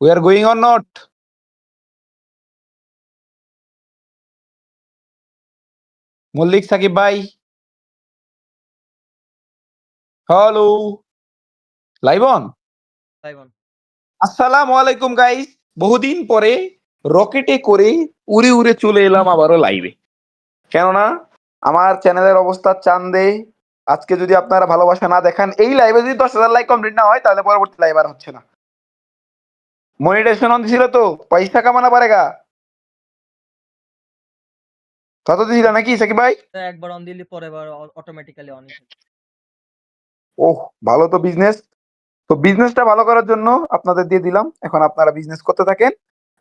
We are going or not? Mallick Shakib ভাই, hello, live on. আসসালামু আলাইকুম গাইস, বহুদিন পরে রকেটে করে উড়ে উড়ে চলে এলাম আবারও লাইভে। কেননা আমার চ্যানেলের অবস্থা চান্দে। আজকে যদি আপনারা ভালোবাসা না দেখান, এই লাইভে যদি 10,000 লাইক কমপ্লিট না হয়, তাহলে পরবর্তী লাইভ আর হচ্ছে না। মনিটাইজেশন অন ছিল তো, পয়সা কামানা পারেগা। কত দিছিল নাকি সাকিব ভাই? একবার অন দিলি পরের অটোমেটিক্যালি অন। ওহ, ভালো তো বিজনেস। তো বিজনেসটা ভালো করার জন্য আপনাদের দিয়ে দিলাম। এখন আপনারা বিজনেস করতে থাকেন।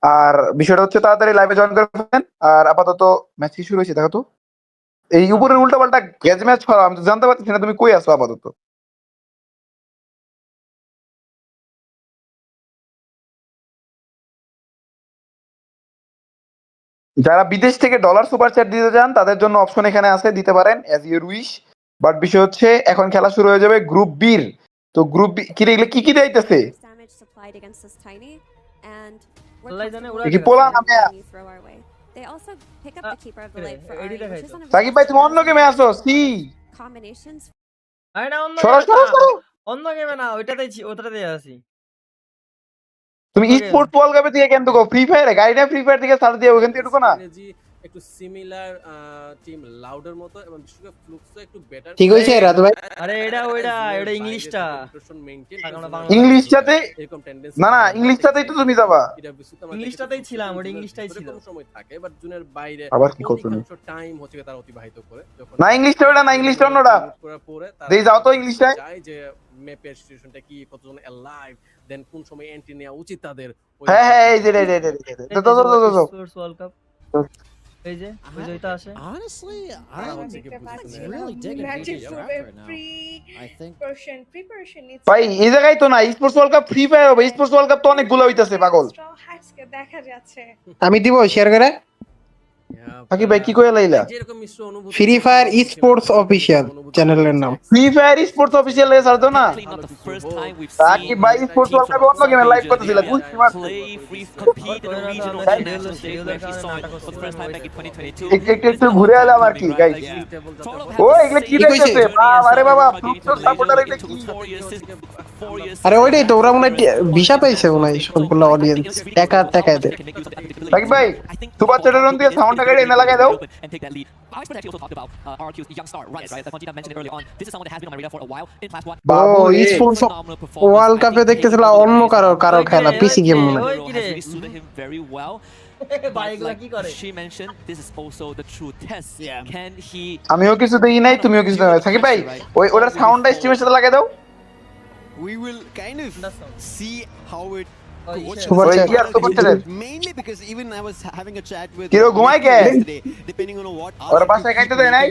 আর বিষয়টা হচ্ছে তাড়াতাড়ি লাইভে জয়েন করে ফেলেন। আর আপাতত ম্যাচ কি শুরু হয়েছে দেখো তো। এই উপরের উল্টা পাল্টা গ্যাজ ম্যাচ ছড়া, আমি তো জানতে পারছি না তুমি কই আছো আপাতত। যারা বিদেশ থেকে ডলার সুপার চ্যাট দিতে চান, তাদের জন্য অপশন এখানে আছে, দিতে পারেন অ্যাজ ইউর উইশ। বাট বিষয় হচ্ছে এখন খেলা শুরু হয়ে যাবে গ্রুপ বির। তো গ্রুপ বি কি এগুলো কি কি দিতেছে? কি পোলা নামে? সাকিব ভাই তুমি অন্য গেমে আছো? সি আরে না, অন্য গেমে না, ওটাতেই আছি। তুমি স্পোর্টস ওয়ার্ল্ড কাপে থেকে কেন ঢুকো? ফ্রি ফায়ারে গাইডে ফ্রি ফায়ার থেকে সার্চ দিয়ে ওখান থেকে ঢুকো না। একটু সিমিলার টিম লাউডার মতো এবং বিশেষভাবে ফ্লুক্সও একটু বেটার। ঠিক হইছে রাত ভাই? আরে এটা ইংলিশটা। ইংলিশটাতে এরকম টেন্ডেন্সি না, না ইংলিশটাতেই তো তুমি যাবা। ইংলিশটাতেই ছিলাম, ওটা ইংলিশটাই ছিল। এরকম সময় থাকে বাট জুনের বাইরে আবার কি করতে অধিকাংশ টাইম হচ্ছে তারা অতিবাহিত করে যখন না ইংলিশটা ওটা না, ইংলিশটা অন্যটা করার পরে তারা দেই যাও তো ইংলিশটায় চাই যে ম্যাপের সিচুয়েশনটা কি, কতজন অ্যালাইভ, দেন কোন সময় এন্ট্রি নেওয়া উচিত তাদের। হ্যাঁ হ্যাঁ এই যে তো স্পোর্টস ওয়ার্ল্ড কাপ এই যে বিজয়িতা আসে। Honestly, I'm really digging video right now. I think preparation needs ভাই এই জায়গায় তো না sports world cup free fire হবে। স্পোর্টস ওয়ার্ল্ড কাপ তো অনেকগুলো হইতাছে পাগল। দেখা যাচ্ছে আমি দিব শেয়ার করে। বাকি ভাই কি কইলা লাইলা? যেরকম মিশ্র অনুভূতি ফ্রি ফায়ার স্পোর্টস অফিশিয়াল চ্যানেলের নাম। ফ্রি ফায়ার স্পোর্টস অফিশিয়াল এ সার্চ দাও না। বাকি ভাই স্পোর্টস ওয়ার্ল্ড কাপে অন্য গেমে লাইভ করতেছিল বুঝছি মার। একটু ঘুরে এলাম আর কি গাইস। ও এগুলা কি দেখতেছে? আরে বাবা ফ্লুক্স সাপোর্টার এটা কি? আরে ওইটাই তো, ওরা মনে হয় ভিসা পাইছে মনে হয় সবগুলো অডিয়েন্স টাকা দেয়। বাকি ভাই সুপার চ্যাটের অন দিয়ে সাউন্ড টাকা এনে লাগাই দাও। বাবু স্পোর্টস ওয়ার্ল্ড কাপে দেখতেছিল অন্য কারো খেলা পিসি গেম মনে হয়। আমিও কিছু দেখি নাই, তুমিও কিছু দেখো। সাকিব ভাই ওই ওটার সাউন্ডটা স্ট্রিমের সাথে লাগাই দাও। we will kind of see how it super chat mainly because even I was having a chat with কিরো ঘুমাই কে yesterday depending on what ওর বাসায় খাইতে দেয় নাই।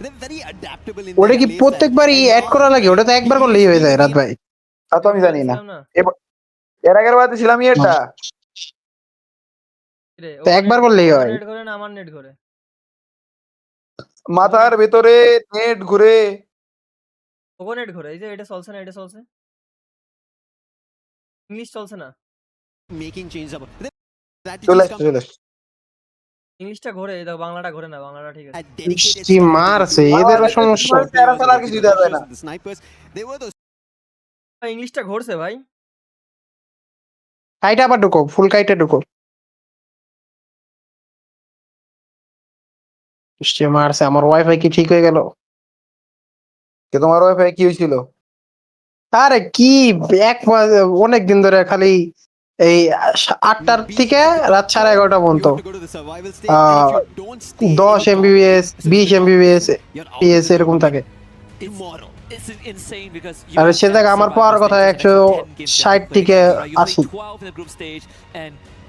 they're very adaptable in ওটা কি প্রত্যেকবারই অ্যাড করা লাগে? ওটা তো একবার করলেই হয়ে যায় রাত ভাই। তা তো আমি জানি না। এর আগের বারে ছিলাম এটা তো একবার করলেই হয়। নেট ঘুরে না, আমার নেট ঘুরে। মাথার ভিতরে নেট ঘুরে। ওগো নেট ঘুরে, এই যে এটা চলছে না, এটা চলছে। ইংলিশ চলছে না, making change up চলে ইংলিশটা ঘুরে, দেখো বাংলাটা ঘুরে না, বাংলাটা ঠিক আছে। কি মারছে এদের সমস্যা। আর কিছু দিতে হবে না। the snipers they were those ইংলিশটা ঘুরছে ভাই। কাইটা আবার ঢুকো, ফুল কাইটা ঢুকো। মারছে আমার ওয়াইফাই কি ঠিক হয়ে গেল? কে তোমার ওয়াইফাই কি হয়েছিল? আরে কি অনেক দিন ধরে খালি এই 8টার থেকে রাত 11:30 পর্যন্ত 10 MBPS 20 MBPS PS এরকম থাকে। আর সে জায়গা আমার পাওয়ার কথা 160 থেকে 80।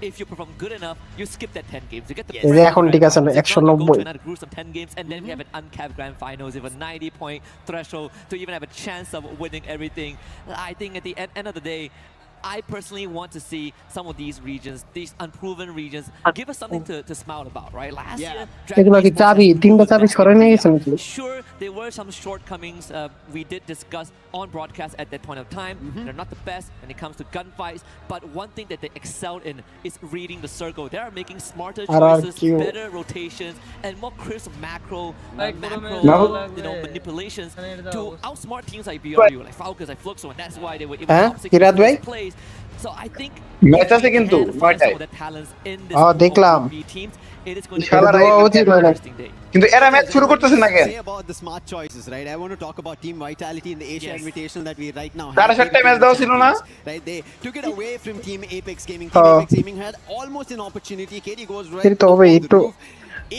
If you perform good enough, you skip that 10 games. You get the এখন ঠিক আছে 190 another gruesome 10 games, and then we have an uncapped grand finals with a 90-point threshold to even have a chance of winning everything. I think at the end of the day, I personally want to see some of these regions, these unproven regions, give us something to smile about, right? Last year, এগুলো কি চাবি তিনটা চাবি সরে নিয়ে গেছে নাকি? Sure, there were some shortcomings we did discuss on broadcast at that point of time. They're not the best when it comes to gunfights, but one thing that they excelled in is reading the circle. They are making smarter choices, RHQ. better rotations, and more crisp macro manipulations to outsmart teams like BRU, like Falcons, like Fluxo, and that's why they were able to top 6 Kirat bhai? plays. So I think Match আছে কিন্তু can find some নয়টায় of the talents in this দেখলাম। group of B teams. It is going to be ইনশাআল্লাহ a দেওয়া উচিত very হয় না। interesting day. কিন্তু এরা ম্যাচ শুরু করতেছে না কেন? Say about the smart choices, right? I want to talk about team vitality in the Asia Yes. Invitational that we right now তারা have. সাতটা ম্যাচ দেওয়া ছিল না? Right, they took it away from Team Apex Gaming. Team Apex Gaming had almost an opportunity. KD goes right কিন্তু up হবে on the একটু roof.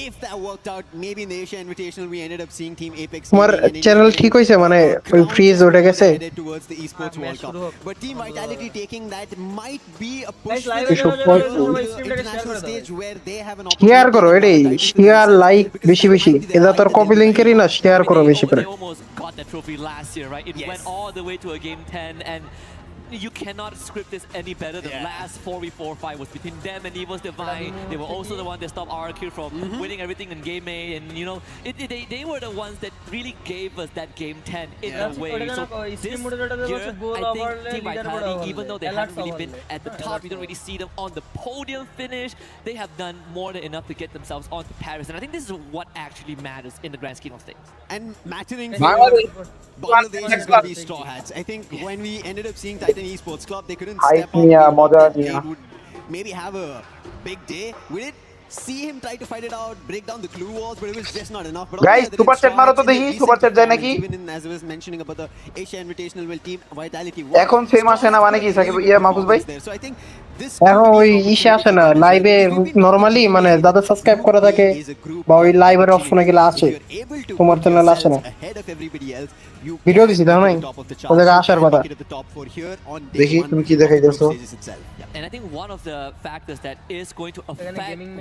If that worked out, maybe in the Asia Invitational we ended up seeing Team Apex তোমার Gaming and channel Indian ঠিক হইছে মানে ওই fridge উঠে গেছে? headed towards the Esports World Cup. But Team Vitality taking that might be a push live to এসব the করছো। international stage where they have an share opportunity করো to এটাই, compete with share themselves. Like Because বেশি that বেশি, might be the এটা height তোর that copy they're লিঙ্কেরই না, share করো বেশি করে। They almost got that trophy last year, right? It Yes. went all the way to a game 10, and you cannot script this any better. The last 4v4 fight was between them and Evil's Divine. They were also the one that stopped RHQ from winning everything in game A, and you know, they were the ones that really gave us that game 10 in a way. So this year, I think Team Vitality, even though they haven't really been at the top, you don't really see them on the podium finish, they have done more than enough to get themselves onto Paris, and I think this is what actually matters in the grand scheme of things. And mattering Bangladesh- Bangladesh is going to be Straw Hats. I think when we ended up seeing Titan Esports Club, they couldn't Hype step up. niya, We moja thought that niya. they would maybe have a big day. We did see him try to fight it out, break down the glue walls, but it was just not enough. But on the Guys, other super hand, chat Straw মারো তো Hats in দেখি, their recent super chat যায় নাকি? performance, even as I was mentioning about the Asia Invitational, well, Team Vitality এখন ফেম আসে না মানে কি সাকিব ইয়া মাহফুজ ভাই? there. So I think this এখন ওই ইসে আসে না লাইভে নরমালি, মানে যাদের সাবস্ক্রাইব করা থাকে বা ওই লাইভের অপশনে গেলে আসে, তোমার চ্যানেল আসে না। ভিডিও দিছি তাও নাই, ও জায়গায় আসার কথা। দেখি তুমি কি দেখাইতেছো? And I think one of the factors that is going to affect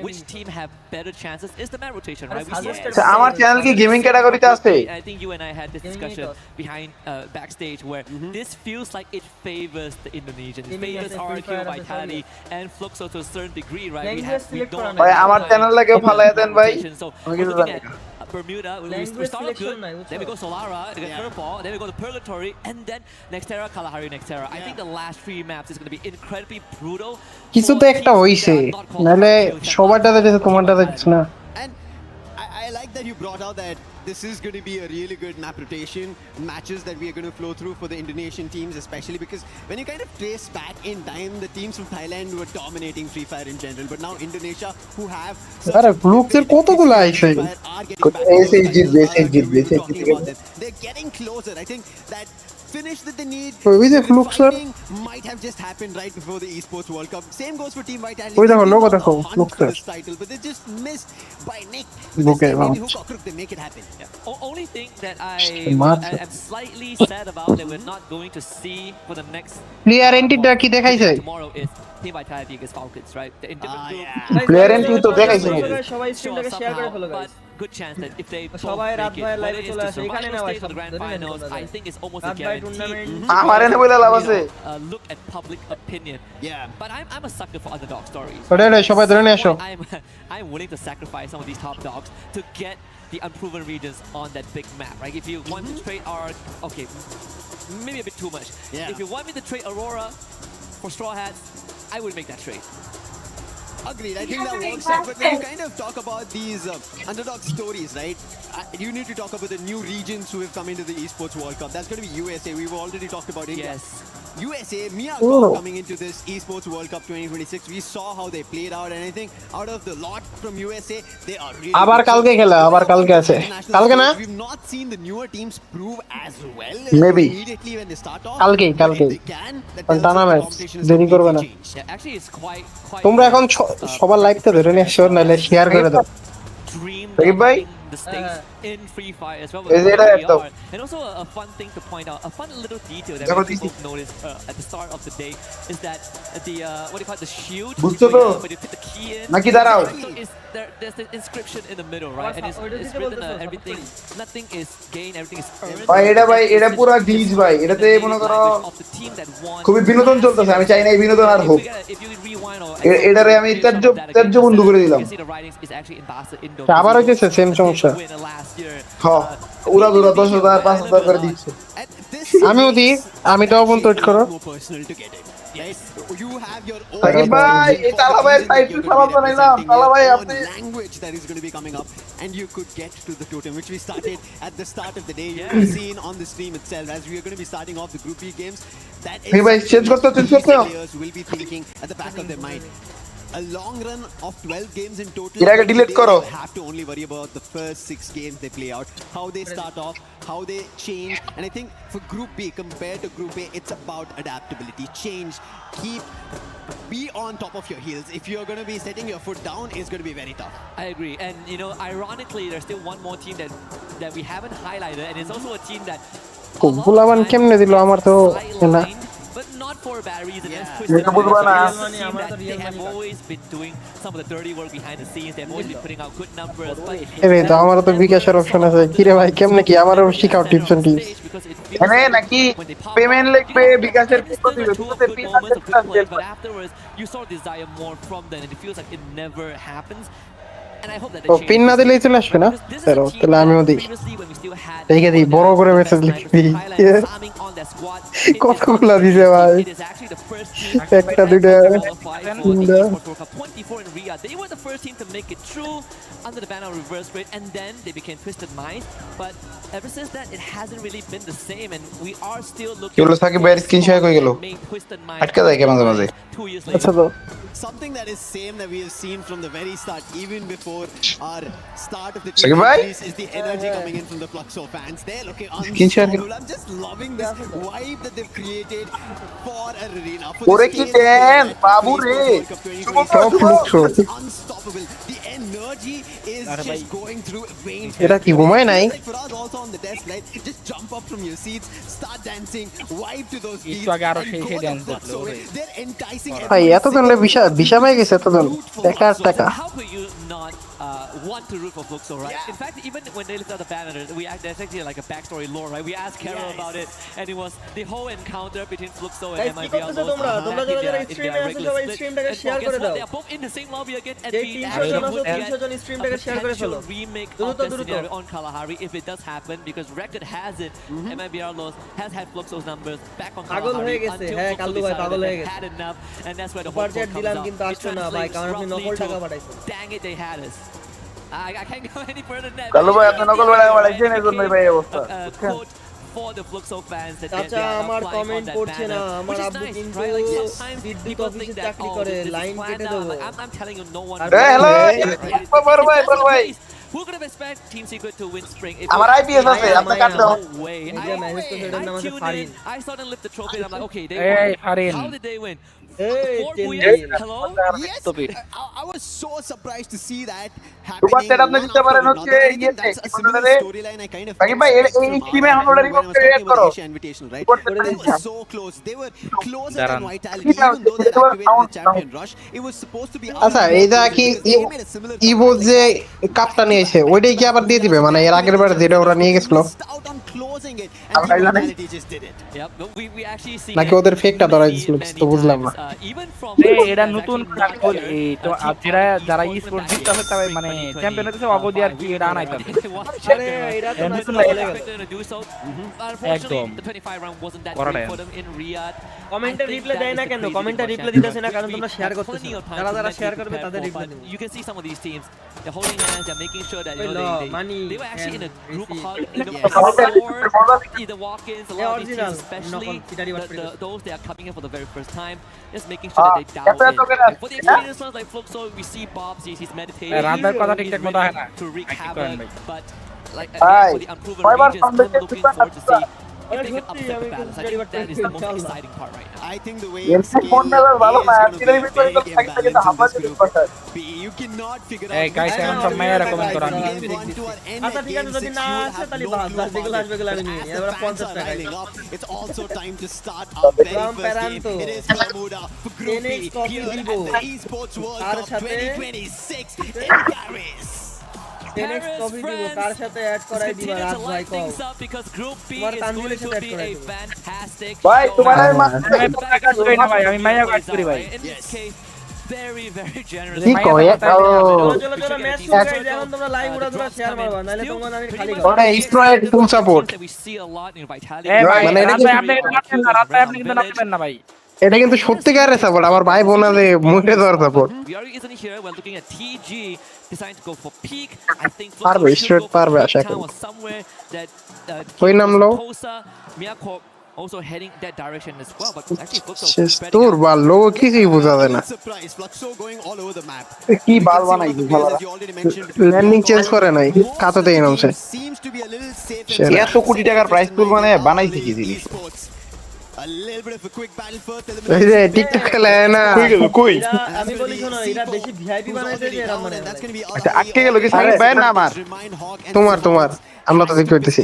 which team have better chances is the map rotation, right? We see আচ্ছা, আমার চ্যানেল কি গেমিং ক্যাটাগরিতে আছে? I think you and I had this discussion behind backstage where this feels like it favors the Indonesians, it favors RHQ, Vitality, and Fluxo to a certain degree, right? We don't ভাই আমার চ্যানেলটাকে ফালায় দেন ভাই। So আমি we're কিছু looking জানি at না। Bermuda, we start off good, then we go Solara, we get Curveball, then we go to Purgatory, and then Nextera, Kalahari, Nextera. I think the last 3 maps is going to be incredibly brutal. কিছু তো একটা হইছে, নাহলে সবারটাতে যেতে তোমারটাতে যাচ্ছে না। And I like that you brought out that this is going to be a really good map rotation, matches that we are going to flow through for the Indonesian teams, especially because when you kind of trace back in time, the teams from Thailand were dominating Free Fire in general, but now Indonesia, who have আরে ব্লুকসের কতগুলো আইছে? এসে জিতবে, এসে জিতবে, এসে জিতবে। they're getting closer. I think that finish that they need, ওই যে the Fluxer fighting might have just happened right before the Esports World Cup. Same goes for Team Vitality. ওই দেখো, They've logo been on দেখো, the hunt for Fluxer। this title, but they just missed by Nick. Okay, Maybe wow. Hook or Crook, they make it happen. Only thing that Smart. I am slightly sad about that we're not going to see for the next player এন্ট্রিটা কি দেখাইছে? tomorrow is Team Vitality against Falcons, right? The different group. Player entry তো দেখাইছে। সবাই Sure, স্ট্রিমটাকে share করে ফেলো somehow, guys. but good chance that if they both সবাই রাত make it, ভাইয়ের whether live-এ it's চলে to আসে, survive এখানে or না stay ভাই, for the grand সব finals, ধরে I নেন think it's almost a রাত ভাই guarantee. টুর্নামেন্ট আমার এনে বলে লাভ আছে। Look at public opinion. Yeah. But I'm a sucker for underdog stories. ওরে সবাই ধরে নিয়ে আসো। I'm willing to sacrifice some of these top dogs to get the unproven regions on that big map, right? If you want to trade our, okay, maybe a bit too much. Yeah. If you want me to trade Aurora for Straw Hats, I would make that trade. Agreed. I think that works out. But when you kind of talk about these underdog stories, right? You need to talk about the new regions who have come into the Esports World Cup. That's going to be USA. We've already talked about India. Yes. USA, Mia Oh. coming into this Esports World Cup 2026. We saw how they played out, and I think out of the lot from USA, they are really. আবার good. কালকে খেলা, আবার কালকে আছে। International কালকে না? stage, we've not seen the newer teams prove as well Maybe. immediately when they start off. কালকেই, But কালকেই। if they can, that কারণ tells টানা us the match, competition is দেরি করবে না। completely changed. Yeah, actually, it's quite. তোমরা এখন সবার লাইভটা ধরে নিয়ে আসো, নাহলে শেয়ার করে দাও। Dream Saeed bhai? the stakes in Freefire as well. Is it where a- we are. And also a fun thing to point out, a fun little detail that Double many people noticed at the start of the day is that the what do you call it, the shield, বুঝছো তো? when you put the key in, নাকি দাঁড়াও so there's the inscription in the middle, right? And it's written everything, nothing is gained, everything is earned. ভাই এটা পুরো glitch ভাই, এটাতে মনে করো Of the team that won. খুবই বিনোদন চলতেছে, আমি চাই না এই বিনোদন আর হোক। If you rewind or এটারে আমি ত্যায্য বন্ধু করে দিলাম। আবার হইতেছে সেম সমস্যা। হ্যাঁ, উড়া 10,000 5,000 করে দিচ্ছে। আমিও দিই, আমি তো অবন্ত ওয়েট করো। সাকিব ভাই, এই তালা ভাইয়ের টাইটেল সালাম জানাইলাম। তালা ভাই আপনি language that is going to be coming up, and you could get to the totem, which we started at the start of the day. You have seen on the stream itself as we are going to be starting off the Group B games. That is Hey, bhai, change karta, change karta. players will be thinking at the back of their mind. A long run of 12 games in total. Iraga delete They karo. have to only worry about the first 6 games they play out, how they start off, how they change. And I think for Group B compared to Group A, it's about adaptability, change, be on top of your heels. If you're going to be setting your foot down, it's going to be very tough. I agree, and you know, ironically, there's still one more team that we haven't highlighted, and it's also a team that বুলাবান কেমনে দিল আমার তো না। but not for a bad reason. Yeah. Let's twist it Real money, around. real money, Team আমার that তো they real have money always been doing some of the dirty work behind the scenes. They've always been putting out good numbers. But এবে তো আমারও তো বিকাশের option আছে। কি রে ভাই কেমনে কি আমারও শিখ আউট টিপস এন্ড টিপস। এখানে নাকি পেমেন্ট লিখবে বিকাশের পুরো দিবে, পুরোতে পিন আছে But afterwards, you saw desire more from them, and it feels like it never happens. And I hope that ও পিন না দিলেই চলে আসবে না? চলো তাহলে আমিও দিই। দেখে দিই বড় করে মেসেজ লিখবি। কতগুলো দিছে ভাই? একটা দুইটা তিনটা। 24 in Riyadh. They were the first team to make it through under the banner of reverse grade, and then they became Twisted Minds. But ever since that, it hasn't really been the same, and we are still looking. কি হলো সাকিব ভাইয়ের screen share হয়ে গেল, আটকে যায় কেন মাঝে মাঝে। 2 years আচ্ছা later. তো Something that is same that we have seen from the very start, even before our start of the Sakib team bhai? increase, is the energy coming in from the Fluxo fans. They're looking Skin share unstoppable. I'm just loving this vibe that they've created for Arena. For ওরে this কি stage then at Babu Esports রে, World Cup 2023. সব লুকছো। It's unstoppable. The energy is just going through veins. এটা কি ঘুমায় নাই? Like for us also on the desk, right? Just jump up from your seats, start dancing, vibe to those beats, একটু আগে আরো and সেই go সেই the dance Fluxo দেখলো way. রে। They're enticing ভাই every এতজন single ভিসা পেয়ে গেছে এতজন টাকা। How could you not want to root for Fluxo, right? Yeah. In fact, even when they lifted out the banner, there's actually like a backstory lore, right? We asked Carol about it, and it was the whole encounter between Fluxo and Guys, কি MIBR করতেছো তোমরা? তোমরা যারা যারা স্ট্রিমে আছো সবাই স্ট্রিমটাকে share করে দাও। They are both in the same lobby again, and যে we 300 actually জন আছে would get 300 জন স্ট্রিমটাকে a শেয়ার করে ফেলো। potential remake of দ্রুত, the দ্রুত। scenario on Kalahari if it does happen, because record has it, MIBR Los has had Fluxo's numbers back on পাগল Kalahari হয়ে গেছে, until হ্যাঁ, Fluxo কাল্লু ভাই decided পাগল that হয়ে they গেছে। had enough, and that's why the super whole chat quote দিলাম comes কিন্তু out. It আসছে না ভাই, translates কারণ আপনি roughly নকল to, টাকা পাঠাইছেন। dang it, they had us. I can't go any further than that. Kalu ভাই আপনি নকল বেড়া বাড়াইছেন এজন্যই ভাই এই অবস্থা। Quote for the Fluxo fans that they চাচা are আমার applying on কমেন্ট that পড়ছে না, banner, আমার which is আব্বু nice, কিন্তু right? Like sometimes বিদ্যুৎ people অফিসে think that, চাকরি oh, করে, this is লাইন planned কেটে out. দেবো। Like, I'm telling you, no one. আর হ্যালো বড় ভাই, If that's বড় the ভাই, case, who could have expected Team Secret to win Spring? If আমার it- আইপিএস আছে, আপনি কাটতে No হবে। way. নিজে ম্যানেজ করতে এটার নাম আছে tuned Farin. in, I saw them lift the trophy, and I'm like, okay, they এই won. Farin. How did they win? এই 4 তেল wins? দিন। Hello? Yes, I was so surprised to see that super happening. Chat আপনি one দিতে after পারেন another. হচ্ছে I think ইয়েতে, that's a কি similar বলে রে? storyline I kind of Shakib ভাই expect এই from টিমে এখন already when I was create talking করো। about Asia Invitational, right? Super They chat were so close. They were closer than দাঁড়ান। Vitality, even though they activated the champion rush. It was supposed to be আচ্ছা unblocked এইটা কি because they made a similar ইভো comeback যে like কাপটা নিয়েছে ওইটাই কি আবার দিয়ে দিবে, মানে এর আগের বার যেটা ওরা নিয়ে গেছিল, missed out on closing it, and Team Vitality just did it. Yep, but we actually see নাকি ওদের ফেকটা ধরাই দিছিল তো বুঝলাম না। even from এটা নতুন কাকল এই তো যারা যারা স্পোর্টস জিততে হবে তবে মানে চ্যাম্পিয়ন হতেছে অগদি আর কি এটা আনাইতে হবে। আরে এরা তো নতুন নতুন হয়ে হয়ে গেল একদম। The 25 round wasn't that করাটা great for them in Riyadh. কমেন্টের I think রিপ্লাই that দেয় is না the কেন? crazy কমেন্টের thing রিপ্লাই about দিতেছে না কারণ Champions তোমরা League. শেয়ার Have করতেছো plenty of time যারা to যারা mentally শেয়ার করবে prepare তাদের for, রিপ্লাই but দেবো। you can see some of these teams, they're holding hands, they're making sure that you Wait, know no, money they were actually in a and group receipt. hug, Yes. before either walk-ins. A Yeah, lot of these original. teams, especially Knock on Kitari was pretty good. those that are coming in for the very first time, just making sure that they dial এত এত করে in. And for the experienced ones like Fluxo, we see Bobs, he's meditating. রাতের কথা He's ঠিকঠাক মতো হয় না। ready to wreak কি করেন havoc, ভাই? but like ভাই, for the unproven কয়বার regions, সামনে I'm looking থেকে forward to see if they can upset the balance. I think that is the most exciting part right now. I think the way Yes, scale phone never ভালো না, is going to be artillery very missile থাকতে imbalanced in হামলা this দিতে group. পারছে। You cannot figure এই out guys which এখন one সব to মায়েরা pick. কমেন্ট করেন Game 1 to our end আচ্ছা at ঠিক আছে game যদি 6, না you will আসে have তাহলে no বাদ clue বাদ যেগুলো about আসবে it. এগুলো But আমি নিয়ে as নিই the এবার fans 50 are টাকা riling up, it's also time to start our very Ram first game. Peranto. It is Bermuda for Group B 10x copy here at Vivo. the Esports World তার Cup সাথে 2026 in Paris. 10x copy দিব কার সাথে add করাই দিবা Continue Raj to ভাই light কও things up because Group B তোমার is তানভীরের going সাথে to add be করাই a দেবো। fantastic ভাই show. তোমার আমি আমি তো কাজ করি না ভাই, আমি মাইয়া কাজ করি ভাই। In this case, very, very generous. কি কয় চলো চলো চলো ম্যাচ শুরু গাইস এখন তোমরা লাইভ উড়া শেয়ার মারবা নাহলে তোমরা আমি খালি করব ওটা Sprite full support That we see a lot in Vitality. এই ভাই মানে এটা রাত কি- ভাই আপনি কিন্তু নাচবেন না, রাত ভাই আপনি কিন্তু নাচবেন না ভাই। এটা কিন্তু সত্যিকারের সাপোর্ট আমার ভাই বোনাদের মুখে দেওয়ার support We are isn't here. We're looking at TG deciding to go for peak. I think পারবে, Fluxo should straight go for পারবে, Peak আশা Town করি। or somewhere that ওই নামলো? Tosa, Miyako also heading that direction as well. But actually Fluxo শেষ spreading তোর out. বা লোক কিছুই বোঝা যায় না Surprise, Fluxo going all over the map. কি We বাল can see one of বানাইছে the players, শালারা। as you already mentioned, between landing Miyako change and করে নাই most of কাতাতেই the নামছে team seems to be a little safe and সেরা। এত কোটি টাকার প্রাইস পুল মানে বানাইছে কি জিনিস? Esports. A little bit of a quick battle first. এই যে টিকটক খেলায় না কই গেল কই? এরা আমি বলি শোনো এরা বেশি ভিআইপি বানাইতে যে এরা মানে That's going to be আচ্ছা আটকে গেল কি সাকিব ভাই না আমার? তোমার তোমার আমরা তো দেখতে পাইতেছি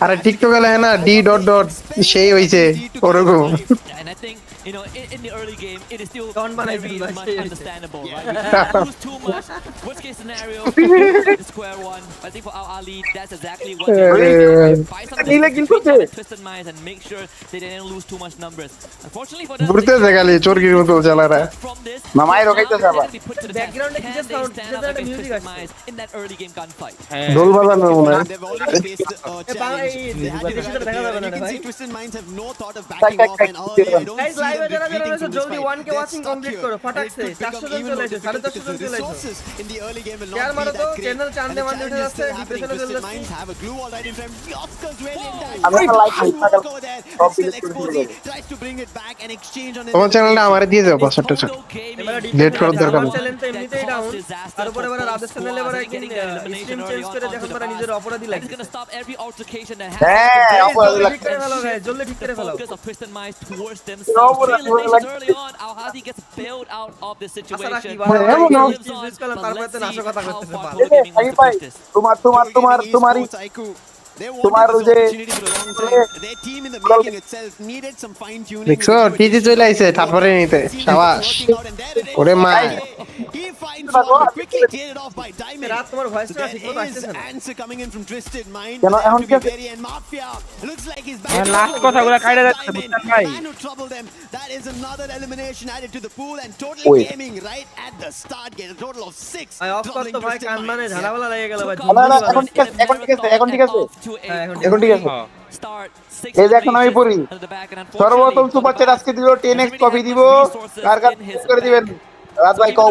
আরে টিকটক খেলায় না ডি ডট ডট সেই হইছে ওরকম And I think, you know, in the early game, it is still Don't manage very it, much like- understandable, right? We can't lose too much. Worst case scenario, it's square one. I think for Al Ali, that's exactly what they're doing. Buy some Nila distance Gilford. between Twisted Minds and make sure they didn't lose too much numbers. Unfortunately for them, ঘুরতে দেখালি চোরগির মতো চালারা from this, মামাই now রোগাইতেছে they're আবার। gonna be put to the test. Background A Can কিসের they sound? stand কিসের up একটা against music Twisted আসছে? Minds in that early game gunfight? হ্যাঁ ঢোল বাজানোর মনে হয় They've already faced a challenge. They had to বেশি করে grab দেখা the যাবে player, না and you রে can ভাই। see Twisted Minds have no thought of backing off, and I don't Guys, see live them এ যারা যারা retreating রয়েছে, from this জলদি fight. 1K They're watching stuck complete here, করো, and ফাটাকছে, it could become 400 John even চলে more এসেছে, difficult 450 because John the চলে এসেছে। resources in the early game will Share not be মারো তো, that great, channel and চান্দে the মানতে challenge is যাচ্ছে, still happening. depression এ Twisted চলে Minds have a glue all right in front. Oscar's well in time. আমি একটা like Wow, পাগল walk over there, সব and still delete করে Exposy দিবো। tries to bring it back and exchange on তোমার চ্যানেলটা আমারে দিয়ে যাও And it's পাসওয়ার্ডটা Togo Gaming এবারে Delete করার ডিফেন্স দরকার আমার নেই। চ্যানেল তো এমনিতেই that ডাউন caused disaster তারপরে for এবারে both রাজেশ চ্যানেলে squads এবারে and getting একদিন their elimination stream early change on করে onto যখন the তারা path. নিজের অপরাধী That is লাগছে going to stop every altercation that হ্যাঁ happens. অপরাধ জলদি লাগছে। ঠিক করে ফেলো guys, জলদি ঠিক করে ফেলো Focus of Twisted Minds towards No, themselves. but Three I feel eliminations like- early on. Al Hadi gets bailed out of this আচ্ছা situation. রাখি মানে এমন ভালো না। Lives on, জিজ্ঞেস করলাম but তারপরে let's তো see নাশো কথা how করতেছে far Bal Togo Gaming wants Shakib to ভাই push this. তোমার তোমারই They তোমার wanted ওই this যে opportunity for a long time. Their team in the making itself needed some fine tuning. দেখছো টিজি চলে আইছে তারপরে নিতে সাবাস ওরে মা He finds one, quickly cleared it off by Diamond. রাত তোমার ভয়েসটা ঠিক মতো There is আসছে না answer coming in from Twisted Mind. কেন They have এখন to কি be আছে? very and Mafia looks like he's হ্যাঁ, back. last কথাগুলো কাইটা যাচ্ছে, Diamond, বুঝছেন ভাই? the man who troubled them. That is another elimination added to the pool, and Total Wait. Gaming right at the start get a total of 6. ভাই of কর তো ভাই কান মানে ঝাড়াবেলা লেগে গেল ভাই না, না, এখন ঠিক আছে, এখন ঠিক আছে, এখন ঠিক আছে। হ্যাঁ, এখন এখন ঠিক আছে। Start six এই যে এখন আমি পড়ি। eliminations under the back, and সর্বপ্রথম unfortunately, সুপার চ্যাট আজকে দিল 10x কপি দিব কার কার করে দিবেন রাত ভাই কও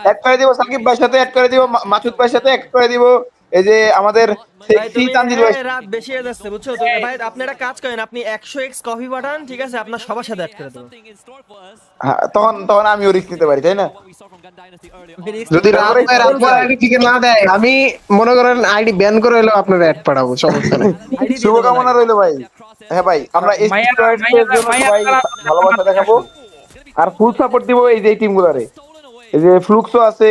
অ্যাড করে দিব সাকিব ভাইয়ের সাথে অ্যাড করে দিব মাসুদ ভাইয়ের সাথে অ্যাড করে দিব এই যে আমাদের ভাই সেক্সি তুমি তানজিল ভাই রাত বেশি হয়ে যাচ্ছে বুঝছো তো ভাই আপনি একটা কাজ করেন আপনি 100x কফি পাঠান ঠিক আছে আপনার সবার সাথে অ্যাড করে দেবো something in store for us. হ্যাঁ, তখন আমিও রিস্ক নিতে পারি তাই না What we saw from Gun Dynasty earlier on. যদি রাত আইডি থেকে না দেয় আমি মনে করেন আইডি ব্যান করে হলেও আপনার অ্যাড পাঠাবো সমস্যা নেই শুভকামনা রইলো ভাই হ্যাঁ ভাই আমরা মাইয়া- এসপোর্টস এর মাইয়া- জন্য মাইয়া- সবাই ভালোবাসা দেখাবো আর ফুল সাপোর্ট দিব এই যে এই টিমগুলোরে এই যে ফ্লুক্সও আছে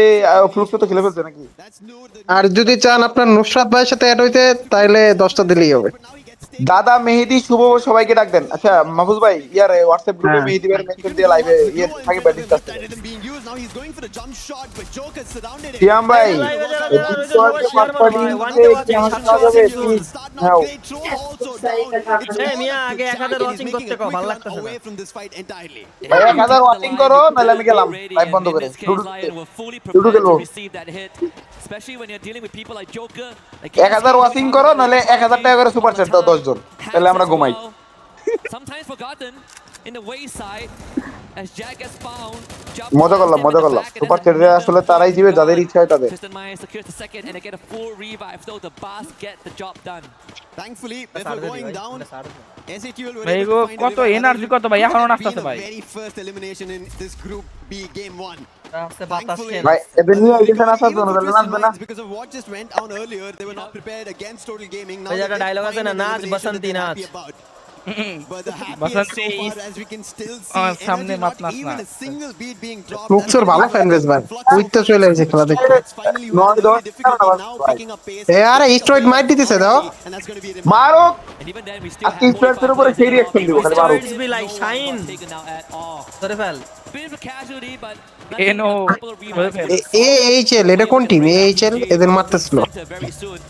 ফ্লুক্সও তো খেলে ফেলছে নাকি That's Noor, the আর যদি চান আপনার নুসরাত ভাইয়ের সাথে অ্যাড হইতে তাইলে 10টা দিলেই হবে now he gets দাদা মেহেদি শুভ সবাইকে ডাক দেন আচ্ছা মাহফুজ ভাই ইয়ার হোয়াটসঅ্যাপ গ্রুপে হ্যাঁ। মেহেদি ভাইয়ের মেনশন দিয়ে লাইভে ইয়ে সাকিব ভাই discuss that isn't being used. Now he's going for the jump shot, but Joker surrounded him. সিয়াম ভাই লাইভে যারা যারা রয়েছে সবাই শেয়ার মারো ভাই 1K ওয়াচিং 700 Start হ্যাঁ। now. Great throw also down. It's এই মিয়া, all আগে good 1000 Jack, and watching he's making করতে a কও, quick ভাল run লাগতেছে না। away from this fight entirely. ভাই 1000 ওয়াচিং করো নাহলে আমি গেলাম লাইভ বন্ধ করে লুডু খেলবো 1000 ওয়াচিং করো নাহলে 1000 টাকা করে সুপার চ্যাট দাও 10 জন তাহলে আমরা ঘুমাই sometimes forgotten in the wayside as Jack gets found. মজা করলাম সুপার চ্যাটে আসলে তারাই জিবে যাদের ইচ্ছা হয় তাদের। Tristan Myers secures the second and they get a full revive, so the Bars get the job done. Thankfully, before going down, SATL were ভাই able go to find a কত way. এনার্জি কত ভাই এখনো নাচতেছে Been ভাই the very first elimination in this group B game 1. আস্তে বাতাস খেয়ে ভাই এদের নিয়ে এডিশন আসার Even জন্য for তাহলে Tristan নাচবে না। Myers, because of what just went down earlier, they were not prepared against Total Gaming. Now ওই যে একটা they dialogue আছে না, find an নাচ, elimination that বাসন্তী they're নাচ। happy about. But the happiest Basanti so far, as we can still see, আমার সামনে energy, মাত not নাচ even না। a single beat being dropped. রুকসোর ভালো ফ্যান বেস ভাই, ওই তো চলে এসেছে খেলা দেখতে। It's finally one of the difficulty now picking up pace. এ আরে স্ট্রয়েড মাইট দিতেছে দাও। And that's going to be the মারো And even then, we still আজকে have স্ট্রাইকের উপরে সেই রিঅ্যাকশন দিব খালি মারো। Steroids be like shine. taken out at all. ধরে fail Bit of a casualty, but এনো এইচএল এটা কোন টিম? এইচএল এদের মারতেছিল। very soon.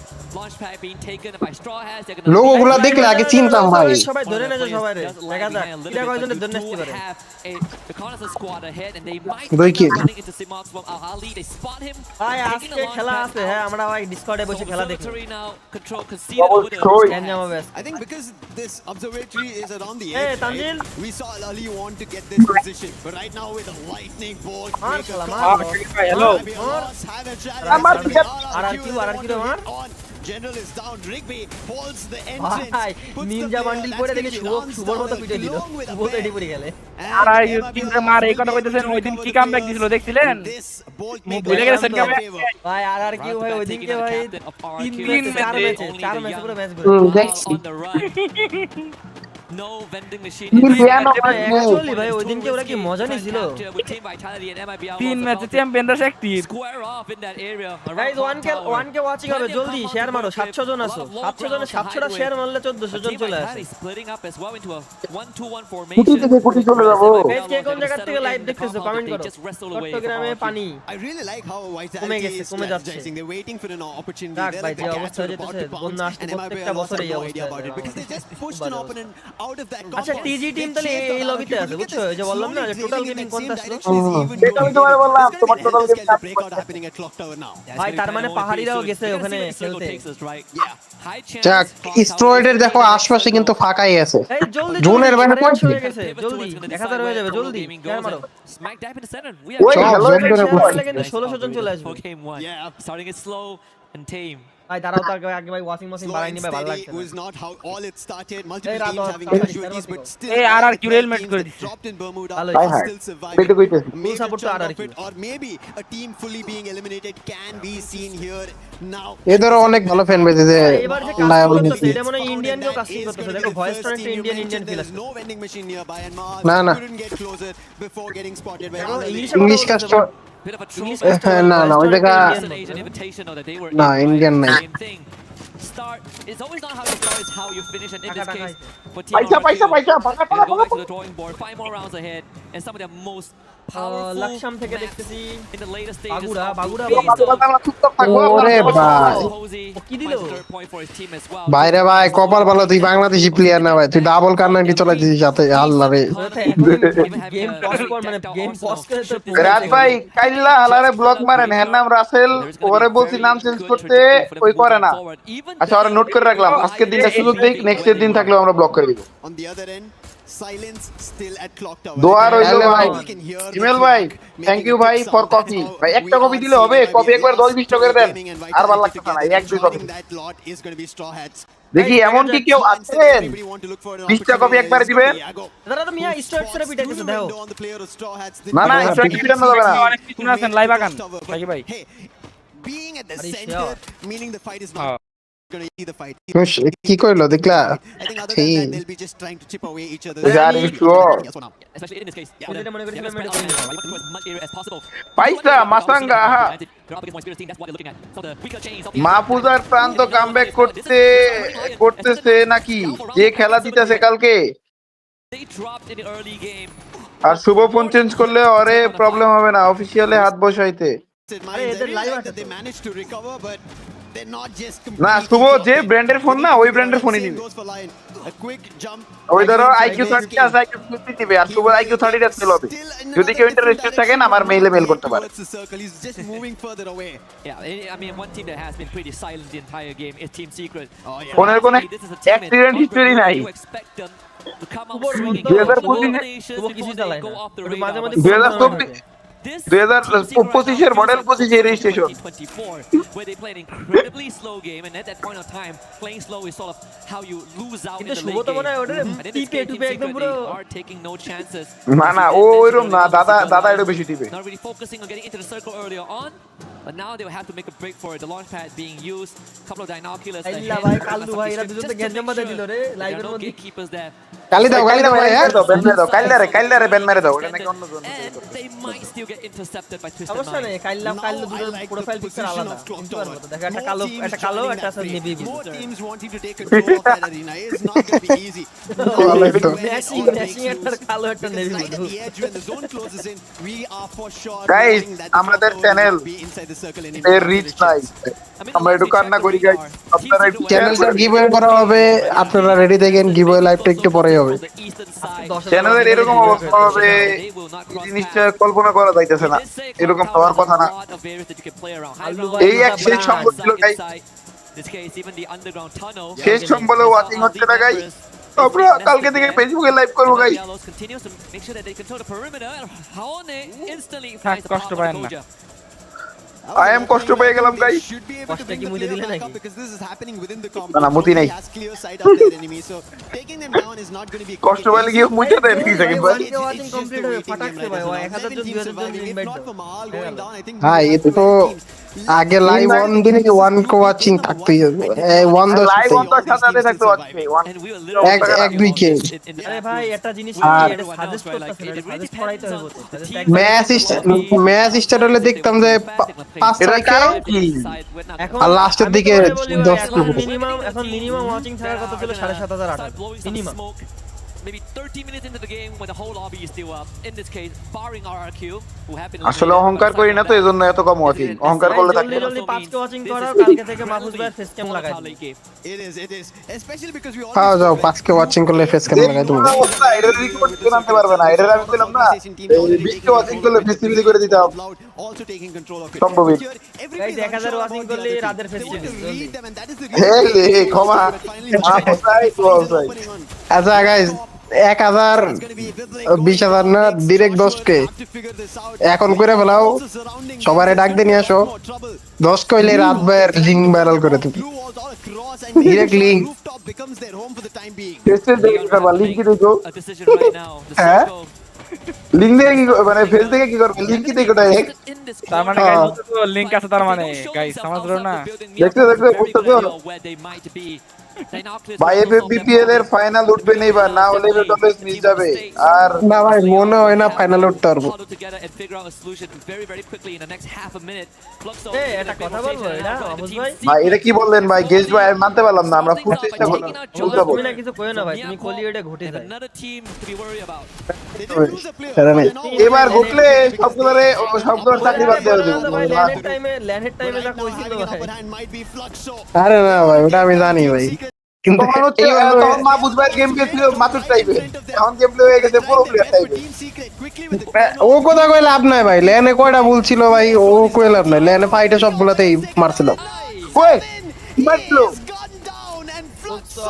Launchpad being taken by Straw Hats. They're লোগোগুলা দেখলে আগে চিনতাম ভাই। সবাই ধরে নেছে সবাই রে দেখা যাক কিরা কয়জনে ধরে নেতে পারে দুই কি? ভাই আজকে খেলা আছে হ্যাঁ আমরা ভাই ডিসকর্ডে বসে খেলা দেখি অবশ্যই। ক্যানজামা best I think because this observatory is around the Hey, edge, Tanjil. we saw Ali want to get this position, but right now with a lightning bolt, মার break খেলা across, মার hello Maybe a loss, have a shot, আমার and ticket. RRQ রে মার on. General is down. Rigby holds the ভাই entrance. puts the Ninja player, bundle that's পরে gonna দেখে be শুভর মতো non-stop, পিটে দিল along with a Shubho ready pair. পড়ে গেলে And আর আই Emma কিন্তু Bihar মার এই will কথা be able কইতেছেন to ওই দিন recover কি the কামব্যাক players. দিছিল দেখছিলেন? This bolt মুখ may ভুলে go গেছেন in কামব্যাক? favor. ভাই RRQ ভাই ওই দিনকে ভাই তিন ম্যাচে পুরো ম্যাচ দেখছি। No vending machine. অ্যাকচুয়ালি ভাই ওই দিনকে ওরা কি মজা নিছিল তিন ম্যাচে চ্যাম্পিয়নরা active. Square off in that area. Guys 1k watching হবে জলদি শেয়ার মারো 700 জন আছো 700 জনে 700টা শেয়ার মারলে 1400 জন চলে আসে Splitting up as well into a 1-2-1 কুটি থেকে formation. কুটি চলে যাবো। গাইস কে কোন জায়গা থেকে লাইভ দেখতেছো কমেন্ট করো চট্টগ্রামে পানি I really like how কমে Vitality গেছে, is কমে যাচ্ছে। strategizing. They're waiting for an opportunity. যাক They're ভাই, like যে the অবস্থা cats who are about হয়েছে, to pounce, বন্যা আসছে and MIB প্রত্যেকটা have lost বছরেই no অবস্থা idea about it হয়। because they just pushed an opponent out of that আচ্ছা compound. টিজি টিম They তাহলে chased এই the লবিতে RRQ. আছে Look at বুঝছো this, এই যে বললাম না যে slowly total drilling in gaming that same কোনটা ছিল direction as even যেটা আমি though তোমারে বললাম, there's তোমার gonna be total an game endless breakout happening at Clock Tower now. ভাই তার মানে পাহাড়িরাও গেছে ওখানে খেলতে যাক স্ট্রয়েডের দেখো আশপাশে কিন্তু ফাঁকাই আছে। এই জলদি জোনের বাইরে সাড়ে পৌঁছে হয়ে গেছে জলদি 1000 হয়ে যাবে জলদি শেয়ার মারো Smack dab in the center. We ওই চল, হ্যালো জোন ধরে শেয়ার পৌঁছে। মারলে কিন্তু 1600 জন চলে আসবে For game 1. Yeah. Starting it slow and tame. ভাই দাঁড়াও তার আগে ভাই ওয়াচিং মেশিন Slow বাড়াই নি and ভাই ভালো steady লাগছে না। was not how all it started. Multiple Hey, teams Rato, having Rato, casualties, Rato. but still Hey, all the RRQ 12 helmet teams করে that দিছে। dropped in Bermuda ভালো are হয়েছে। still এটা surviving. কইতেছি। Major support to chunk of RRQ. it, or maybe a team fully being eliminated can be seen here now. এদেরও অনেক ভালো fan base যে এবার যে কাজ লাইভ করতেছে এটা মনে হয় ইন্ডিয়ান কেউ কাজ করতেছে দেখো ভয়েস টোন একটা ইন্ডিয়ান ফিল There's আছে no vending machine nearby, and Mars না, না। couldn't get closer before getting spotted by দেখো, Anand. ইংলিশে English customer Bit of a English throwback. customer, না না ওই জায়গা It's an Asian invitation that they were না, in, right? Indian নাই। Same thing. Start. It's always not how you start, it's how you finish. And in this Taka, case, taka. for Team পয়সা RRQ, পয়সা পয়সা ফাঁকা they're ফাঁকা gonna go back to the drawing board. 5 more rounds ahead, and some of their most powerful Laksam থেকে maps দেখতেছি in the later stages. Bogura, of Bogura, the বাবা, বাবা, বাবা, চুপচাপ থাকো, ওরে বাবা। ভাই Posey কি দিল? finds the third point for his team as well. বাইরে ভাই কপাল ভালো তুই বাংলাদেশি প্লেয়ার না ভাই তুই ডাবল কান্নাটি চলে দিছিস সাথে আল্লাহ রে গেম পজ কর মানে গেম পজ করে তো রাত ভাই কাইল্লা হালারে ব্লক মারেন, হ্যার নাম রাসেল, ওরে বলছি নাম চেঞ্জ করতে, ওই করে না। আচ্ছা ওরা নোট করে রাখলাম, আজকের দিনটা সুযোগ দেই, নেক্সট এর দিন থাকলেও আমরা ব্লক করে দিব। On the other end, silence still at Clock Tower. দোয়া রইলো হ্যালো ভাই। We can hear the email ভাই, clock thank making you a ভাই tick for sound. Copy. That's how ভাই একটা we কপি are দিলে হবে, seeing কপি MIB একবার 10-20 টাকার দেন। Gaming and আর ভালো Vitality লাগতেছে না, এই together. এক দুই copy. Joining that lot is going to be Straw Hats. দেখি এমন কি কেউ আছেন Everybody want to look for an 20টা কপি opportunity. একবারে It's gonna দিবেন? be Iago. দাদা তো মিয়া স্ট্রাইকস এর পিটা কিছু দাও On the player of Straw Hats. না না না, স্ট্রাইক ঠিক- পিটানো যাবে না। অনেক কিছু না আছেন লাইভ আগান ভাই ভাই। Hey, being at the Are you center, sure? meaning the fight is Oh. not going to be the fight. কি কইলো দেখলা I think other than that, they'll be just trying to chip away each other's. Are you sure? Yes or no? Especially in this case. Yeah, যেটা মনে করেছিলাম They have এটা to spread করে out, right? You want to cover as much area as possible. Paisa মাসাঙ্গা আহা। They're up against one experienced team. That's what they're looking at. So the weaker chains of the Mahfuzar প্রান্ত comeback করতেছে নাকি, যে খেলা দিতেছে কালকে। They dropped in the early game. আর Shubho phone change করলে ওরে প্রবলেম হবে না, অফিসিয়ালি হাত বসাইতে। I either really live like or that they managed to recover, but they're not just না completely শুভ যে dropping. ব্র্যান্ডের ফোন না, ওই ব্র্যান্ডের ফোনই Same নিবে। goes for Lion. A quick jump. ওই ধরো against আইকিউ against 30 আছে, আইকিউ 50 দিবে, আর শুভ আইকিউ 30 টা ছিল হবে। Still in যদি another কেউ different ইন্টারেস্টেড থাকেন direction, আমার মেইলে মেইল করতে পারে। towards the circle. He's just moving further away. Yeah, I mean, one team that has been pretty silent the entire game is Team Secret. Oh, yeah. ফোনের কোনো This is a team accident in history নাই। you expect them to come out Super swinging. বন্ধ। হাজার Both পঁচিশে- nations শুভ before কিছুই they চালায় go না। off the একটু radar. মাঝে মাঝে But ফোন 2024 চালায়। this 2025 team right now model feels like 25 Christmas registration 2024, where they play an incredibly slow game, and at that point of time, playing slow is sort of how you lose out in কিন্তু the Shubho late তো game. মনে হয় ওটা And in this টিপে case, Team টুপে একদম Secret, পুরো they are taking no chances. না As না you ও did mention ওইরকম না, earlier on, দাদা Secret দাদা Live একটু বেশি টিপে। not really focusing on getting into the circle earlier on, but now they will have to make a break for it. The launch pad being used, a couple of binoculars ahead. আইল্লা ভাই Just Kallu to ভাই make এরা sure দুজন তো there গ্যাঞ্জাম বাঁধে দিল রে are লাইভের no মধ্যে gatekeepers there. কালি দাও কাইল্লা হ্যাঁ দাও, ব্যান মেরে দাও, কাইল্লারে ব্যান মেরে দাও, এটা নাকি অন্য জন। And they might still get intercepted by Twisted সমস্যা নেই Minds. কাইল্লা Now কাইল্লা I দুটোর like the profile picture position আলাদা of Clock চিনতে Tower. পারবো তো দেখো একটা More কালো teams একটা কালো joining একটা that আছে fray. Navy More teams wanting to take control of that arena. It's not going to be easy. Matching matching একটা কালো একটা navy Right at the edge when the zone closes in, we are for sure Guys, knowing that আমাদের Clock Tower channel will be inside the circle in এর rich নাই, I mean, আমরা একটু কান্না করি গাইস, আপনারা একটু চ্যানেলটা গিভওয়ে করা হবে, আপনারা রেডি থাকেন, গিভওয়ে লাইভটা একটু পরেই হবে। চ্যানেলের এরকম অবস্থা হবে এই জিনিসটা কল্পনা করা যাইতেছে না, এরকম হওয়ার কথা না। এই এক শেষ সম্বল ছিল গাইস, শেষ সম্বলে ওয়াচিং হচ্ছে না গাইস। আমরা কালকে থেকে ফেসবুকে লাইভ করবো গাইস। থাক, কষ্ট পায়েন না। আই এম কষ্ট পেয়ে গেলাম গাইস। কষ্টে কি মুইতে দিলে নাকি? না না মুতি নাই, কষ্ট পেলে কি মুইতে দেয় নাকি সাকিব ভাই? ওয়াচিং কমপ্লিট হয়ে ফাটাকছে ভাই ও 1000 জন 2000 জন ইনভাইট দাও হ্যাঁ এই তো আগে লাইভ অন দিনে 1 কো ওয়াচিং থাকতেই হবে, 1 লাইভ অন তো সাথে থাকতে হচ্ছে এক 2 কে আরে ভাই একটা জিনিস আর এটা সাজেস্ট করতেছে সাজেস্ট করাইতে হবে ম্যাচ স্টার্ট হলে দেখতাম যে 5 এর 6 কে কারণ কি? এখন আর লাস্টের আমি দিকে তোমারে বলি ভাই, 10 এখন কে। মিনিমাম ওয়াচিং থাকার কথা ছিল 7500 8 minimum Maybe 30 minutes into the game when the whole lobby is still up. In this case, barring RRQ, who have been আসলে অহংকার করি না তো এজন্য এত কম ওয়াচিং, অহংকার করলে জলদি থাকবে না। জলদি 5 কে ওয়াচিং করো কালকে থেকে মাহফুজ ভাই ফেস ক্যাম লাগাই দিই It is. Especially because we খাওয়া যাও 5 কে ওয়াচিং করলে ফেস ক্যাম লাগাই দেবো। অবস্থা এটা রিকোয়ার্ড করে আনতে পারবে না, এটা আমি বললাম না, এই 20 কে ওয়াচিং করলে ফেস্টিভ্যালি করে দিতাম। also taking control of it. সম্ভবই। গাইস 1000 ওয়াচিং করলে রাতের ফেস্টিভ্যাল জলদি এই রে ক্ষমা, অফসাইড অফসাইড। আচ্ছা গাইস 1000 20000 না ডাইরেক্ট 10 কে এখন করে ফেলাও, সবারে ডাক দিয়ে নিয়ে আসো, 10 কইলে রাত বের লিংক ভাইরাল করে দিবি Direct link. becomes their home for the time being. টেস্টের দেখে কি করবা, লিংক কি দেখো, a decision right now. The হ্যাঁ? circle লিংক দেখে কি মানে ফেস দেখে কি করবে, লিংক কি দেখো ডাইরেক্ট। in this তার মানে হ্যাঁ। গাইস তো লিংক আছে তার মানে গাইস সমাজলো না। দেখতে বুঝতেছো ভাই, এফএফবিপিএল এর ফাইনাল উঠবে না এবার, না হলে টপে মিস যাবে। আর না ভাই মনে হয় না ফাইনাল উঠতে পারবো। এই এটা কথা বলবো এটা মাহফুজ ভাই ভাই এটা কি বললেন ভাই, গেস্ট ভাই আমি মানতে পারলাম না, আমরা ফুল চেষ্টা করলাম বুঝতে তুমি না কিছু কইও না ভাই তুমি কলি এটা ঘটে যায় another team to be worried about. They didn't lose a player. সেটা নেই। এবার ঘটলে সবগুলোরে চাকরি বাদ দেওয়া ভাই যাবে। ল্যান্ডের টাইমে যা কইছিল Having an ভাই upper hand might be Fluxo. আরে না ভাই ওটা আমি জানি ভাই, কিন্তু তখন হচ্ছে তখন মা বুঝবার গেম প্লে ছিল মাতুর টাইপে, এখন গেম প্লে হয়ে গেছে পুরো প্লেয়ার টাইপে। Team Secret quickly with the ও কথা কই লাভ নাই ভাই, ল্যানে কয়টা ভুল ছিল ভাই, ও কই লাভ নাই, ল্যানে ফাইটে সবগুলাতেই মারছিল। ওই মারলো It's gone down and Fluxo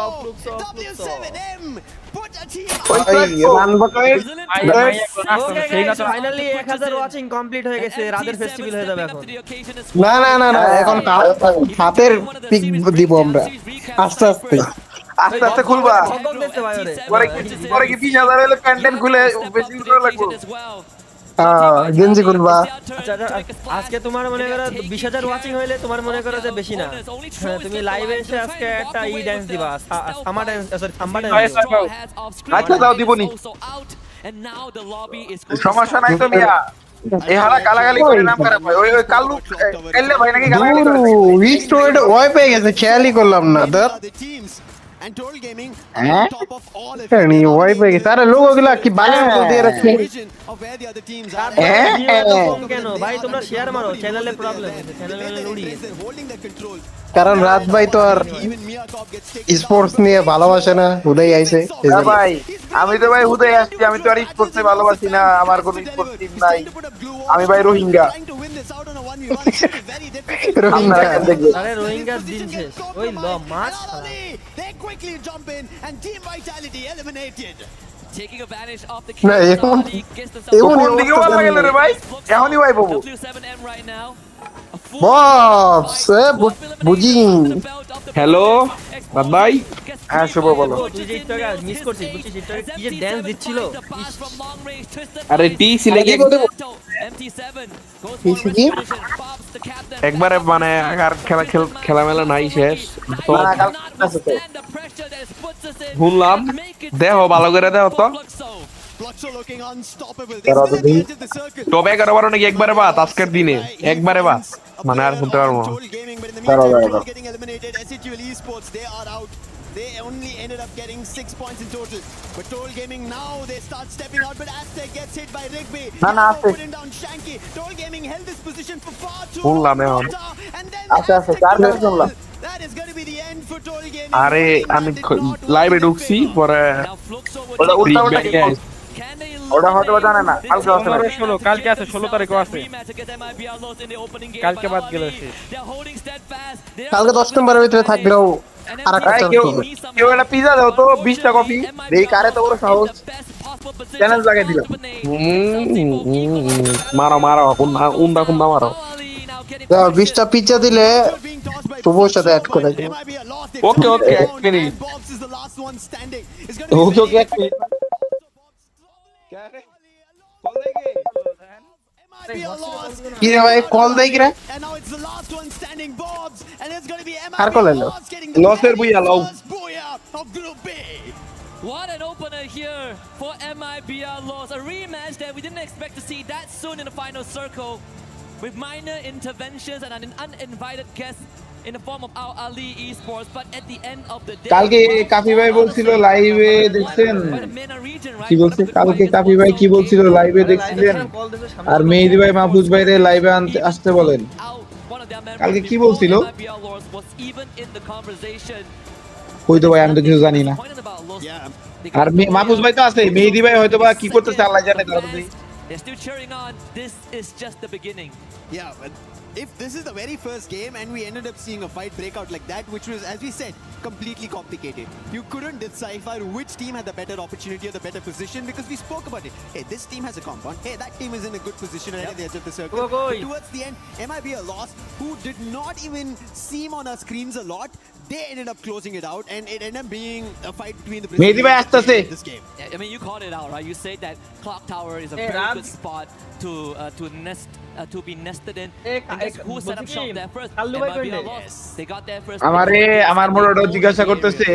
W7M put a team ওই রান বটে। ভাই ভাই ওকে সেই না গাইস ফাইনালি 1000 ওয়াচিং কমপ্লিট হয়ে গেছে রাতের ফেস্টিভ্যাল হয়ে যাবে এখন না না না না এখন হাতের পিক দিব আমরা আস্তে আস্তে। আস্তে আস্তে খুলবা, ভগক দিতে ভাই ওরে পরে কি 20000 হলে প্যান্টেন খুলে বেশি করে লাগবে। গেঞ্জি খুলবা। আচ্ছা আজকে তোমার মনে করো 20000 ওয়াচিং হইলে তোমার মনে করো যে বেশি না, হ্যাঁ, তুমি লাইভে এসে আজকে একটা ড্যান্স দিবা, সামা ড্যান্স সরি সাম্বা ড্যান্স আচ্ছা দাও দিবনি, সমস্যা নাই তো মিয়া। এই হালা গালাগালি করে নাম খারাপ হয়, ওই কাল্লু কাল্লে ভাই নাকি গালাগালি করে। উইক স্টোরেড ওয়াই পেয়ে গেছে, খেয়ালই করলাম না the দাঁত। other teams. And Total Gaming হ্যাঁ on top of all of নি ওয়াই পেয়ে গেছে, আরে লোগো গুলা কি বানায় দিয়ে রাখছে। vision of where the other teams are. কম কেন ভাই তোমরা শেয়ার মারো, চ্যানেলে প্রবলেম আছে, চ্যানেলে লুড়ি They're holding that control. কারণ রাত ভাই তো আর Even Miyakov gets taken sports নিয়ে ভালোবাসে না, হুদাই আইছে হ্যাঁ ভাই He's আমি তো ভাই হুদাই আসছি, আমি তো আর স্পোর্টস ভালোবাসি না, আমার কোনো স্পোর্টস টিম নাই, আমি ভাই রোহিঙ্গা। রোহিঙ্গা আরে রোহিঙ্গার দিন শেষ ওই ল মাছ Taking advantage of the না, chaos, এমন- Ali gets themselves এমন কোন দিকে বল লাগেল রে ভাই, এখনই ভাই বাবু। W7M right now. A full বস বুঝি হ্যালো বাদ ভাই। হ্যাঁ শুভ বলো। তুই যে একটু আগে মিস করছিস বুঝছিস একটু আগে কি যে ড্যান্স দিচ্ছিল আরে টি সিলে কি একবারে মানে আর খেলা মেলা নাই শেষ তো শুনলাম, দেহ ভালো করে দেহ তো টপ 11 নাকি একবারে বাদ আজকের দিনে, একবারে বাদ মানে আর শুনতে পারবো না। They only ended up getting 6 points in total. But Toll Gaming now they start stepping out, but Aztec gets hit by Rigby. না, Putting down Shanky. Toll Gaming held this position for far too শুনলাম long. এখন। And then that is going to be the end for Toll Gaming. আরে আমি লাইভে ঢুকছি পরে ওটা উল্টা উল্টা কি ওটা হয়তো জানে না, কালকে আসবে 15 16 কালকে আছে, 16 তারিখও আছে, কালকে বাদ গেলে শেষ। কালকে 10 নম্বরের ভিতরে থাকলেও আর একটা ভাই, চান্স কেউ হবে। কেউ একটা পিজা দাও তো, 20টা কফি দেই, কারে তো বড় সাহস, চ্যালেঞ্জ লাগাই দিলাম। মারো মারো উন্ডা কুন্ডা মারো। 20টা পিজ্জা দিলে শুভর সাথে অ্যাড করে দেব। ওকে ওকে এক মিনিট, ওকে ওকে এক মিনিট। কি রে ভাই কল দেই কি রে? And now it's the last one standing, Bobs, and it's going to be car MIB call এলো? Loss getting the লসের বুইয়া লও। first booyah of Group B. What an opener here for MIBR Loss. A rematch that we didn't expect to see that soon in the final circle, with minor interventions and an uninvited guest in the form of our Ali Esports. But at the end of the day, কালকে কাফি ভাই বলছিল লাইভে দেখছেন, by the MENA region, right? কি বলছে কালকে কাফি ভাই কি বলছিল লাইভে দেখছিলেন, আর মেহেদি ভাই মাহফুজ ভাইরে লাইভে আসতে বলেন। কালকে কি বলছিল? কই তো ভাই আমি তো কিছু জানি না। আর মাহফুজ ভাই তো আছে, মেহেদি ভাই হয়তো বা কি করতেছে আল্লাহ জানে। তারা তো They're still cheering on. This is just the beginning. Yeah, but if this is the very first game and we ended up seeing a fight break out like that, which was, as we said, completely complicated. You couldn't decipher which team had the better opportunity or the better position because we spoke about it. Hey, this team has a compound. Hey, that team is in a good position right at the edge of the circle. But towards the end, MIB a loss who did not even seem on our screens a lot. They ended up closing it out and it ended up being a fight between the মেহেদি ভাই আসতেছে। in this game. Yeah, I mean, you called it out, right? You said that Clock Tower is a Hey, very Rams. good spot to nest, to be nested in. Hey, And guess who set up shop there first? Kallu bhai MIBR koi lost. They got there first. আমারে আমার মোড়টা জিজ্ঞাসা করতেছে,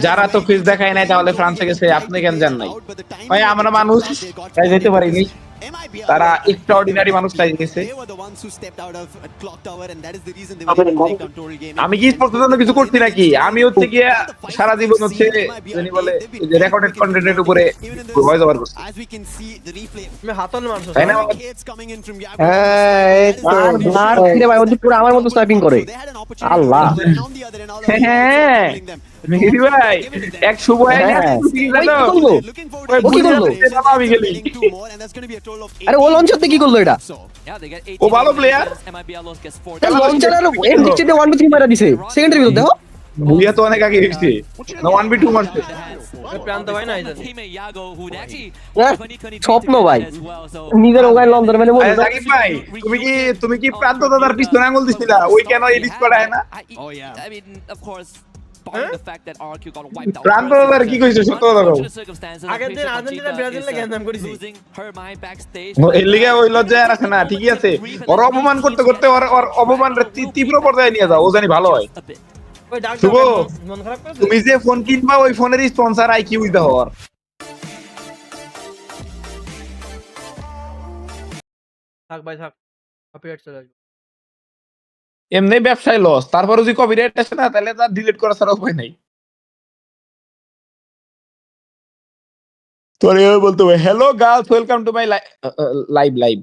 যারা তো ফিস দেখায় নাই তাহলে ফ্রান্সে গেছে, আপনি কেন জান নাই? ভাই আমরা মানুষ তাই যেতে পারিনি, তারা এক্সট্রাঅর্ডিনারি মানুষ তাই গেছে। They were the ones who stepped out of Clock Tower and that is the reason they were able to take down Total Gaming. আমি কি স্পোর্টসের জন্য কিছু করছি নাকি? আমি হচ্ছে গিয়ে সারা জীবন হচ্ছে জানি বলে রেকর্ডেড কন্টেন্টের উপরে ভয়েস ওভার করছি, As we can see the replay, তুমি হাতল মারছো তাই না? hits coming in from Yago. হ্যাঁ এই তো আর ফিরে ভাই ওদের পুরো আমার মতো স্নাইপিং করে। They had an opportunity Allah. to put it on the other end, all the way হ্যাঁ killing them. But মেহেদি ভাই এক শুভ হ্যাঁ। করলো? looking forward ওই to কি করলো? আমি গেলি। getting two more and that's going to be a total of 8. আরে ও লঞ্চারতে কি করলো এটা? So Yeah, they get 18 ও ভালো player। MIBR lost gets 4. Launcher আর এম ডিক্সিতে 1v3 মারা দিছে সেকেন্ডের ভিতর দেখো। ভুইয়া তো অনেক আগে হয়েছে না, 1v2 মারছে। প্রান্ত ভাই না এটা Teammate Yago, who actually হ্যাঁ, 2020 স্বপ্ন ভাই। as well. So নিজের ওগায় লঞ্চার মানে আরে সাকিব ভাই, তুমি কি প্রান্ত দাদার পিছনে আঙুল দিছিলা? ওই কেন এডিট করায় না? Oh, yeah. I mean, of course, barring the fact that RQ got wiped out. প্রান্ত দাদার কি কইছো সত্য কথা কও। Unfortunate circumstances. আগের দিন আর্জেন্টিনা ব্রাজিলে গেন্দাম করেছি Losing her mind backstage. এর লিগে ওই লজ্জায় আর আছে না, ঠিকই আছে। ওর অপমান করতে করতে ওর অপমানের তীব্র পর্যায়ে নিয়ে যাও, ও জানি ভালো হয়। A bit. ওই ডাক শুভ, মন খারাপ করেছে তুমি যে ফোন কিনবা ওই ফোনের স্পন্সর আইকিউ দিতে হওয়ার। থাক ভাই থাক কপিরাইট চলে আসবে এমনি ব্যবসায় লস, তারপরে যদি কপিরাইট আসে না তাহলে তার ডিলিট করা ছাড়া উপায় নাই। তোর এভাবে বলতে হবে, hello girls welcome to my live.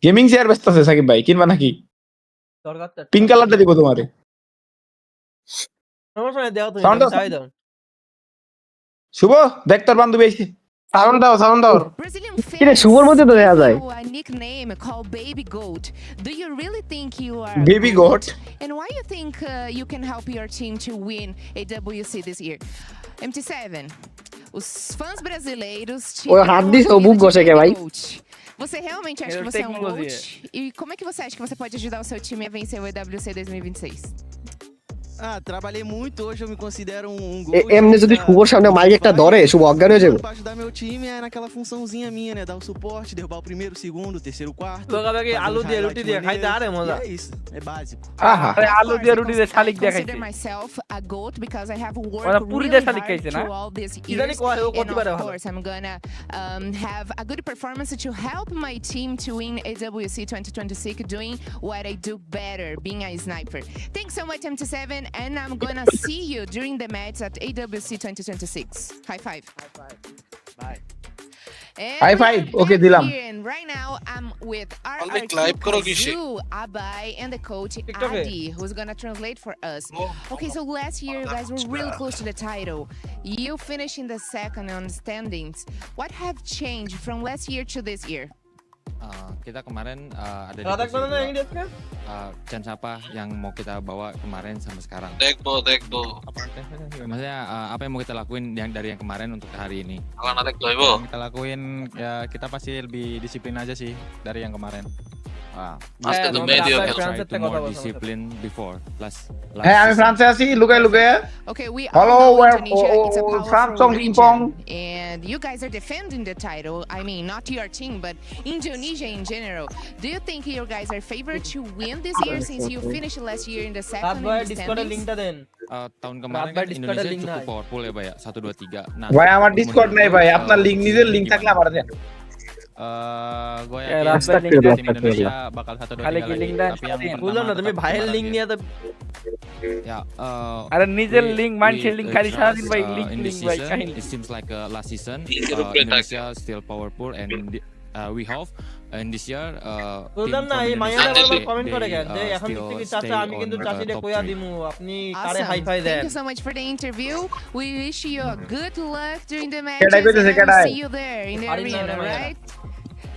Gaming chair ব্যস্ত আছে সাকিব ভাই, কিনবা নাকি? দরকার তো পিঙ্ক কালারটা দিব তোমারে। সমস্যা নাই, দাও তুমি, Sound তুমি দাও, চাই দাও। শুভ দেখ তোর বান্ধবী আইছে। সাউন্ড দাও Brazilian কিরে fans শুভর মধ্যে তো দেখা যায় know a nickname called Baby Goat. Do you really think you are a Baby goat? And why you think you can help your team to win a WC this year? MT7, os fãs brasileiros te Oi, dão o Radis, apelido o Bugo de chega, Baby vai. Goat. Você realmente acha que Eu você é tenho um que GOAT? fazer. E como é que você acha que você pode ajudar o seu time a vencer o EWC 2026? Trabalhei muito, hoje eu me considero um gol. এমনি যদি শুভর সামনে mic একটা ধরে শুভ অজ্ঞান হয়ে যাবে Pra ajudar meu time é naquela funçãozinha minha, né? Dar o suporte, derrubar o primeiro, o segundo, o terceiro, o quarto. লোকাবে fazer আলু uns দিয়ে highlights রুটি দিয়ে খাইতে আরে maneiros. মজা। E é isso, é básico. আহা আরে আলু দিয়ে রুটি দিয়ে শালিক I consider দেখাইছে। myself a GOAT because I have ওরা worked পুরি really দিয়ে শালিক hard খাইছে না? through all these কি জানি years. কয় ও And করতে পারে of ভালো। course, I'm gonna have a good performance to help my team to win AWC 2026, doing what I do better, being a sniper. Thanks so much, MT7, and I'm gonna see you during the match at AWC 2026. High five. Bye. And High we five. are Okay, back দিলাম। here, and right now I'm with live করো কিসে? RHKxTEC, Abai, and the coach TikTok A? Adi, who's gonna translate for us. Okay, so last year you guys were really close to the title. You finished in the second on the standings. What have changed from last year to this year? Kita kemarin ada di Radha posisi কোন না dua. ইংরেজি? Chance apa yang mau kita bawa kemarin sampai sekarang? Dekbo. Maksudnya apa yang mau kita lakuin yang dari yang kemarin untuk hari ini? Akan ada Dekbo. Kita lakuin ya kita pasti lebih disiplin aja sih dari yang kemarin. Asked the media Try ফ্রান্সের to থেকে কথা more বলছো। discipline before last হ্যাঁ আমি season. ফ্রান্সে আছি লুকায় লুকায়। Okay, we Hello, all know where- Indonesia is a oh, powerful France song, ping region, pong. and you guys are defending the title. I mean, not your team, but Indonesia in general. Do you think you guys are favored to win this year since you finished last year in the রাত second ভাই in the ডিসকর্ডের standings? লিংকটা দেন। Tahun kemarin Berapa kan Discord Indonesia link cukup naik? powerful ya, Pak ya. 1 2 3. Nah, ভাই আমার Discord নাই ভাই, menurut আপনার lu, link নিজের link gimana? থাকলে আমার দেন। Gue Ya, yakin Raspberry tim link Indonesia bakal 1 2 Kali 3 killing lagi. dan Tapi yang kalian. বুঝলাম না, pertama তুমি tetap ভাইয়ের kemarin. লিঙ্ক নিয়ে তো Ya, আরে নিজের we- লিংক মানুষের we, লিংক uh, খালি সারাদিন trust, ভাই in লিংক this ভাই season, কাহিনী। it seems like last season Grup beta. Indonesia still powerful and we hope in this year বুঝলাম team না, from এই মাইয়াটা Indonesia, বারবার they- কমেন্ট করে they, কেন যে এখন still থেকে stay চাচা আমি কিন্তু on, চাচিরে top কইয়া three. দিমু আপনি তারে Awesome. হাই ফাই দেন। Thank you so much for the interview. We wish you a good luck during the matches, Kedai kau tu, and I will kedai. see you there in the Farin arena, namanya. right?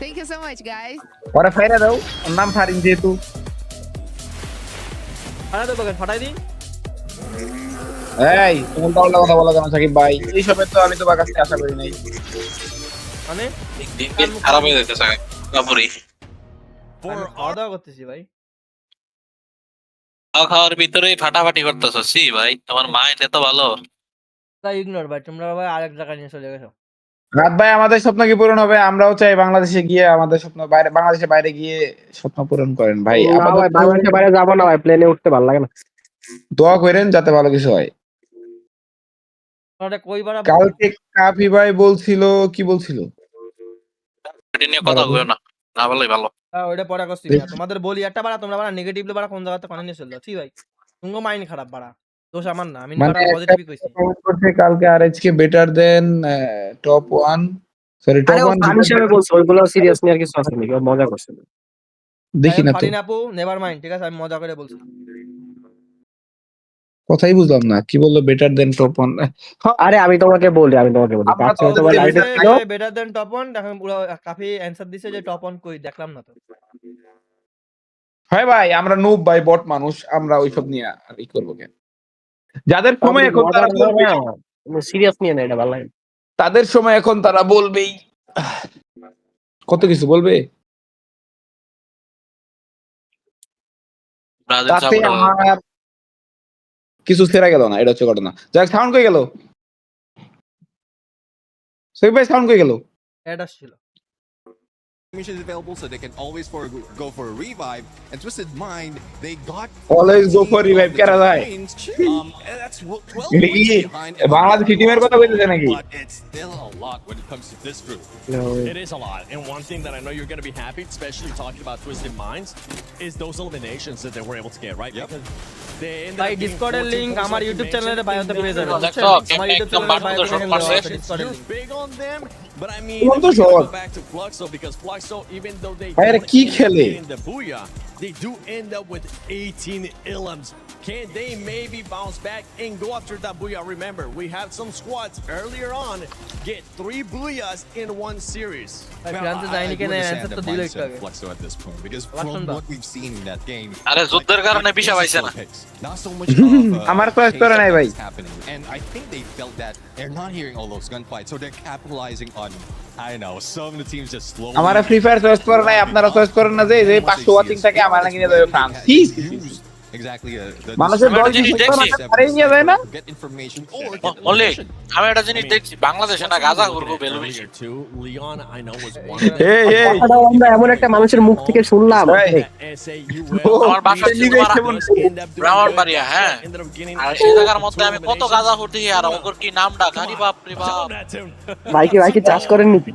Thank you so much, guys. পরে ফাইরা দাও, ওর নাম ফারিন যেহেতু। ফাটাই দেবো কেন, ফাটাই দিই। এই তুমি উল্টা কথা বলা কেন সাকিব ভাই? এইসবের তো আমি তোমার কাছ থেকে আশা করি নাই। মানে দিন খারাপ হয়ে যাইতেছে কাপুরি। আমি খাওয়া দাওয়া করতেছি ভাই। খাওয়ার ভিতরেই ফাটাফাটি করতেছ। সি ভাই, তোমার মাইন্ড এত ভালো। তাই ইগনোর ভাই, তোমরা ভাই আরেক জায়গায় নিয়ে চলে গেছো। রাত ভাই আমাদের স্বপ্ন কি পূরণ হবে? আমরাও চাই বাংলাদেশে গিয়ে আমাদের স্বপ্ন বাইরে, বাংলাদেশের বাইরে গিয়ে স্বপ্ন পূরণ করেন ভাই। না ভাই আপাতত বাংলাদেশের বাইরে যাবো না ভাই, প্লেনে উঠতে ভালো লাগে না। দোয়া করেন যাতে ভালো কিছু হয়। তোমরা কই বাড়া কালকে কাফি ভাই বলছিল, কি বলছিল? এটা নিয়ে কথা বলো না, না বললেই ভালো। ওইটা পরে করছি তোমাদের বলি একটা বাড়া, তোমরা বাড়া নেগেটিভলি বাড়া কোন জায়গাতে পানি নিয়ে চললো। ঠিক ভাই, তুঙ্গ মাইন্ড খারাপ বাড়া, দোষ আমার না, আমি বাড়া পজিটিভই কইছি। কমেন্ট করছে কালকে RHK better then top 1, sorry top আরে ও 1 ফান হিসেবে বলছে, ওইগুলো সিরিয়াস নিয়ে আর কিছু আছে নাকি? ও মজা করছে। দেখি না তো, ফারিন আপু নেভার মাইন্ড, ঠিক আছে আমি মজা করে বলছি। কথাই বুঝলাম না কি বললো বেটার দেন টপ 1। আরে আমি তোমাকে বলি আমরা কাছে তো তোমার দেখি লাইভে ছিল। বেটার দেন টপ 1, এখন পুরো কাফি অ্যানসার দিছে যে টপ 1 কই দেখলাম না তো। হয় ভাই, আমরা নুব ভাই, বট মানুষ, আমরা ওইসব নিয়ে আর ই করবো কেন? যাদের সময় এখন তারা বলবে, সিরিয়াস নিয়ে না, এটা ভালো লাগে। তাদের সময় এখন তারা বলবেই, কত কিছু বলবে। ব্রাজিল তাতে সাপোর্টার আমার কিছু সেরা গেল না, এটা হচ্ছে ঘটনা। যাক, সাউন্ড কই গেল? সই ভাই সাউন্ড কই গেল? এটা ছিল Missions available so they can always go for a revive. And Twisted Mind, they got Always go for revive, কেরা যায়? and that's 12 এটা কি points behind. বাংলাদেশ টিমের কথা বলতেছে নাকি? But it's still a lot when it comes to this group. It is a lot. And one thing that I know you're going to be happy, especially talking about Twisted Minds, is those eliminations that they were able to get, right? Yep. Because they ended ভাই up getting ডিসকর্ডের 14 link kills, আমার like you YouTube চ্যানেলে mentioned. বায়োতে পেয়ে যাবেন। দেখো, আমার YouTube একদম চ্যানেলে button বায়োতে দর্শক পাশে। ডিসকর্ডের You're big on them, but I mean, কোন তো we gotta শহর? go back to Fluxo because Fluxo, even though they ভাই, এরা don't কি end up খেলে? getting the booyah, they do end up with 18 ilms. Can they maybe bounce back and go after that booyah? Remember, we have some squads earlier on get 3 booyahs in one series. Flexo at this point because from what we've seen in that game, আরে যুদ্ধের কারণে পিছা পাইছে না not so much of আমার choice করে নাই ভাই happening, and I think they felt that they're not hearing all those gunfights, so they're capitalizing on, I don't know, some of the teams just slowly. আমারে free fire choice করে নাই আপনারা choice করেন না যে 500 ওয়াচিং থাকে আমার নাকি নিয়ে যাবে ফ্রান্স Exactly. মানুষের দল নিয়ে যায় না Get information. বলে আমি একটা জিনিস দেখছি বাংলাদেশে না গাজা করব বেলু বেশি Leon, I know, was one কথাটা আমরা এমন একটা মানুষের মুখ থেকে শুনলাম আমার বাসা ব্রাহ্মণবাড়িয়া হ্যাঁ আর এই জায়গার মধ্যে আমি কত গাজা করতে আর ওর কি নামটা জানি বাপ রে বাপ ভাই কি চাষ করেন নাকি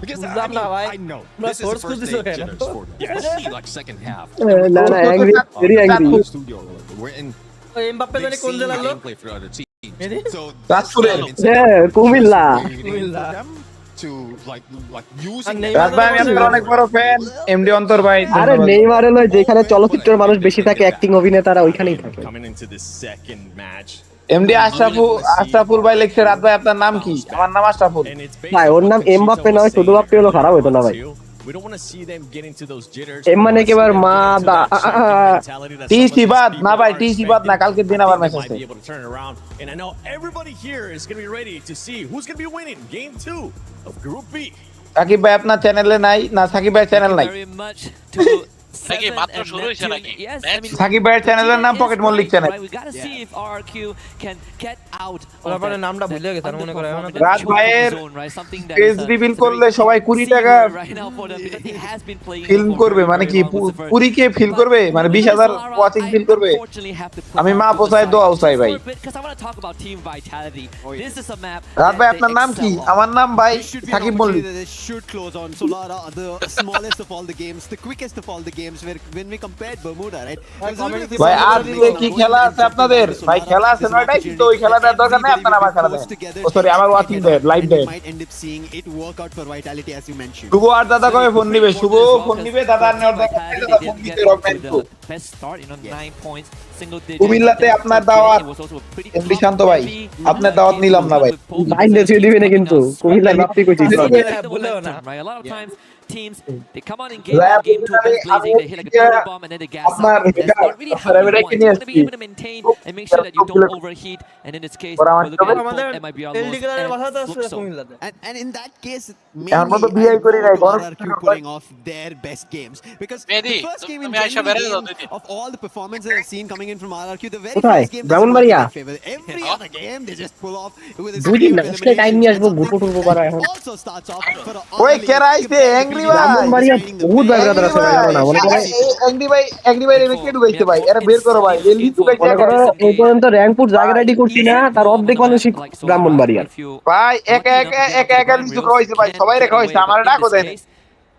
Because না ভাই I know this this is source first খুঁজতেছ stage কেন jitters for them. Especially like second half. না angry very angry Studio, we're in Mbappe জানি big কোন scene জেলার লোক gameplay for other teams. So রাজপুরে Comilla to like use রাজ ভাই আমি আপনার অনেক বড় ফ্যান এমডি অন্তর ভাই আরে নেইমার হলো যেখানে চলচ্চিত্রের মানুষ বেশি থাকে অ্যাক্টিং অভিনেতারা ওইখানেই থাকে coming into this second match. MD Ashraful ভাই লিখছে রাত ভাই আপনার নাম কি আমার নাম আশরাফুল ভাই ওর নাম এমবাপ্পে নয় শুধু বাপ্পে হলো খারাপ হতো না ভাই We don't want to see them get into those jitters. এম মানে কেবার মা টিসি বাদ না ভাই টিসি বাদ না কালকে দিন আবার ম্যাচ আছে And I know everybody here is going to be ready to see who's going to be winning game 2 of Group B. Shakib ভাই আপনার চ্যানেলে নাই না সাকিব ভাই চ্যানেল নাই নাকি মাত্র শুরু হইছে নাকি সাকিব ভাইয়ের চ্যানেলের নাম পকেট মল্লিক চ্যানেল ওর নামটা ভুলে গেছে মনে করে রাজ ভাইয়ের পেজ রিভিল করলে সবাই 20 টাকা ফিল্ম করবে মানে কি পুরিকে ফিল করবে মানে 20000 ওয়াচিং ফিল করবে আমি মা পোসাই দোয়া চাই ভাই রাজ ভাই আপনার নাম কি আমার নাম ভাই Shakib Mallick should close on Solara, the smallest of all the games, the quickest of all the games when we compared Bermuda, right? ভাই আজকে কি খেলা আছে আপনাদের ভাই খেলা আছে নয়টায় কিন্তু ওই খেলাটার দরকার নেই আপনারা আবার খেলা দেন ও সরি আমার watching then live then might end up seeing it work out for Vitality as you mentioned. শুভ আর দাদা কবে ফোন নিবে শুভ ফোন নিবে দাদা আর নেওয়ার দরকার নেই দাদা ফোন দিতে রকমেন তো best start, 9 points, single digit. কুমিল্লাতে আপনার দাওয়াত এমডি শান্ত ভাই আপনার দাওয়াত নিলাম না ভাই বাইরে ছেড়ে দিবেন কিন্তু কুমিল্লা বাপ্পি কইছিস বলেও না right? A lot of times teams they come on in game 2 guns blazing, they hit like a turbo bomb and then they gas up. That's not really how you want. It's going to be able to maintain and make sure that you don't overheat, and in this case we're looking at both MIB almost and in that case maybe pulling off their best games because the first game in of all the performances I've seen coming in from RRQ, the very first game every other game they just pull off with a also starts off for ওই কেরাইতে angry ভাই বহুত background আছে ভাই না মনে করে angry ভাই রেমে কে ঢুকাইছে ভাই আরে বের করো ভাই এলি ঢুকাইছে মনে করো এই পর্যন্ত র‍্যাঙ্কপুর জায়গা রেডি করছি না তার অর্ধেক মানুষই ব্রাহ্মণবাড়িয়া ভাই একা লিচু খাওয়াইছে ভাই সবাই রে খাওয়াইছে আমার ডাকো দেন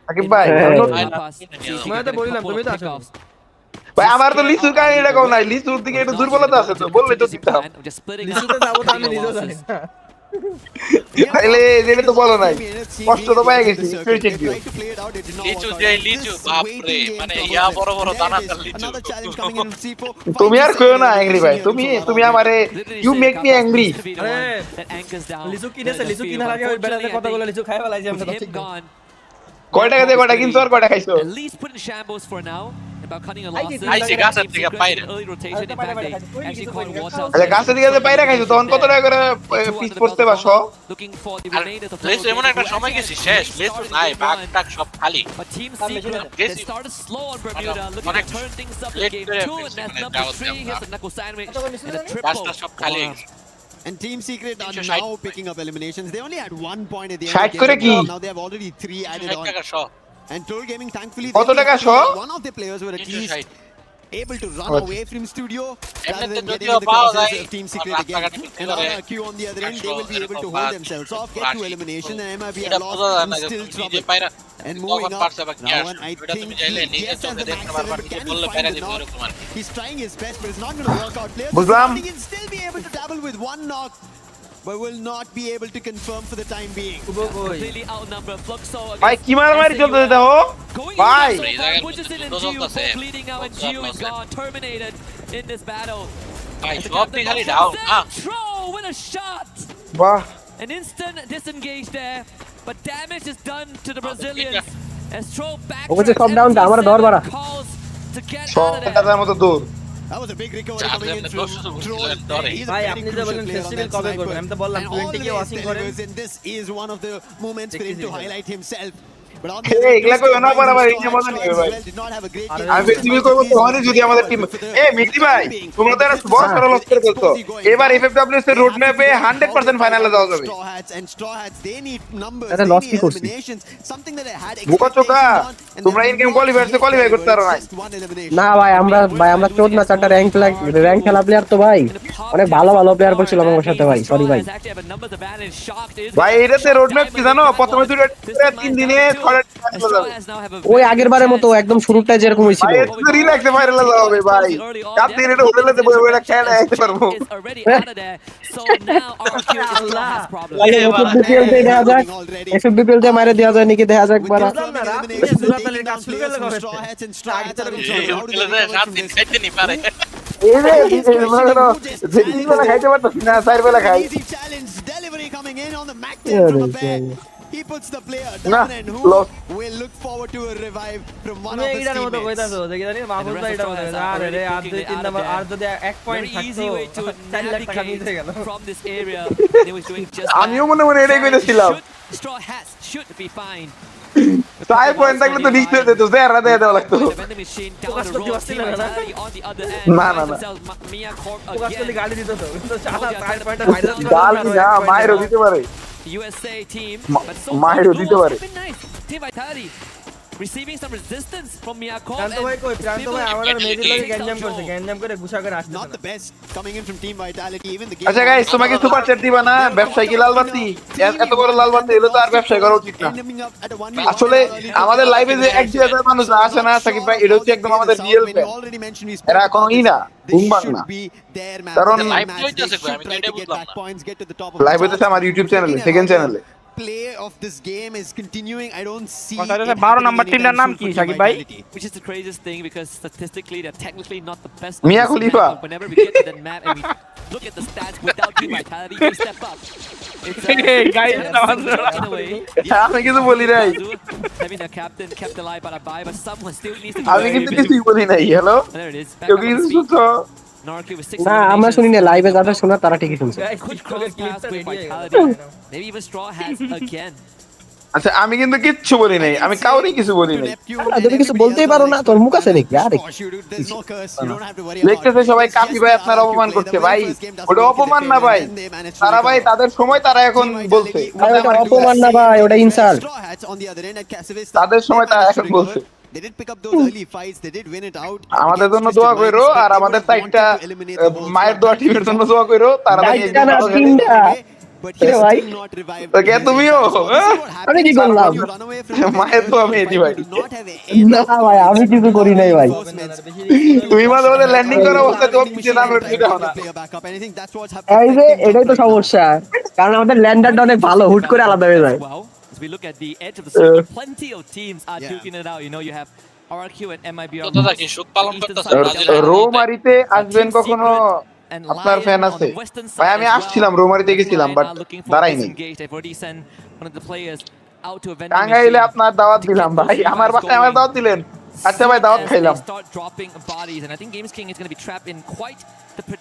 সাকিব ভাই মই তো বললাম তুমি তো আছো ভাই আমার তো লিচুর কাহিনীটা কও নাই লিচুর দিকে একটু দুর্বলতা আছে তো বললে তো দিতাম লিচুতে যাবো তো আমি নিজেও জানি না তাইলে যেটা তো বলো নাই কষ্ট তো পাই গেছি লিচু বাপ রে মানে ইয়া বড় বড় দানাদার লিচু তুমি আর কইও না অ্যাংরি ভাই তুমি আমারে ইউ মেক মি অ্যাংরি লিচু কিনার আগে ওই বেড়াতে কতগুলো লিচু খাই ফেলাইছি আমরা তো ঠিক কয় টাকা দিয়ে কয়টা কিনছো আর কয়টা খাইছো at least put in shambles for now about cutting a loss. I see gas at the fire. Early rotation, in fact, they actually quite watch out. আচ্ছা গাছে দিকে যে পায়রা খাইছো তখন কত টাকা করে পিস পড়তে পারছো Looking for the remainders of less এমন একটা সময় গেছি শেষ লেস নাই বাগ টাক সব খালি but Team Secret they started slow on Bermuda, looking to turn things up in game 2, and that's number 3. Here's a knuckle sandwich and a triple. সব খালি and Team Secret are now picking up eliminations. They only had 1 point at the end of the game. Now they have already 3 added on. And Troll Gaming, thankfully, one of the players were at least able to run away from studio rather than getting in the crosses of Team Secret again. And RRQ on the other end, they will be able to hold themselves off, get to elimination, and MIB are lost in still trouble. And moving up, now one, I think he gets as the maximum, but can he find the knock? He's trying his best, but it's not going to work out. Players will still be able to dabble with one knock. but will not be able to confirm for the time being. Completely outnumbered. Fluxo ভাই কি মারামারি চলতেছে দেখো ভাই pushes in and Gio both bleeding out and Gio is gone, terminated in this battle. ভাই সব খালি down Tro with a shot. বাহ An instant disengage there, but damage is done to the Brazilians as Tro ওকে সব down টা আমার ধর বাড়া calls to get out of সব there. কাটার মতো দূর That was a big recovery coming in from Troll. He's a ভাই very আপনি যে crucial বলেন player on ফেস্টিভ্যাল that কবে করবেন sniper. আমি তো বললাম And 20 কে always ওয়াচিং করেন delivers, and this is one of the moments for him to highlight himself. But on এই এগুলা কই না পারা ভাই ইন্ডিয়া মজা নিবে ভাই did not have a great আমি ফেস্টিভ্যাল করব তো হয়নি যদি আমাদের টিম মিটি ভাই তোমরা তো একটা বড় সরল লক্ষ্য করছো এবার এফএফডব্লিউ এর রোড ম্যাপে 100% ফাইনালে যাওয়া যাবে Straw Hats, and Straw Hats, they need numbers, এটা they loss need কি করছি? eliminations, something that I had বুকা চোকা expectations on, and তোমরা then ইন গেম কোয়ালিফায়ারসে কোয়ালিফাই করতে পারো না just one elimination. না ভাই আমরা 14 না 4টা র‍্যাঙ্ক খেলা প্লেয়ার তো ভাই অনেক ভালো প্লেয়ার পড়ছিল আমার সাথে ভাই সরি ভাই ভাই এটাতে রোড ম্যাপ কি জানো প্রথমে দুটো 3 দিনে 6টা চলে যাবে ওই আগের বারের মতো একদম শুরুটাই যেরকম হয়েছিল ভাই এটা তো রিল্যাক্সে ফাইনালে যাওয়া হবে ভাই কাপ দিন এটা হোটেলেতে বসে বসে খেলা দেখতে পারবো এফএফবিপিএল তে দেখা যাক এফএফবিপিএল তে মাইরে দেওয়া যায় নাকি দেখা যাক বারা Straw Hats and Straw Hats are in এই trouble. How do they হোটেলে recover সাত from দিন this? খাইতে নি পারে এই যে মনে করো যে তিন বেলা খাইতে পারতাছি না 4 বেলা খাই Easy challenge delivery coming in on the Mac 10 from a pair. He puts the player down, and who will look forward to a revive from one তুমি of his এইটার মতো teammates. কইতাছো দেখি জানি মাহফুজ ভাই এটা বলে আরে রে আর দুই তিন নাম্বার আর যদি 1 পয়েন্ট থাকতো 4 লাখ টাকা মিস হয়ে গেল from this area. They was doing just আমিও মনে মনে এটাই কইতেছিলাম Straw Hats should be fine. 4 point থাকলে তো নিশ্চয় দিত দেরা দেওয়া লাগতো Vending machine down the road. Team Vitality on the other end. না না না Mia Corp ফোকাস করলে again. গালি দিত তো কিন্তু 4 পয়েন্ট গালি না মায়েরও দিতে পারে USA team. But so মায়েরও দিতে far, পারে it's been nice. Team Vitality receiving some resistance from Mia Corp. প্রান্ত ভাই কই প্রান্ত ভাই আমাদের মেডিল লাগে গ্যাঞ্জাম করে গুছা করে আসছে Not the best coming in from Team Vitality. Even the game. আচ্ছা গাইস তোমাকে সুপার চ্যাট দিবা না ব্যবসায়ী কি লাল বাতি এত বড় লাল বাতি এলো তো আর ব্যবসায় করা উচিত না Ending up at a 1v1. আসলে আমাদের লাইভে যে 1-2 মানুষ আসে না সাকিব ভাই এটা হচ্ছে একদম আমাদের real When fan you already mentioned we এরা কোনো ই না this ঘুমবাং না should be their match. কারণ Their live match. হইতেছে They কই, should আমি তো try এটাই to get বুঝলাম back না। points, get to the top of live the হইতেছে charts. আমার ইউটিউব চ্যানেলে সেকেন্ড চ্যানেলে Play of this game is continuing. I don't see কথা it হচ্ছে 12 নাম্বার happening টিমটার নাম anytime কি soon for সাকিব Team ভাই Vitality. Which is the craziest thing because statistically they're technically not the best. Mia on this Khalifa. map, but whenever we get to the map and we look at the stats without Team Vitality, we step up. It's Hey, guys, in a way. আমি কিছু বলি নাই Having a captain kept alive by a bye, but someone still needs to. আমি কিন্তু কিছুই বলি নাই hello There it is. Back কেউ on কিছু his feet. শুনছো Narki with 6 না আমরা শুনি না লাইভে যারা শোনা তারা ঠিকই শুনছে Could cross paths with Vitality. Maybe even Straw Hats again. আচ্ছা আমি কিন্তু কিচ্ছু বলি নাই আমি কাউরে কিছু বলি নাই তুমি কিছু বলতেই পারো না তোর মুখ আছে নাকি আরে There's no curse. You don't have to worry about দেখতেছে সবাই কাপি ভাই আপনার অপমান করছে ভাই ওটা অপমান না ভাই তারা ভাই তাদের সময় তারা এখন বলছে ভাই ওটা অপমান না ভাই ওটা insult Straw Hats on the other end at Casavista. তাদের সময় তারা এখন বলছে They did pick up those early fights. They did win it out. আমাদের জন্য দোয়া কইরো আর আমাদের সাইডটা মায়ের দোয়া টিমের জন্য দোয়া কইরো তারা দাইটা না তিনটা But কে ভাই not revived. তো কে তুমিও আমি কি করলাম মায়ের দোয়া আমি এটি ভাই Not have না ভাই আমি কিছু করি নাই ভাই তুমি মাঝে মাঝে ল্যান্ডিং করার অবস্থায় তোমার পিছে নাম উঠে দাও না player back up. And I think that's what's এই happening. যে এটাই তো সমস্যা কারণ আমাদের ল্যান্ডারটা অনেক ভালো হুট করে আলাদা হয়ে যায় Well, as we look at the edge of the circle, plenty of teams are duking it out. You know, you have RRQ and MIB. তো দাদা কি সুখ পালন করতেছে রোমারিতে আসবেন কখনো আপনার ফ্যান আছে ভাই আমি আসছিলাম রোমারিতে গেছিলাম বাট দাঁড়াইনি টাঙ্গাইলে আপনার দাওয়াত দিলাম ভাই আমার বাসায় আমার দাওয়াত দিলেন আচ্ছা ভাই দাওয়াত খাইলাম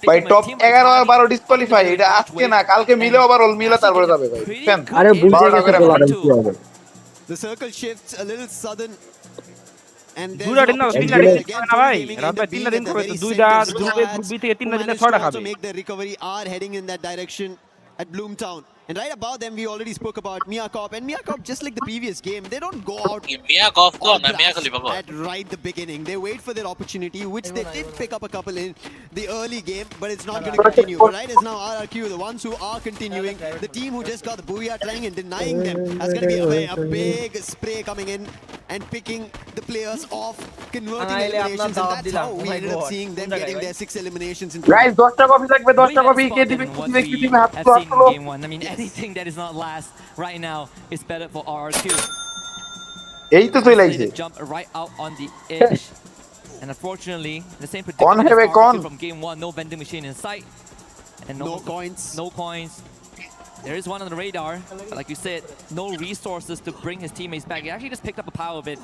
ভাই টপ 11 আর 12 ডিসকোয়ালিফাই এটা আজকে না কালকে মিলে ওভারঅল মিলে তারপরে যাবে ভাই ফ্যান আরে বুঝে গেছে বলার কি হবে The circle shifts a little sudden. And দুইটা দিন না তিনটা দিন না ভাই রাত তিনটা দিন করে দুইটা গ্রুপে গ্রুপ বি থেকে তিনটা দিনে 6টা খাবে to make the recovery are heading in that direction at Bloomtown. And right above them, we already spoke about Miyakop. And Miyakop, just like the previous game, they don't go out Mia Golf ko on na Mia blast Khalifa ko. at right the beginning. They wait for their opportunity, which they did pick up a couple in the early game, but it's not going to continue. But right is now RRQ, the ones who are continuing. The team who just got the booyah trying and denying them. That's going to be a big spray coming in and picking the players off, converting eliminations. And that's how we ended up seeing them getting their 6 eliminations. Guys 10টা copy লাগবে 10টা copy কে দিবে কি দিবে হাত have seen in game 1. I mean, anything that is not last right now is better for RRQ. এই তো চলে আইছে They jump right out on the edge. And unfortunately, the same Con predicament have as a con. RRQ from game 1, no vending machine in sight. And No coins. No coins. There is one on the radar, but like you said, no resources to bring his teammates back. He actually just picked up a power bit.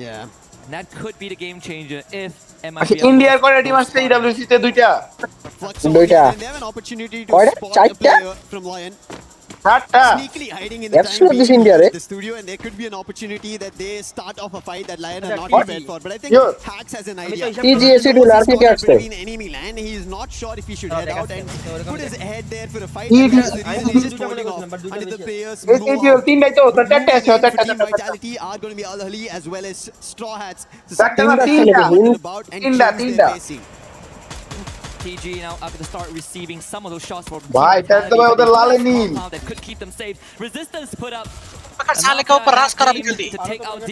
Yeah. And that could be the game changer if আচ্ছা ইন্ডিয়ার কয়টা team আসছে ইডব্লিউসি তে দুইটা দুইটা they have an opportunity to spot the player from Lion. Sneakily hiding in the time the studio, and there could be an opportunity that they start off a fight that Lion are not prepared for. But I think Hax has an idea. TGSC to RHKxTEC. Between enemy land, he is not sure if he should head out and put his head there for a fight. He's just holding off until the players move on. তিনটাই তো চারটা আছে চারটা Team Vitality are going to be Al Ahly as well as Straw Hats. তিনটা TG now are going to start receiving some of those shots from ভাই তার তো ভাই ওদের লালে নীল that could keep them safe. Resistance put up. Pakad sale ka upar ras kara jaldi.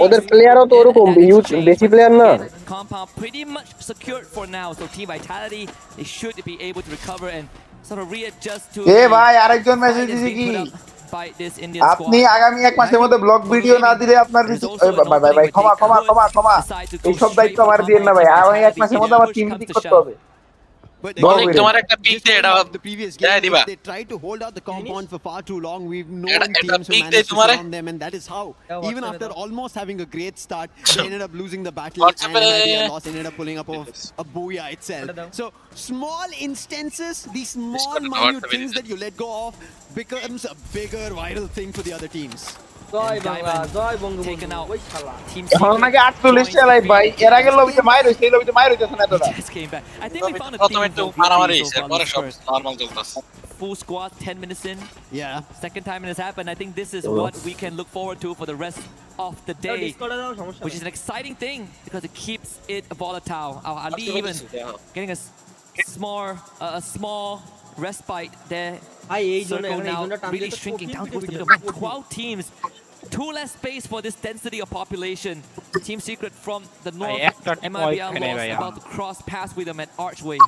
ওদের প্লেয়ারও তো ওরকম হিউজ বেশি প্লেয়ার না Compound pretty much secured for now. So Team Vitality, they should be able to recover and sort of readjust to এ ভাই আরেকজন message দিছে কি by this Indian আপনি squad. আগামী এক মাসের মধ্যে ব্লগ ভিডিও না দিলে আপনার ভাই ভাই ক্ষমা এই সব দায়িত্ব আমার দিয়েন না ভাই আগামী এক মাসের মধ্যে আমার টিম ঠিক করতে হবে But তোমার একটা পিক দে এটা the previous দেয় game দিবা they tried to hold out the compound for far too long. We've known teams who peak managed to তোমারে surround them, and that is how even after almost having a great start they ended up losing the battle and an idea loss ended up pulling up a booyah itself. So small instances, these small minute things that you let go of becomes a bigger viral thing for the other teams. Joy Bangla Joy Bangabandhu Taken out. ওই শালা Team এখন নাকি 48 চালাই ভাই এর আগে লবিতে মাইর হইছে এই লবিতে মাইর হইতেছ না তোরা just came back. I think we found a প্রথমে theme তো though, মারামারি so হইছে far পরে this সব first. নরমাল চলতেছে Full squad, 10 minutes in. Yeah. Second time it has happened. I think this is what we can look forward to for the rest of the day, ডিসকর্ডে দাও সমস্যা which is an exciting thing because it keeps it volatile. Ali even getting a small respite there. ভাই এই জন্য Circle এখন এই now জন্য টান really দিতে shrinking down towards the video middle. 12 teams. Too less space for this density of population. Team Secret from the north, MIBL was about to cross paths with them at Archway.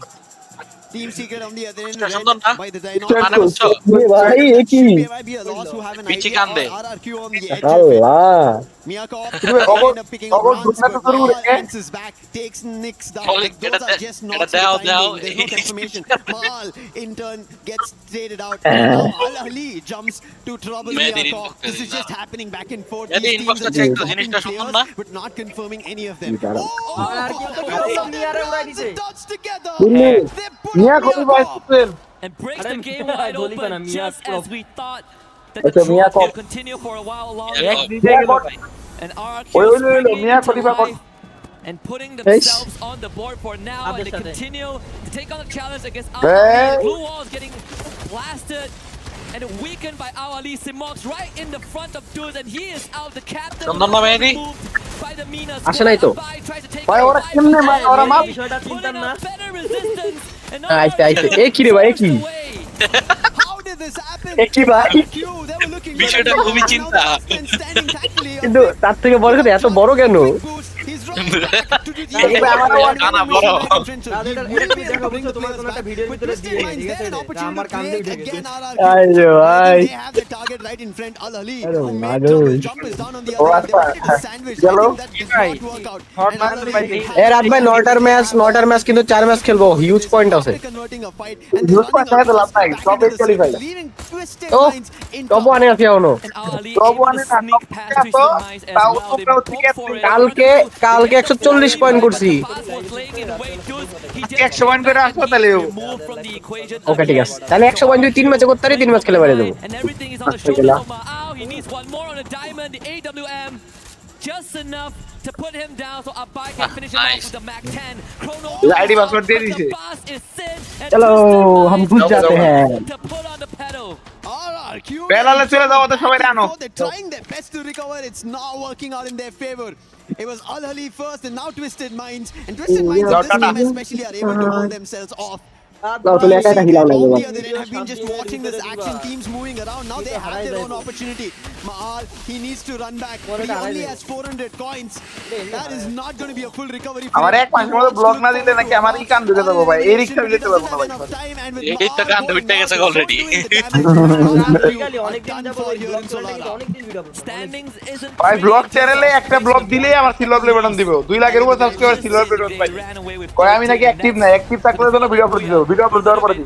Team Secret on the other end, Station led na? by the Ano gusto? ভাই এ কি might be a loss who have an Pichi idea. kande. RRQ on the edge of it. Allah Miyako Ogo- end up picking Ogo up rounds, Dukla to but Kuru Mal reke. answers back, takes Nicks down. Holy, Like, those are just not down, timing. down. There's no confirmation. Mal in turn gets traded out. Now Al Ahly jumps to trouble May din Miyako. inbox This is na. just happening back and forth. Yan din These inbox teams are na check just to. popping Sinis na shoot players, na. but not confirming any of them. আর কি তো সব নিয়ে আরে উড়াই দিছে Dots together. Delhi They put Mia up কবি Miyako. ভাই And breaks the game Mia, wide Dolly open kana, Mia just Prop. as we thought that Acha, the Mia draw Prop. would continue for a while longer. And RRQ Oi, oi, oi, springing Mia into Khalifa life and putting themselves on the board for now, and they continue to take on the challenge against Al Hey. Ahly. Blue wall is getting blasted and weakened by Al Ahly. Simox right in the front of dudes, and he is out. The captain Sandal na, Mehdi? moved by the Mina আসে নাই তো Abai tries to take ভাই out ওরা five কেমনে players. ভাই ওরা মাপ বিষয়টা চিন্তার Putting না up better resistance, and আইছে আইছে এ কি রে ভাই এ কি How did this happen? এ কি ভাই Q, they were looking বিষয়টা good. খুবই Now চিন্তা। the Aspen standing tactfully. কিন্তু তার থেকে বড় কথা এত বড় কেন Boost. He's running back to the এইবার আমার আবার কানা বড়। এটা তুমি দেখো বুঝছো তোমার কোনো একটা ভিডিওর ভিতরে দিয়ে ঠিক আছে এটা আমার কান দিয়ে ঢেকে গেছে আইরে ভাই They have the target right in front. Al Ahly, Hello, who made Manu. double jump is down on the other end. They wanted to sandwich. I Hello. think that did not work out. And Al Ahly এ রাত ভাই 9টার match কিন্তু 4 match খেলবো huge point আছে after converting a fight and Huge point running আছে লাভ নাই, back সব into the qualify। circle, leaving twisted O lines in তবু আনে আছে এখনো And Al Ahly তবু able আনে to না, sneak past তবু Twisted তো, Minds as তাও well. They তোমরাও both ঠিক আছে। for it. কালকে 140 পয়েন্ট করছি He 100 পয়েন্ট করে আসো তাহলে removed from the equation ওকে ঠিক আছে তাহলে 100 পয়েন্ট যদি 3 ম্যাচে করতে পারি 3 ম্যাচ খেলে পারে দেব And everything is on the shoulders of Ma'au. He needs one more on the diamond. The AWM just enough to put him down so Abai can finish him off with the Mac 10. Chrono ID password दे दीजिए। the boss is sin and चलो Twisted हम Minds घुस जाते हैं to put on the pedal. RRQ বেলালে চলে যাও, ওদের সবাই আনো। They're trying their best to recover. It's not working out in their favor. It was Al Ahly first and now Twisted Minds. And Twisted Minds in this game especially are able to hold themselves off. তুমি একা একা হিলাও না On বাবা। the other end have been just watching this action, teams moving around. Now they have their own opportunity. Maal, he needs to run back. He only has 400 coins. That is not going to be a full recovery. আমার এক মাসের মধ্যে block না দিলে নাকি আমার এই কান ঢুকে যাবো ভাই, এই রিক্সা দিতে পারবো না ভাই। এই তো কান ধুইতে গেছে অলরেডি। ভাই ব্লগ চ্যানেলে একটা ব্লগ দিলেই আমার সিলভার প্লে বাটন দিবে, 2 লাখের উপর সাবস্ক্রাইবার সিলভার প্লে বাটন পাই। কয় আমি নাকি অ্যাক্টিভ না, অ্যাক্টিভ থাকলে জন্য ভিডিও আপলোড দিও, ভিডিও আপলোড দেওয়ার পরে দিও।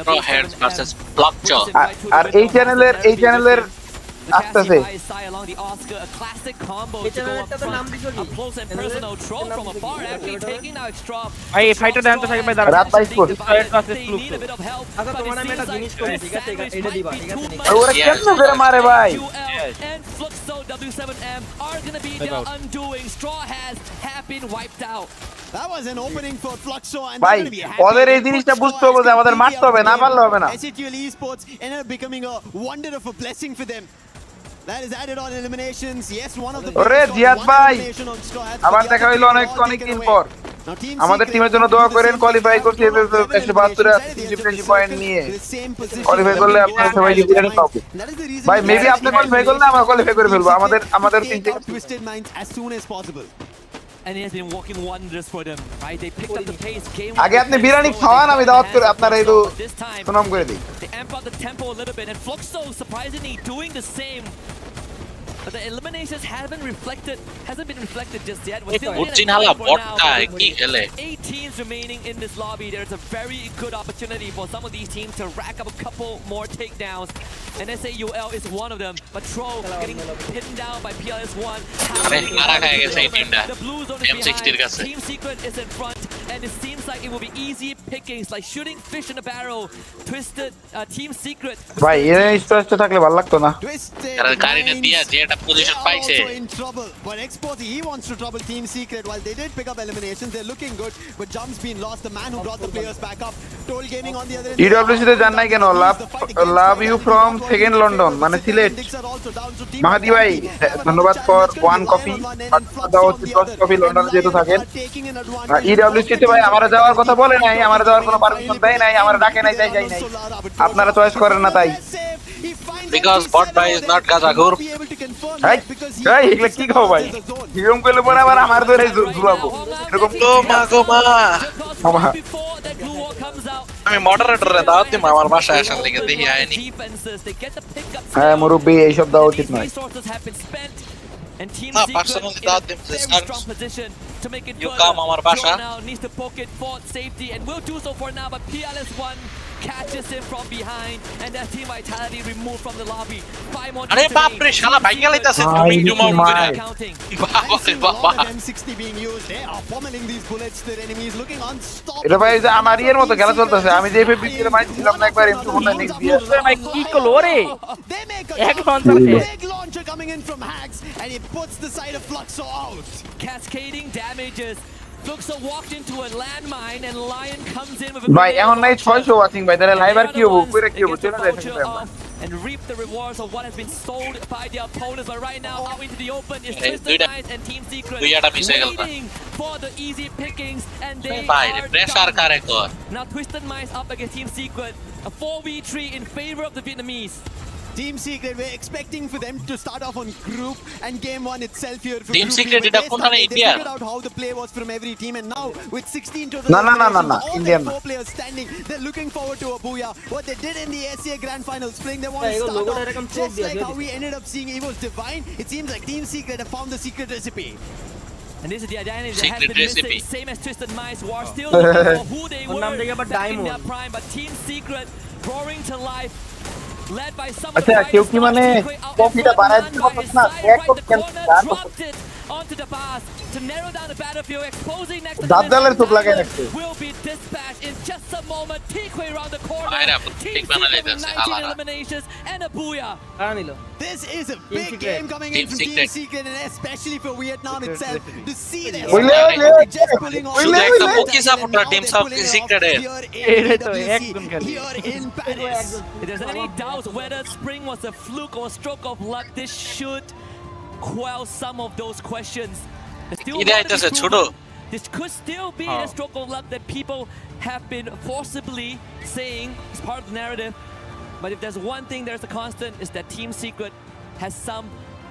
Straw Hats versus Blockjaw. আর এই চ্যানেলের আসতেছে ভাই এই ফাইটটা দেন তো সাকিব ভাই দাঁড়ান। রাত 22 আচ্ছা তোমার আমি একটা জিনিস করি, ঠিক আছে এটা দিবা, ঠিক আছে আর ওরা কেমনে করে মারে ভাই। And Fluxo W7M are gonna be their undoing. Straw have been wiped out. That was an opening for Fluxo and ভাই they're going to be happy. ওদের এই জিনিসটা বুঝতে হবে যে আমাদের মারতে হবে, না পারলে হবে না। SETL Esports ended up becoming a wonder of a blessing for them. That is added on eliminations. Yes, one of the ওরে জিয়াদ ভাই, আবার দেখা হইলো অনেক দিন পর। আমাদের টিমের জন্য দোয়া করেন, কোয়ালিফাই করতে 172 পয়েন্ট নিয়ে কোয়ালিফাই করলে আপনারা সবাই জিতে পাবো ভাই। মেবি আপনি কোয়ালিফাই করলে আমরা কোয়ালিফাই করে ফেলবো, আমাদের টিম থেকে Twisted Minds as soon as possible. And he has been working wonders for them. Right, they picked up the pace. আগে আপনি বিরিয়ানি খাওয়ান, আমি দাওয়াত করে আপনারা একটু সুনাম করে দিই। They amp up the tempo a little bit, and Fluxo surprisingly doing the same. But the eliminations hasn't been reflected just yet. We're still Urchin hala botta ki khele. 8 teams remaining in this lobby. There's a very good opportunity for some of these teams to rack up a couple more takedowns. And SAUL is one of them. But Tro getting pinned down by PLS1. Mara khaya geche ei team ta. The Blues on the M60 er kache. Team Secret is in front, and it seems like it will be easy pickings, like shooting fish in a barrel. Twisted Team Secret. ভাই এর স্ট্রেসটা থাকলে ভালো লাগতো না। কারণ কারিনে দিয়া যে একটা পজিশন পাইছে। Also in trouble, but Esports he wants to trouble Team Secret. While they did pick up eliminations, they're looking good, but Jump's been lost. The man who brought the players back up. Toll Gaming on the other end. EWC তে জান নাই কেন? Love you from second London, মানে সিলেট। মাহাদি ভাই ধন্যবাদ for 1 copy, দাও 10 copy লন্ডনে যেহেতু থাকেন। EWC তে ভাই আমারা যাওয়ার কথা বলে নাই, আমারা যাওয়ার কোনো পারমিশন দেয় নাই, আমারা ডাকে নাই, যাই নাই। আপনারা চয়েস করেন না তাই। Because bot by is not Kazagur. এই এগুলা কি খাও ভাই? হিরম কইলে পরে আবার আমার ধরে ঝুলাবো এরকম তো মা আমি মডারেটরে দাওয়াত দিম আমার বাসায় আসার লাগি, দেখি আইনি। হ্যাঁ মুরব্বি এইসব দেওয়া উচিত নয়। And Team না Secret পার্সোনালি in দাওয়াত a দিম। very strong position to make it You further. come আমার বাসা। Now needs to poke it for safety and will do so for now, but PLS1 catches him from behind and that team vitality removed from the lobby. 5 more আরে বাপ রে শালা ভাইয়া লাইতাছে তুমি zoom out করে। counting. বাবা রে বাবা। M60 being used. They are pummeling these bullets. Their enemies looking unstoppable. এটা ভাই যে আমার ইয়ের মতো খেলা চলতেছে, আমি যে FFP তে মারছিলাম না একবার এমন মনে নেক্সট দিয়ে। ভাই কি করলো রে? They make এক লঞ্চার a শেষ। big launcher coming in from Hacks and he puts the side of Fluxo out. Cascading damages. Fluxo walked into a landmine and Lion comes in with a ভাই এখন নাই 600 watching ভাই, তাহলে live আর কি হবো, কইরা কি হবো, চলে যাই Vulture off and reap the rewards of what has been sold by the opponents, but right now out into the open is Twisted Minds and Team Secret waiting for the easy pickings and they are pressure kare kor. Now Twisted Minds up against Team Secret, a 4v3 in favor of the Vietnamese. Team Secret, we're expecting for them to start off on group and game 1 itself here. Team Secret এটা কোন না India? They figured out how the play was from every team and now with 16 total না Indian 4 players standing, they're looking forward to a booyah. What they did in the SCA Grand Final spring, they want to start off just like how we ended up seeing Evo's Divine. It seems like Team Secret have found the secret recipe. And this is the identity that has been missing, same as Twisted Minds, who are still for who they were back in their prime, but Team Secret roaring to life. Led by some of the আচ্ছা কেউ কি মানে কপিটা বানায় দিতে পারছ না? এক কপি কেন? onto the bus to narrow down the battlefield, exposing next to দাঁতদালের চোখ লাগাই রাখছে will be dispatched in just a moment. TK around the corner. Aynen, Team tek bana Secret with neyse, 19 Alara. eliminations and a booyah. This is a big game coming in from Team Secret, and especially for Vietnam itself to see this. Just pulling off. শুধু একটা মুকি supporter team সিক্রেটের Here in Paris. If there's any doubts whether Spring was a fluke or a stroke of luck, this should quell some of those questions. There's still Ida more to be itaছে ছোট proven. This could still be a stroke of luck that people have been forcibly saying is part of the narrative. But if there's one thing there's a constant is that Team Secret has some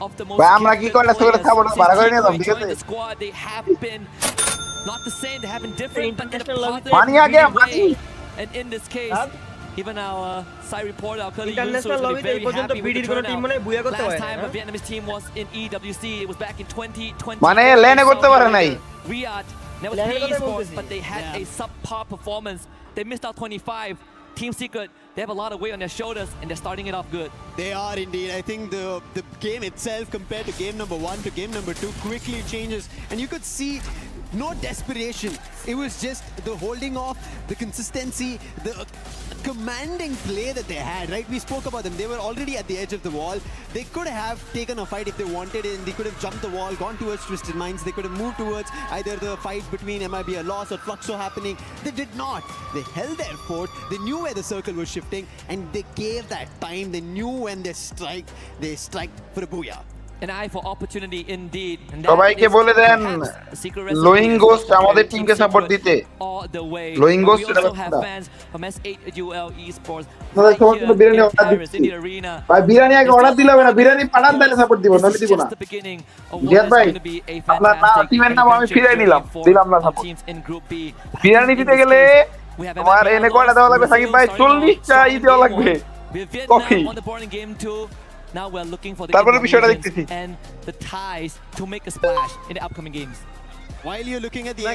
of the most ভাই আমরা কি করলে gifted সবাই খাবো না players. ভাড়া করে Since নিয়ে দাও TK ঠিক joined আছে the squad, they have been not the same, they have been different, but in a positive পানি আগে পানি way. And in this case, even our side reporter, our colleague Yunsu, is going to be very happy with the turnout. Last time a Vietnamese team was in EWC, it was back in 2020. মানে লেনে করতে পারে নাই Riyadh, that was Esports, but they had a subpar performance. They missed out 25. Team Secret, they have a lot of weight on their shoulders, and they're starting it off good. They are indeed. I think the game itself compared to game number 1 to game number 2 quickly changes, and you could see no desperation. It was just the holding off, the consistency, the commanding play that they had, right? We spoke about them. They were already at the edge of the wall. They could have taken a fight if they wanted, and they could have jumped the wall, gone towards Twisted Minds. They could have moved towards either the fight between MIB or Loss or Fluxo happening. They did not. They held their fort. They knew where the circle was shifting, and they gave that time. They knew when they strike for a booyah. An eye for opportunity indeed. And সবাইকে বলে দেন lowing ghost আমাদের টিমকে support দিতে lowing ghost এটা from S8UL Esports. আমাদের সবার জন্য biryani order দিচ্ছি ভাই বিরিয়ানি আগে অর্ডার দিলে হবে না বিরিয়ানি পাঠান তাহলে সাপোর্ট দিব নলে দিব না জিয়াদ ভাই আপনার টিমের নাম আমি ফিরিয়ে নিলাম দিলাম না সাপোর্ট বিরিয়ানি দিতে গেলে আমার এনে কয়টা দেওয়া লাগবে সাকিব ভাই 40টা ই দেওয়া লাগবে coffee Now we're looking for the and the ties to make a splash in the upcoming games. While you're looking at the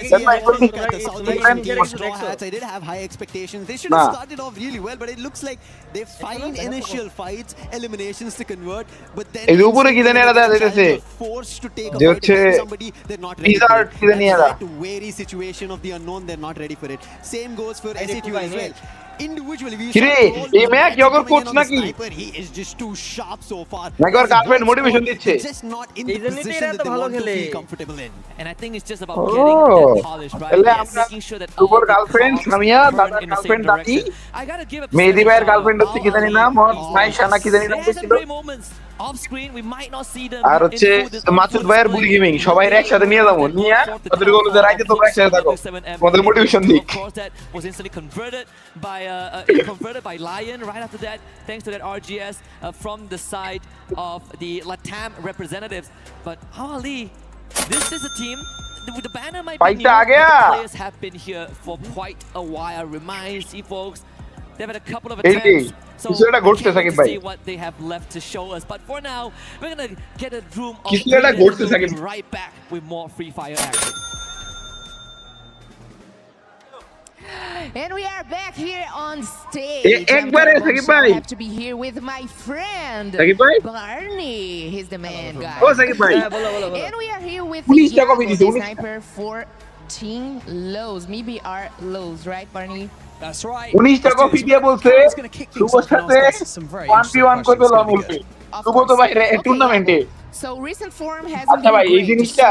look at the South Asian team Straw Hats, I did have high expectations. They should have started off really well, but it looks like they find initial fights, eliminations to convert, but then they're forced to take a fight against somebody they're not ready for it. That wary situation of the unknown, they're not ready for it. Same goes for SATU as well. Individually, we he is just too sharp so far. Just not in the position that they want to feel comfortable in. And I think it's just about getting that polish, right? Making sure that all the girlfriend Samia দাদার girlfriend দাদি মেহেদি ভাইয়ের girlfriend হচ্ছে কি জানি নাম আর মাইশা না কি জানি নাম ছিল off screen we might not see them আর হচ্ছে মাসুদ ভাইয়ের বুড়ি গেমিং সবাই একসাথে নিয়ে যাবো নিয়ে ওদের বলবো যে রাইতে তোমরা একসাথে থাকো আমাদের মোটিভেশন দিক that was instantly converted by Lion right after that thanks to that RGS from the side of the Latam representatives. But Ali, this is a team the banner might be new, but the players have been here for quite a while. Reminds you folks, they've had a couple of attempts, so we can't see what they have left to show us. But for now, we're gonna get a room of right back with more Freefire action. And we are back here on stage. I'm have to be here with my friend Barney. He's the man, guys. And we are here with the sniper for Team Lows. Maybe our Lows, right, Barney? That's right. 19টা coffee দিয়ে বলছে শুভর সাথে 1v1 করবে long বলবে শুভ তো ভাই টুর্নামেন্টে So recent form hasn't been ভাই এই জিনিসটা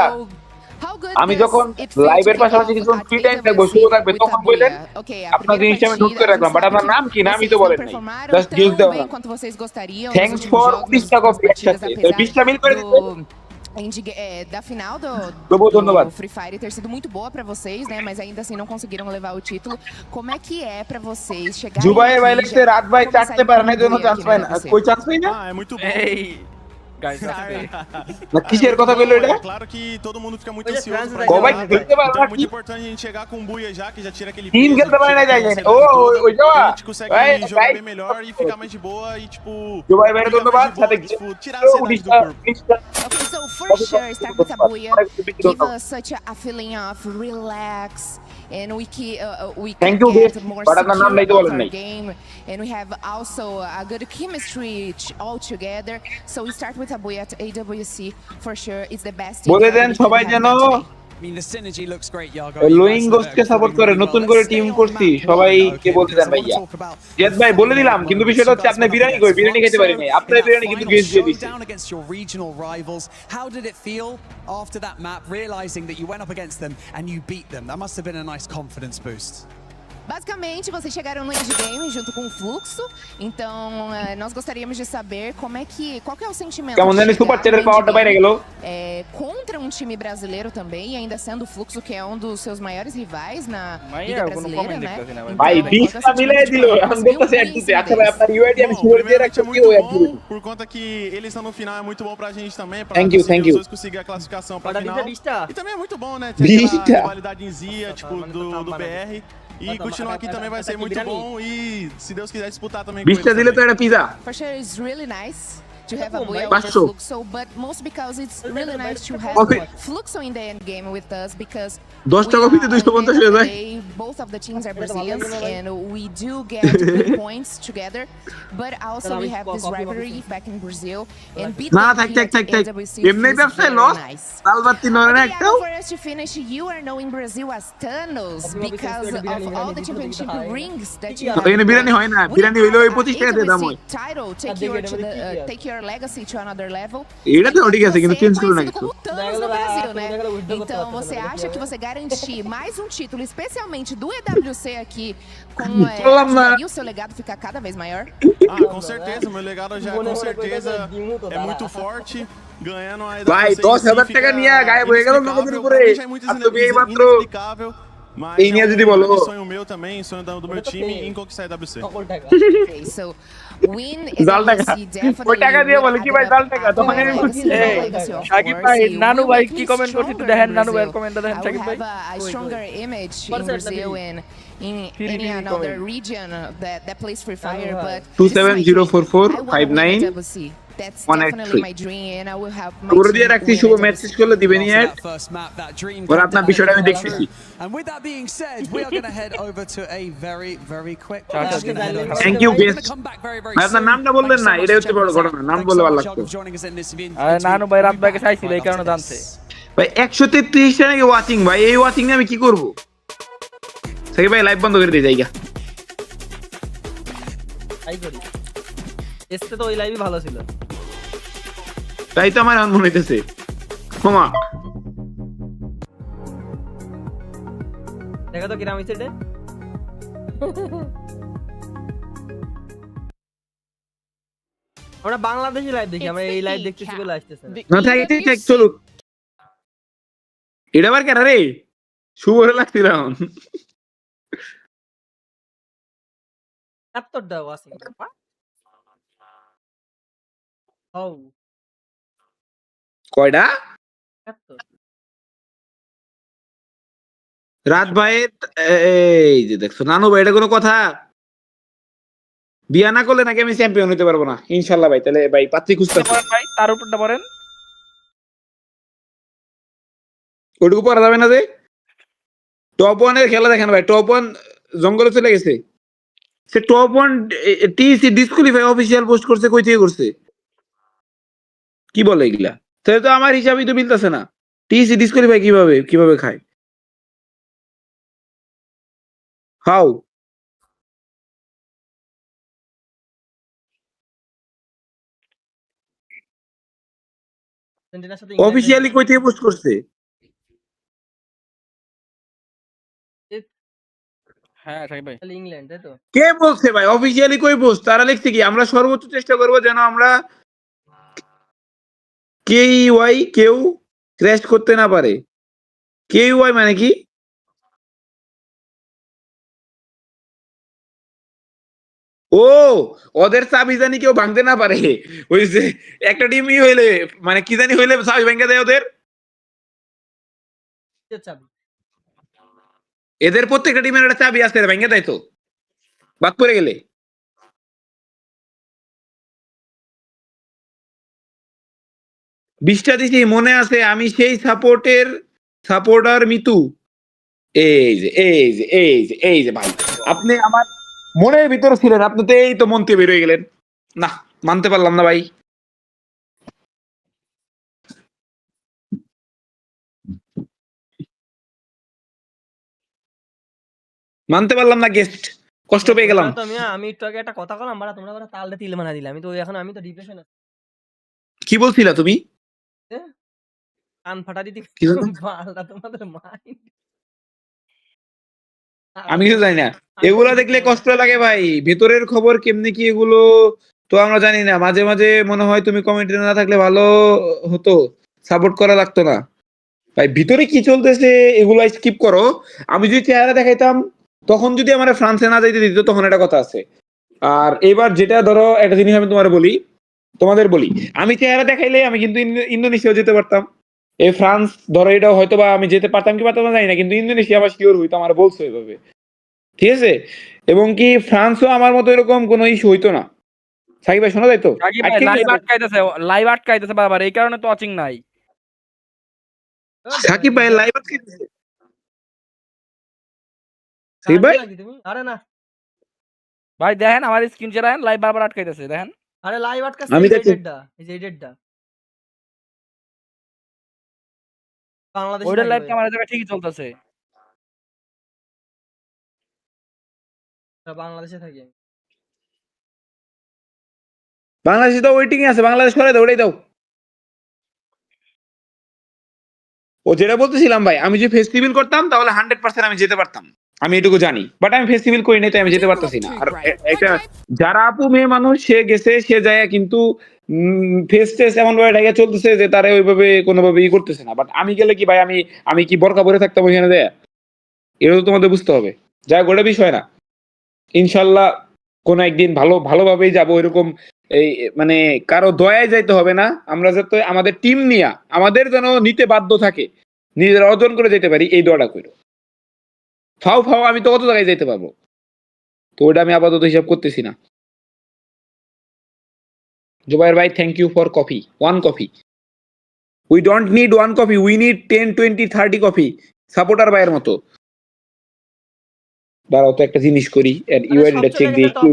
আমি যখন লাইভের পাশাপাশি কিছু ফ্রি টাইম থাকবো শুরু থাকবে তখন বললেন আপনার জিনিসটা আমি নোট করে রাখলাম বাট আপনার নাম কি নামই তো বলেন নাই জাস্ট গিভ দাও থ্যাঙ্কস ফর 20টা কফি একসাথে 20টা মিল করে দিতে da final do Free Fire ter sido muito boa pra vocês, né? Mas ainda assim não conseguiram levar o título. Como é que é pra vocês chegarem aqui? Dubai vai ler রাত ভাই চাটতে পারে না জন্য chance পায় না কই চান্স পায় না é muito bom. Guys, কিসের কথা কইলো এটা? Claro que todo mundo fica muito ansioso pra jogar. Então é muito importante a gente chegar com o Buia já, que já tira aquele peso. Team খেলতে পারে না যায় যায়। ও a gente consegue jogar bem melhor e ficar mais de boa e tipo Dubai vai ধন্যবাদ সাথে tirar a ansiedade do corpo. Okay, so for sure estar with a Buia give us such a feeling of relax and we can get more secure of our game and we have also a good chemistry all together. So we start with with Abuya at AWC for sure. It's the best. বলে দেন সবাই যেন lowing গোস্টকে support করে, নতুন করে team করছি, সবাইকে বলতে দেন ভাইয়া। জিয়াদ ভাই বলে দিলাম, কিন্তু বিষয়টা হচ্ছে আপনি বিরিয়ানি কই, বিরিয়ানি খেতে পারি নাই, আপনার বিরিয়ানি কিন্তু গেস্ট দিয়ে দিচ্ছি। against your regional rivals. How did it feel after that map, realizing that you went up against them and you beat them? That must have been a nice confidence boost. Basicamente, vocês chegaram no endgame junto com o Fluxo, então nós gostaríamos de saber qual que é o sentimento কেমন জানি super চ্যাটের পাওয়ারটা বাইরে গেল contra um time brasileiro também, ainda sendo o Fluxo que é um dos seus maiores rivais na Liga Brasileira, né? ভাই 20টা মিলাই দিল, এখন বলতেছে এক দিতে। আচ্ছা ভাই, আপনার ইউআইডি আমি শিওর দিয়ে রাখছি, কি ও এক দিতে। Por conta que eles estão no final é muito bom pra gente também, pra Thank you. os dois conseguir a classificação pra final. E também é muito bom, né? Ter aquela rivalidadezinha, tipo, do BR. E continuar aqui também vai ser muito bom e, se Deus quiser, disputar também com 20টা দিলে তো এটা pizza. For sure, it's really nice to have Abuya over Fluxo, but most because it's really nice to have Fluxo in the end game with us because 10টা কপিতে 250 হয়ে যায়। both of the teams are Brazilians and we do get good points together, but also we have this rivalry back in Brazil and beat না them থাক here থাক at থাক, AWC এমনি is ব্যবসায় very লস, nice. তালবাতি নরে না Okay, একটাও। for us to finish, you are knowing Brazil as Thanos because of all the championship rings that you have. এখানে বিরিয়ানি হয় না, বিরিয়ানি হইলো ওই 25 টাকা দিয়ে দাম হয়। Title, take your legacy to another level. এটা তো ঠিক আছে, কিন্তু চেঞ্জ করো না কিছু। Thanos no Brasil, né? Então, você acha que você garantir mais um título, especialmente do EWC aqui, ajudaria o seu legado ficar cada vez maior? Ah, com certeza, meu legado já com certeza é muito forte. Ganhando a ভাই 10,000 টাকা নিয়ে গায়েব হয়ে গেল নগদের উপরে, আর তুমি এই মাত্র Mas এই নিয়ে যদি বলো sonho meu também, sonho do meu time em conquistar a WC. Okay, so win is definitely ওই টাকা দিয়ে বলে কি ভাই জাল টাকা, তখন আমি বুঝছি। সাকিব ভাই, নানু ভাই কি কমেন্ট করছে একটু দেখেন, নানু ভাইয়ের কমেন্টটা দেখেন সাকিব ভাই। a stronger image in Brazil and in any another region that plays Freefire, but 27044591 that's definitely my dream and I will have my পুরো দিয়ে রাখছি, শুভ ম্যাচ শেষ করলে দিবেন এড, আর আপনার বিষয়টা আমি দেখতেছি। And with that being said, we are going to head over to a very quick thank you guest. আপনার নামটা বললেন না, এটা হচ্ছে বড় ঘটনা, নাম বলে ভালো লাগতো। আরে নানু ভাই রাত ভাইকে চাইছিল এই কারণে জানছে ভাই 133 টা নাকি ওয়াচিং, ভাই এই ওয়াচিং নিয়ে আমি কি করব? সাকিব ভাই লাইভ বন্ধ করে দিয়ে যাইগা। তাই করি, এসতে তো ওই লাইভই ভালো ছিল। তাই তো আমার মনে হইতেছে। ক্ষমা দেখা তো কিরাম হইছে এটা। আমরা বাংলাদেশি লাইভ দেখি, আমরা এই লাইভ দেখতেছি বলে আসতেছে না। ঠিক চলুক। এটা আবার কেন রে? শুভ লাগছিল এখন। এত দাও আছে ও কয়টা? এত রাত ভাই এই যে দেখছো নানু ভাই, এটা কোনো কথা? বিয়া না করলে নাকি আমি চ্যাম্পিয়ন হতে পারবো না? ইনশাল্লাহ ভাই, তাহলে ভাই পাত্রী খুঁজতে ভাই, তার উপরটা পড়েন। ওটুকু পড়া যাবে না যে? টপ 1 এর খেলা দেখেন ভাই, টপ 1 জঙ্গলে চলে গেছে। সে top 1 TC disqualify official post করছে, কই থেকে করছে? কি বলে এগুলা? তাহলে তো আমার হিসাবই তো মিলতেছে না। টিসি ডিসকোয়ালিফাই কিভাবে খায়? হাউ অফিশিয়ালি কই থেকে পোস্ট করছে? হ্যাঁ সাকিব ভাই, ইংল্যান্ড তাই তো। কে বলছে ভাই অফিশিয়ালি কই পোস্ট? তারা লিখছে কি আমরা সর্বোচ্চ চেষ্টা করব যেন আমরা কেউ ক্র্যাশ করতে না পারে। কেইওয়াই মানে কি? ও ওদের চাবি জানি কেউ ভাঙতে না পারে। ওই যে একটা টিমই হইলে মানে কি জানি হইলে চাবি ভেঙে দেয় ওদের। এদের প্রত্যেকটা টিমের একটা চাবি আছে, ভেঙে দেয় তো বাদ পড়ে গেলে। বিশটা দিছি মনে আছে, আমি সেই সাপোর্টার মিতু। এই যে ভাই, আপনি আমার মনের ভিতরে ছিলেন, আপনি তো এই তো মন থেকে বের হয়ে গেলেন। না মানতে পারলাম না ভাই। মানতে পারলাম না গেস্ট, কষ্ট পেয়ে গেলাম। আমি একটু আগে একটা কথা বললাম, তোমরা তালটা তিল বানা দিলে, আমি তো ডিপ্রেশন আছি। কি বলছিলা তুমি? কান ফাটা দিতে বালটা তোমাদের মাইন্ড। আমি কিছু জানি না, এগুলো দেখলে কষ্ট লাগে ভাই। ভেতরের খবর কেমনে কি এগুলো তো আমরা জানি না। মাঝে মাঝে মনে হয় তুমি কমেন্টে না থাকলে ভালো হতো, সাপোর্ট করা লাগতো না ভাই। ভিতরে কি চলতেছে এগুলো স্কিপ করো। আমি যদি চেহারা দেখাইতাম তখন যদি আমার ফ্রান্সে না যাইতে দিত তখন একটা কথা আছে। আর এবার যেটা ধরো একটা জিনিস আমি তোমাদের বলি, আমি চেহারা দেখাইলে আমি কিন্তু ইন্দোনেশিয়াও যেতে পারতাম। এই ফ্রান্স ধরো এটাও হয়তো বা আমি যেতে পারতাম কি পারতাম না জানি না, কিন্তু ইন্দোনেশিয়া আবার শিওর হইতো, আমার বলছো এভাবে, ঠিক আছে? এবং কি ফ্রান্সও আমার মতো এরকম কোনো ইস্যু হইতো না। সাকিব ভাই শোনা যায় তো? লাইভ আটকাইতেছে বারবার, এই কারণে তো ওয়াচিং নাই। সাকিব ভাই লাইভ আটকাইতেছে? সাকিব ভাই আরে না ভাই দেখেন আমার স্ক্রিন শেয়ার, লাইভ বারবার আটকাইতেছে দেখেন। আরে লাইভ আটকাচ্ছে, আমি এই ডেটটা, এই ডেটটা বাংলাদেশে ওইটার লাইভ আমার জায়গা ঠিকই চলতেছে। বাংলাদেশে থাকি আমি। বাংলাদেশে তো ওয়েটিং এ আছে, বাংলাদেশ করে দাও, ওটাই দাও। ও যেটা বলতেছিলাম ভাই, আমি যে ফেস্টিভ্যাল করতাম তাহলে 100% আমি যেতে পারতাম, আমি এটুকু জানি। বাট আমি ফেস্টিভ্যাল করি নাই তাই আমি যেতে পারতাছি না। আর একটা যারা আপু মেয়ে মানুষ সে গেছে, সে যায় কিন্তু ফেস টেস এমন ভাবে ঢাকা চলতেছে যে তারা ওইভাবে কোনোভাবে ই করতেছে না। বাট আমি গেলে কি ভাই, আমি কি বরকা পরে থাকতাম ওইখানে যায়? এটা তো তোমাদের বুঝতে হবে। যাই গোটা বিষয় না, ইনশাল্লাহ কোন একদিন ভালোভাবেই যাবো। এরকম এই মানে কারো দয়ায় যাইতে হবে না, আমরা যাতে আমাদের টিম নিয়ে আমাদের যেন নিতে বাধ্য থাকে, নিজেরা অর্জন করে যেতে পারি, এই দোয়াটা করো। ফাও আমি তো কত জায়গায় যাইতে পারবো, তো ওটা আমি আপাতত হিসাব করতেছি না। জুবাইর ভাই thank you for coffee, 1 coffee. We don't need 1 coffee, we need 10, 20, 30 coffee, supporter ভাইয়ের মতো। দাঁড়াও তো একটা জিনিস করি, ইউআইডিটা চেক দিই একটু।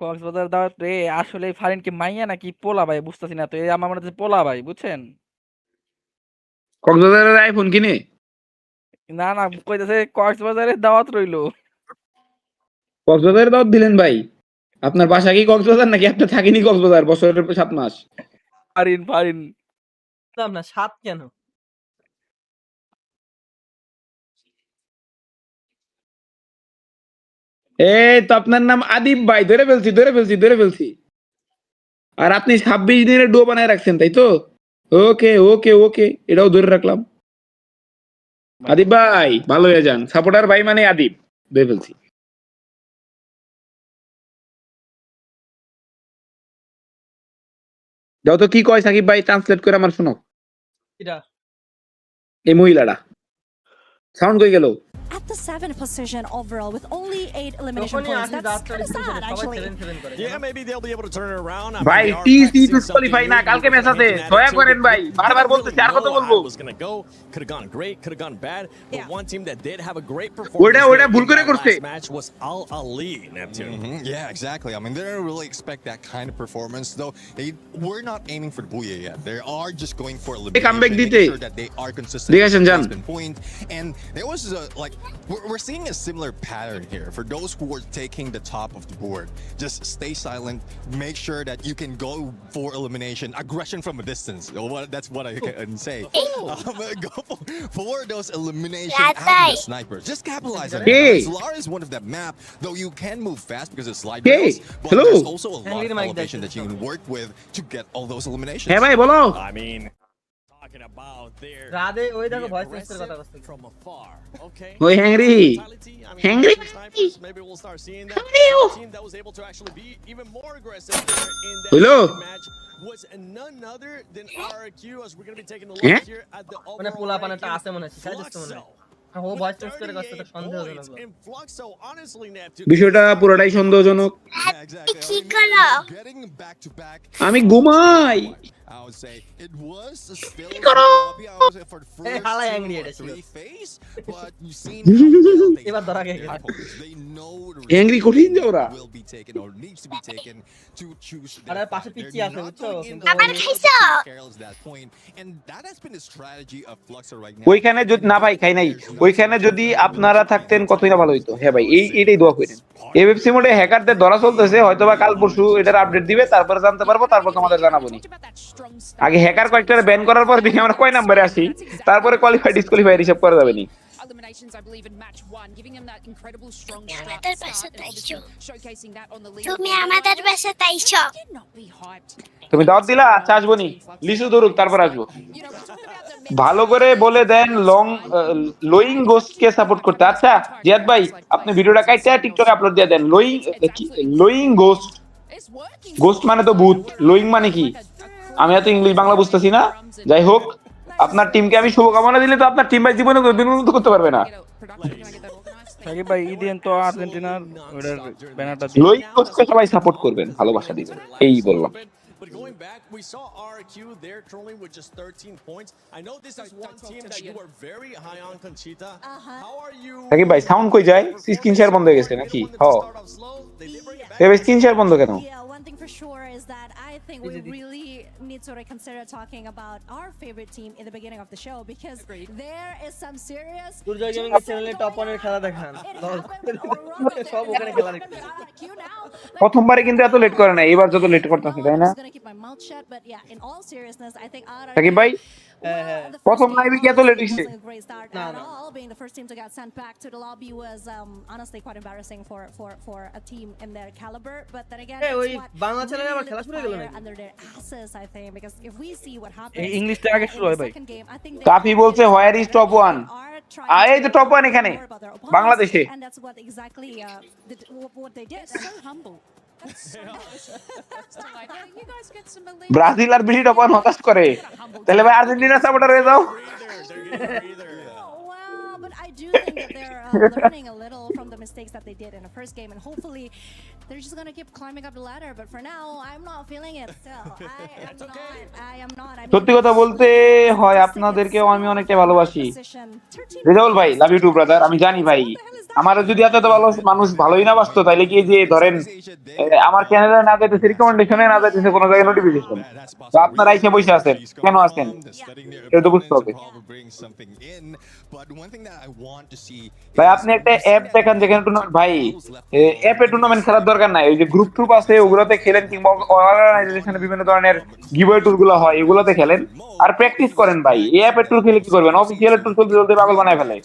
কক্সবাজার দাওয়াত রে, আসলে ফারিন কি মাইয়া নাকি পোলা ভাই বুঝতাছি না তো। এই আমার মনে হচ্ছে পোলা ভাই, বুঝছেন? কক্সবাজারের আইফোন কিনে না কইতাছে কক্সবাজারের দাওয়াত রইলো। কক্সবাজারের দাওয়াত দিলেন ভাই? আপনার বাসা কি কক্সবাজার নাকি আপনি থাকেনি কক্সবাজার বছরের 7 মাস? ফারিন না 7 কেন? এই তো আপনার নাম আদিব ভাই, ধরে ফেলছি। আর আপনি 26 দিনের ডো বানায় রাখছেন তাই তো? ওকে এটাও ধরে রাখলাম। আদিব ভাই ভালো হয়ে যান, সাপোর্টার ভাই মানে আদিব, ধরে ফেলছি। যাও তো কি কয় সাকিব ভাই, ট্রান্সলেট করে আমার শোনো। এই মহিলাটা সাউন্ড কই গেল? At the 7th position overall with only 8 elimination points. That's kind of sad, actually. Yeah, maybe they'll be able to turn it around. ভাই টিসি ডিসকোয়ালিফাই না, কালকে ম্যাচ আছে, দয়া করেন ভাই, বারবার বলতেছি, আর কত বলবো? Could have gone great, could have gone bad, but one team that did have a great performance ওটা ভুল করে করছে। match was Al Ali, Neptune. Yeah, exactly. I mean, they don't really expect that kind of performance, though. We're not aiming for the booyah yet. They are just going for elimination, making sure that they are consistent. Point. And there was like we're seeing a similar pattern here for those who are taking the top of the board. Just stay silent, make sure that you can go for elimination, aggression from a distance. That's what I can say. Go for those elimination after the snipers. Just capitalize on it. Solar is one of that map, though you can move fast because it's slide rails, but there's also a lot of elevation that you can work with to get all those eliminations. Hey, bhai, bolo. I mean, talking about their Radhe ওই দেখো voice মেসেজের কথা বলছে from afar. Okay. ওই hungry Maybe we'll start seeing that team that was able to actually be even more aggressive in that match was none other than RHQ, as we're going to be taking a look here at the মানে পোলা পানাটা আছে মনে হচ্ছে, তাই দেখতে মনে হয়। ও voice message করে কথা তো সন্দেহজনক। বিষয়টা পুরোটাই সন্দেহজনক। আমি ঘুমাই। I would say it was still a lobby, I would say, for the first হালাই two angry or এটা ছিল। three phase, but you've seen how well they এবার ধরা play খেয়ে their গেছে। opponents. They know the Angry কঠিন যে ওরা। will be taken or needs to be taken to choose R their পাশে path. পিচ্চি They're আছে not বুঝছো going in কিন্তু there ওই- to take Carol's that point, and that has been the strategy of Fluxer right now. ওইখানে যদি না ভাই খাই নাই, ওইখানে যদি আপনারা থাকতেন কতই না ভালো হইতো। হ্যাঁ ভাই, এটাই দোয়া করেন। এফএফসি মোডে হ্যাকারদের ধরা চলতেছে, হয়তোবা কাল পরশু এটার আপডেট দিবে, তারপরে জানতে পারবো, তারপর তোমাদের জানাবো নি। আগে হ্যাকার কয়েকটা ব্যান করার পর দেখি আমরা কয় নম্বরে আসি, তারপরে কোয়ালিফাই ডিসকোয়ালিফাই হিসাব করা যাবে নি। eliminations, I believe, in match one, giving them that incredible strong তুমি start, আমাদের পাশে and obviously তাইছো showcasing that on the lead. তুমি আমাদের পাশে তাইছো তুমি দাওয়াত দিলা? আচ্ছা আসবো নি, লিসু ধরুক তারপর আসবো। ভালো করে বলে দেন লোয়িং গোস্ট কে সাপোর্ট করতে। আচ্ছা জিয়াদ ভাই, আপনি ভিডিওটা কাইটা টিকটকে আপলোড দিয়ে দেন। লোয়িং গোস্ট, গোস্ট মানে তো ভূত, লোয়িং মানে কি? আমি এত ইংলিশ বাংলা বুঝতেছি না। যাই হোক, আপনার টিমকে আমি শুভকামনা দিলে তো আপনার টিম ভাই জীবনে কোনোদিন উন্নত করতে পারবে না। সাকিব ভাই ইদিন তো আর্জেন্টিনার ওটার ব্যানারটা লোয়িং গোস্টকে সবাই সাপোর্ট করবেন, ভালোবাসা দিবেন, এই বললাম। But going back, we saw RQ there trolling with just 13 points. I know this is one team that you are very high on, Conchita. How are you? Shakib ভাই সাউন্ড কই যায়? স্ক্রিন শেয়ার বন্ধ হয়ে গেছে নাকি? এবার স্ক্রিন শেয়ার বন্ধ কেন? Yeah, one thing for sure is that I think we really need to reconsider talking about our favorite team in the beginning of the show because there is some serious Durjoy gaming চ্যানেলে top 1 এর খেলা দেখান। সব ওখানে খেলা দেখতে। প্রথমবারে কিন্তু এত লেট করে না, এবার যত লেট করতেছে তাই না? সাকিব ভাই প্রথম লাইভে কি এত লেট হইছে? না না, being the first team to get sent back to the lobby was honestly quite embarrassing for a team in their caliber, but then again এই ওই বাংলা চ্যানেলে আবার খেলা শুরু হয়ে গেল নাকি? under their asses I think because if we see what happens এই ইংলিশটা আগে শুরু হয় ভাই। কাফি বলছে হোয়ার ইজ টপ 1? এই তো টপ 1 এখানে বাংলাদেশে। and that's what exactly what they did. So humble. You guys get some elite. Brazil আর বিলি টপ 1 হতাশ করে, তাহলে ভাই আর্জেন্টিনা সাপোর্টার হয়ে যাও। Well, but I do think that they're learning a little from the mistakes that they did in the first game, and hopefully they're just gonna keep climbing up the ladder. But for now, I'm not feeling it. Still, I am not. সত্যি কথা বলতে হয় আপনাদেরকেও আমি অনেকটা ভালোবাসি। রেজাউল ভাই, love you two brother. আমি জানি ভাই, আমারও যদি এত ভালো মানুষ ভালোই না বাসতো, তাইলে কি যে ধরেন আমার চ্যানেলে না যাইতেছে, রিকমেন্ডেশনে না যাইতেছে, কোনো জায়গায় নোটিফিকেশন, তো আপনারা এসে বসে আছেন কেন আছেন এটা তো বুঝতে হবে। ভাই আপনি একটা অ্যাপ দেখেন যেখানে ভাই অ্যাপে টুর্নামেন্ট খেলার দরকার নাই, ওই যে গ্রুপ ট্রুপ আছে ওগুলোতে খেলেন, কিংবা অর্গানাইজেশনে বিভিন্ন ধরনের গিভওয়ে টুর গুলো হয় এগুলোতে খেলেন আর প্র্যাকটিস করেন ভাই। এই অ্যাপের টুর খেলে কি করবেন? অফিসিয়াল টুর চলতে চলতে পাগল বানায় ফেলে।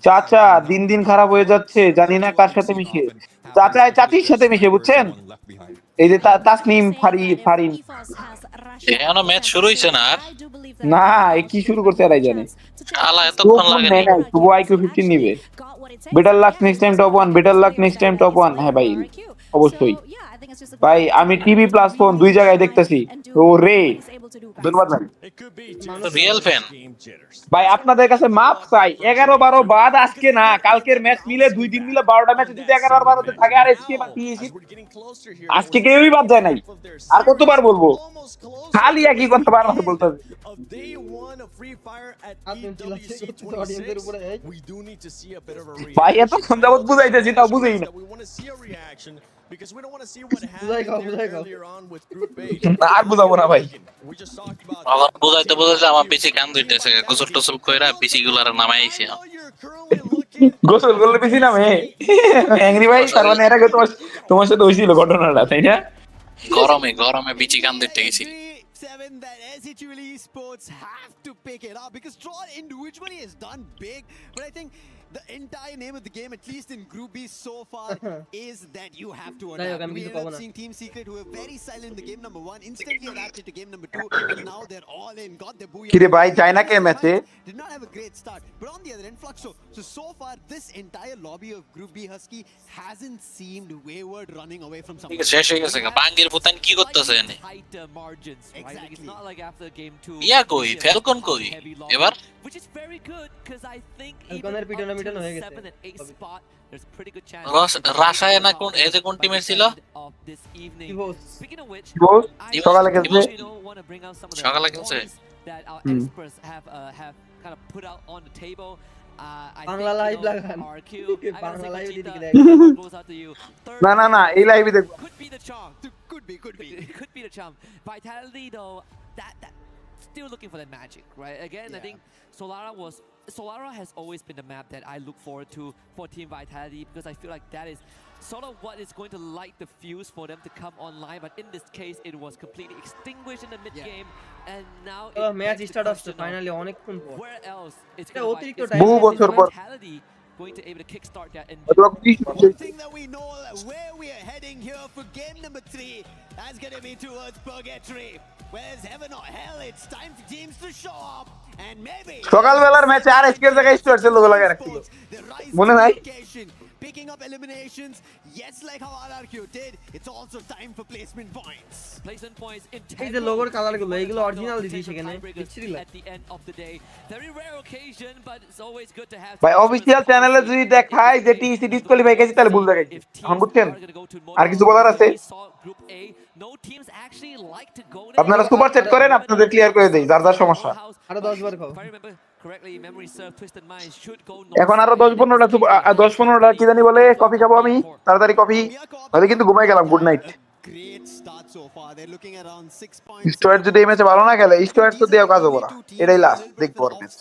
চাচা দিন দিন খারাপ হয়ে যাচ্ছে, জানি না কার সাথে মিশে। চাচা চাচির সাথে মিশে, বুঝছেন? এই যে তাসনিম ফারিন এখনো ম্যাচ শুরু হইছে না আর? না, এ কি শুরু করতে এরাই জানে। আলা এতক্ষণ লাগে না। তবু আইকিউ 15 নিবে। Better luck next time top 1, better luck next time top 1। হ্যাঁ ভাই অবশ্যই ভাই, আমি টিভি প্লাস ফোন দুই জায়গায় দেখতেছি। ও রে ধন্যবাদ ভাই। রিয়েল ফ্যান ভাই আপনাদের কাছে মাপ চাই, 11-12 বাদ আজকে না কালকের ম্যাচ মিলে 2 দিন মিলে 12টা ম্যাচ যদি 11-12 থাকে আর এসকে বাকি আজকে কেউই বাদ যায় নাই। আর কতবার বলবো, খালি একই কথা বারবার বলতে হবে। ভাই এতক্ষণ যাবত বুঝাইতেছি তাও বুঝেই না। আর বুঝাবো না ভাই, আবার বুঝাইতে বুঝাইতে আমার পিছে কান ধরতেছে। গোসল টোসল কইরা পিছি গুলার নামাইছি। গোসল করলে পিছি নামে অ্যাংরি ভাই? তার মানে এর আগে তোমার সাথে হইছিল ঘটনাটা, তাই না? গরমে পিছি কান ধরতে গেছি। That SHUL Esports have to pick it up because Troll individually has done big, but I think the entire name of the game, at least in Group B so far, is that you have to adapt. We ended up seeing Team Secret, who were very silent in the game number 1, instantly adapted to game number 2, and now they're all in, got their booyah. কিরে ভাই China কে ম্যাচে Did not have a great start, but on the other end, Fluxo. So far, this entire lobby of Group B Husky hasn't seemed wayward, running away from something. শেষ হয়ে গেছে। বাঙ্গির ফুতান কি করতেছে এনে? Exactly. It's not like after game 2. ইয়া কই Falcon কই এবার? Which is very good because I think ফ্যালকনের পিটনামি হিডেন হয়ে গেছে 7th and 8th spot, there's a pretty good chance. রাশায় না কোন এতে কোন টিমের ছিল? Of this evening. Speaking of which, বস সকালে খেলছে want to bring out some of the সকালে খেলছে that our experts have kind of put out on the table. I Bangla think, live you know, লাগান RQ, বাংলা লাইভ দিতে Gogeta, দেখ goes out to you. না না না এই লাইভে দেখব Could be the charm. Could be the charm. Vitality though, that still looking for that magic, right? Again, I think Solara has always been the map that I look forward to for Team Vitality, because I feel like that is sort of what is going to light the fuse for them to come online. But in this case, it was completely extinguished in the mid game, and now match start হচ্ছে finally অনেকক্ষণ পর where else it's এটা going অতিরিক্ত to time বহু বছর পর Vitality going to able to kickstart that and One thing that we know where we are heading here for game number 3, that's going to be towards Purgatory. Where's heaven or hell? It's time for teams to show up, and maybe সকালবেলার ম্যাচে আর এসকের জায়গায় স্টুয়ার্টসের logo লাগায় রাখছিল মনে নাই picking up eliminations. Yes, like how RRQ did, it's also time for placement points. Placement points in এই যে লোগোর কালারগুলো এগুলো অরিজিনাল দিছি সেখানে বিচ্ছিরি at the end of the day. Very rare occasion, but it's always good to have. ভাই official চ্যানেলে যদি দেখায় যে টিসি ডিসকোয়ালিফাই গেছে তাহলে ভুল দেখাইছে এখন বুঝছেন আর কিছু বলার আছে No teams actually like to go আপনারা সুপার চ্যাট করেন আপনাদের ক্লিয়ার করে দেই যার যার সমস্যা আরো 10 বার খাও correctly, memory serve, Twisted Mind should go এখন আরো 10-15টা কি জানি বলে কফি খাবো আমি তাড়াতাড়ি কফি তাহলে কিন্তু ঘুমাই গেলাম good night Great start so far. They're looking around 6 points. Stuart যদি এই ম্যাচে ভালো না খেলে স্টুয়ার্ট তো দেও কাজ হবে না এটাই লাস্ট দেখবো আর match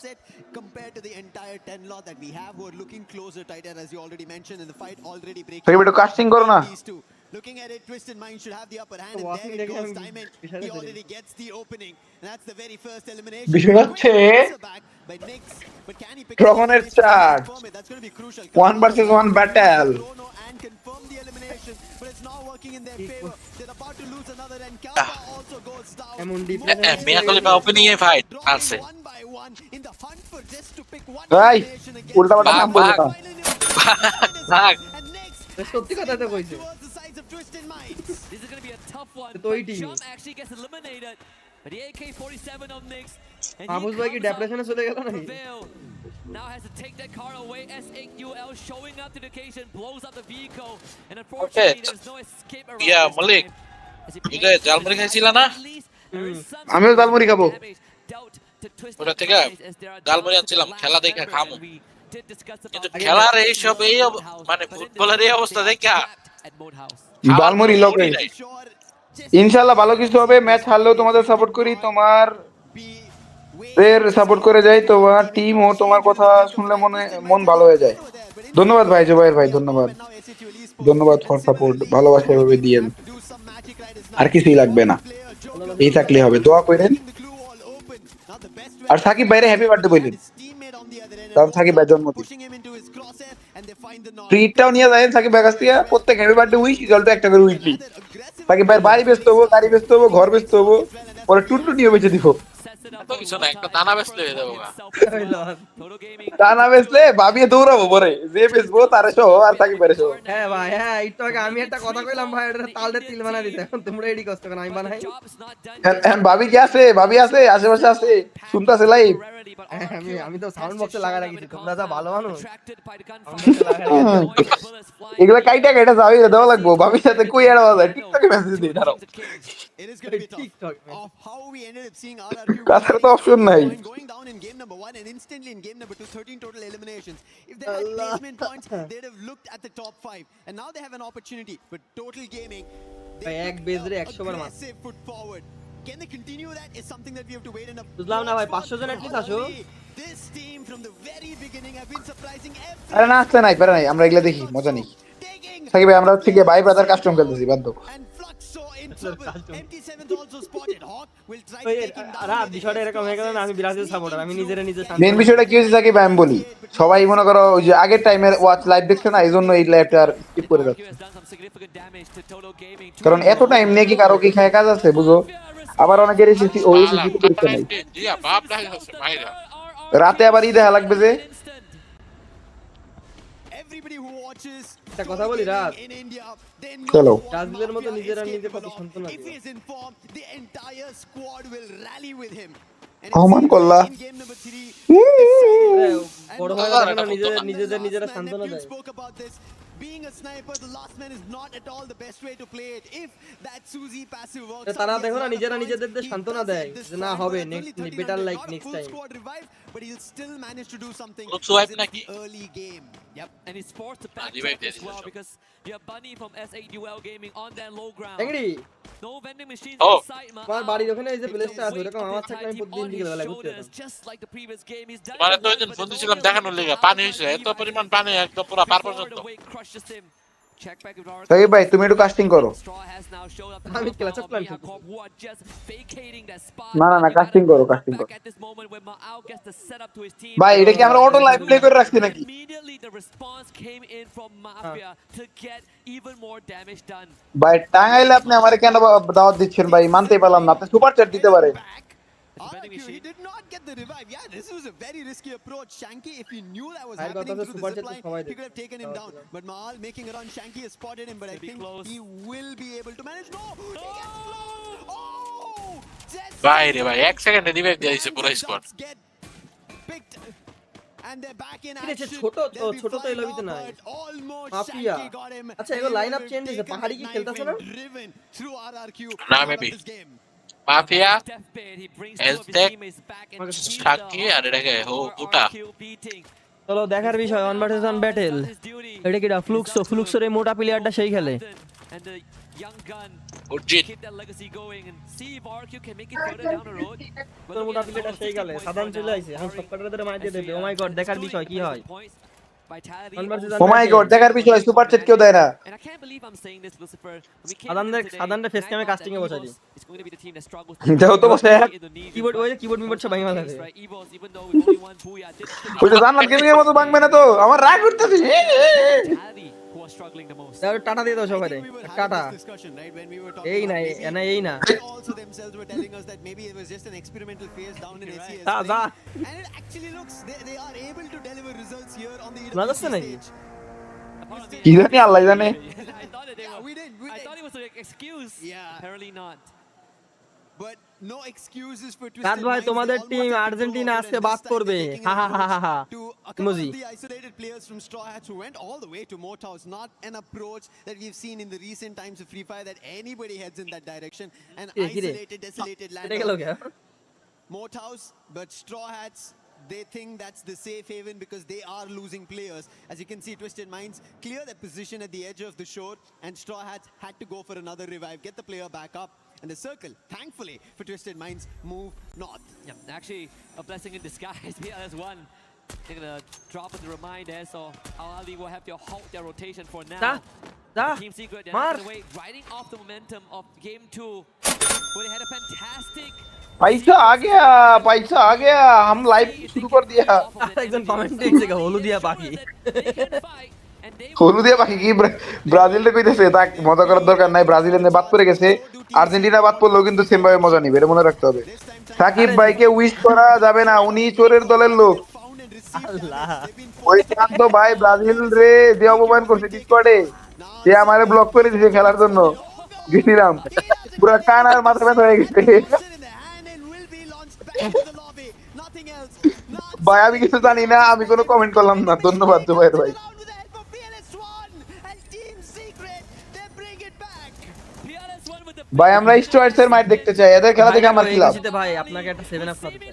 Compared to the entire 10 lot that we have, who are looking closer, tighter, as you already mentioned, in the fight already breaking. তুমি একটু কাস্টিং করো না Looking at it, Twisted Mind should have the upper hand, and there it goes, Diamond. He already gets the opening, and that's the very first elimination. বিষয় হচ্ছে But can he pick ড্রাগনের charge That's going to be crucial. 1 versus 1 battle And confirm the elimination, but it's not working in their favor. They're about to lose another, and Kalpa also goes down. এমন deep মিয়া খলিফা opening এ fight আছে One by one in the hunt for just to pick one ভাই elimination again. উল্টা পাল্টা নাম বলবে না ভাগ সত্যি কথা তো কইছে Towards the sides of Twisted Minds. This is going to be a tough one. তো ওই team Jump actually gets eliminated. But the AK-47 of Nyx. And Abul ভাই কি ডিপ্রেশনে চলে গেল নাকি now has to take that car away. S8UL showing up to the occasion, blows up the vehicle, and unfortunately there's no escape around. Yeah, Malik. এটা জালমুড়ি খাইছিলা না আমিও জালমুড়ি খাবো ওটা থেকে জালমুড়ি আনছিলাম খেলা দেখে খামু কিন্তু খেলার এইসব এই মানে ফুটবলের এই অবস্থা দেখা জালমুড়ি লোকে ইনশাআল্লাহ ভালো কিছু হবে ম্যাচ হারলেও তোমাদের সাপোর্ট করি তোমার এর সাপোর্ট করে যাই তোমার টিম ও তোমার কথা শুনলে মন ভালো হয়ে যায় ধন্যবাদ ভাই জুবাইর ভাই ধন্যবাদ ফর সাপোর্ট ভালোবাসা এভাবে দিয়েন আর কিছুই লাগবে না এই থাকলে হবে দোয়া করেন আর সাকিব ভাইরে হ্যাপি বার্থডে বলেন কারণ সাকিব ভাই জন্মদিন ট্রিটটাও নিয়ে যায় সাকিব ভাই কাছ থেকে প্রত্যেক হ্যাপি বার্থডে উইশ জলটা একটা করে উইকলি সাকিব ভাইয়ের বাড়ি ব্যস্ত হবো গাড়ি ব্যস্ত হবো ঘর ব্যস্ত হবো পরে টুনটু নিয়ে বেঁচে দিব কিছু না একটা দানা বেচলে হয়ে যাবো দানা বেচলে ভাবিয়ে দৌড়াবো পরে যে বেচবো তারে সহ আর সাকিব ভাইরে সহ হ্যাঁ ভাই হ্যাঁ একটু আগে আমি একটা কথা কইলাম ভাই এটা তালতে তিল বানাই দিতে এখন তোমরা এডি কষ্ট কেন আমি বানাই ভাবি কি আছে ভাবি আছে আশেপাশে আছে শুনতাছে লাইভ আমি তো সাউন্ড বক্সে লাগা রাখছি তোমরা যা ভালো মানুষ এগুলা কাইটা যাও এটা দেওয়া লাগবো ভাবির সাথে কই এড়া যায় টিকটকে মেসেজ দিই দাঁড়াও It is going to be tough of how we ended up seeing RRQ কাছের তো অপশন নাই going down in game number 1 and instantly in game number 2 13 total eliminations. If they had placement points, they'd have looked at the top 5, and now they have an opportunity. But Total Gaming, they এক বেজরে 100 বার মার foot forward. Can they continue that is something that we have to wait and বুঝলাম না ভাই 500 জন at least আসো this team from the very beginning have been surprising every আরে না আসতে নাই পারে নাই আমরা এগুলা দেখি মজা নেই সাকিব ভাই আমরা হচ্ছে কি ভাই ব্রাদার কাস্টম খেলতেছি বাদ দাও MT7 also spotted. Hawk will try to ওই take him down. রাত বিষয়টা এরকম হয়ে গেল না আমি ব্রাজিল সাপোর্টার আমি নিজে মেন বিষয়টা কি হয়েছে সাকিব ভাই আমি বলি সবাই মনে করো ওই যে আগের টাইমের ওয়াচ লাইভ দেখছে না এইজন্য এই লাইভটা আর স্কিপ করে যাচ্ছে কারণ এত টাইম নিয়ে কি কারো কি খায় কাজ আছে বুঝো আবার অনেকের এসেছি ওই এসেছি পরীক্ষা নাই রাতে আবার ই দেখা লাগবে যে Everybody who watches একটা কথা বলি রাত in India, they চলো ব্রাজিলের মতো নিজেরা নিজে কত শান্ত না if he is informed, the entire squad will rally with him. অমান করলা বড় ভাই নিজেরা সান্ত্বনা দেয়। Being a sniper, the last man is not at all the best way to play it. If that Suzy passive works, তারা দেখো না নিজেরা নিজেদের সান্ত্বনা দেয় যে না হবে next better like next time. but he'll still manage to do something in the early game. Yep, and he's forced to back as well because you have Bunny from S8UL Gaming on that low ground. Angry. No vending machines Oh. inside. আমার বাড়ির ওখানে এই যে প্লেসটা আছে ওরকম আমার থাকলে আমি প্রতিদিন দিকে বেলা ঘুরতে যেতাম। Just like the previous game, he's done মানে তো ওইদিন ফোন দিছিলাম দেখানোর লেগে পানি হইছে এত পরিমাণ পানি একদম পুরো পার পর্যন্ত সাকিব ভাই তুমি একটু কাস্টিং করো। আমি ক্লাস প্ল্যান না কাস্টিং করো ভাই। এটা কি আমরা অটো লাইভ প্লে করে রাখছি নাকি? ভাই টাঙ্গাইলে আপনি আমারে কেন দাওয়াত দিচ্ছেন ভাই? মানতেই পারলাম না। আপনি সুপার চ্যাট দিতে পারেন। He did not get the revive. Yeah, this was a very risky approach. Shanky, if he knew that was happening through the zip line, he could have taken him down. But Mahal making it on Shanky has spotted him, but I think he will be able to manage. No! He gets blown! Oh! ভাই রে ভাই 1 সেকেন্ডে revive দিয়ে দিয়েছে পুরো squad. And they're back in ঠিক আছে action. ছোট তো এই লবিতে নাই মাফিয়া। আচ্ছা এগুলো লাইনআপ চেঞ্জ হইছে পাহাড়ি কি খেলতাছ না? না মেবি মাফিয়া এলটেক সাকি আর এটাকে ওটা চলো দেখার বিষয় অন ভার্সেস অন ব্যাটেল। এটা কিটা ফ্লুক্সোর এই মোটা প্লেয়ারটা সেই খেলে। উজ্জিত মোটা প্লেয়ারটা সেই খেলে সাধারণ চলে আইছে এখন সবকটার ধরে মার দিয়ে দেবে। ও মাই গড দেখার বিষয় কি হয়। ও মাই গড দেখার বিষয় সুপার চ্যাট কেউ দেয় না। সাধারণটা ফেস ক্যামে কাস্টিং এ বসাই দিই। দাও তো বসে কিবোর্ড ওই কিবোর্ড মিবোর্ড সব ভাঙা লাগে। ওই তো জানলাম গেমিং এর মতো ভাঙবে না তো আমার রাগ উঠতেছে। দাও টাটা দিয়ে দাও সবাই টাটা। এই না এই না Also themselves were telling us that maybe it was just an experimental phase down in SES. And it actually looks they are able to deliver results here on the EWC stage. কি জানি আল্লাহ জানে। I thought it was an excuse. Yeah. Apparently not. But no excuses for Twisted কাট ভাই তোমাদের team Argentina আজকে বাদ করবে। হা হা হা হা emoji. The isolated players from Straw Hats who went all the way to Motows, not an approach that we've seen in the recent times of Freefire that anybody heads in that direction. An isolated, desolated land. Motows, but Straw Hats, they think that's the safe haven because they are losing players. As you can see, Twisted Minds clear their position at the edge of the shore, and Straw Hats had to go for another revive, get the player back up. And the circle, thankfully for Twisted Minds, move north. Yeah, actually a blessing in disguise. BLS1 they're gonna drop at the remind there, so Al-Ali will have to halt their rotation for now. Team Secret, they're not gonna wait, riding off the momentum of game 2. Where they had a fantastic पैसा आ गया हम live शुरू कर दिया। একজন comment দিয়েছে হলুদিয়া পাখি। হলুদিয়া পাখি কি ব্রাজিলে কইতেছে তা মজা করার দরকার নাই। ব্রাজিলে বাদ পড়ে গেছে, আর্জেন্টিনা বাদ পড়লেও কিন্তু সেম ভাবে মজা নিবে, এটা মনে রাখতে হবে। সাকিব ভাইকে উইশ করা যাবে না, উনি চোরের দলের লোক। আল্লাহ ওই শান্ত ভাই ব্রাজিল রে যে অপমান করছে ডিসকর্ডে, সে আমারে ব্লক করে দিয়েছে খেলার জন্য। গেছিলাম পুরো কান আর মাথা ব্যথা হয়ে গেছে। ভাই আমি কিছু জানি না, আমি কোনো কমেন্ট করলাম না। ধন্যবাদ জুবাইর ভাই। ভাই আমরা স্টুয়ার্টস এর ম্যাচ দেখতে চাই, এদের খেলা দেখে আমার কি লাভ? ভাই আপনাকে একটা 7 আপ করতে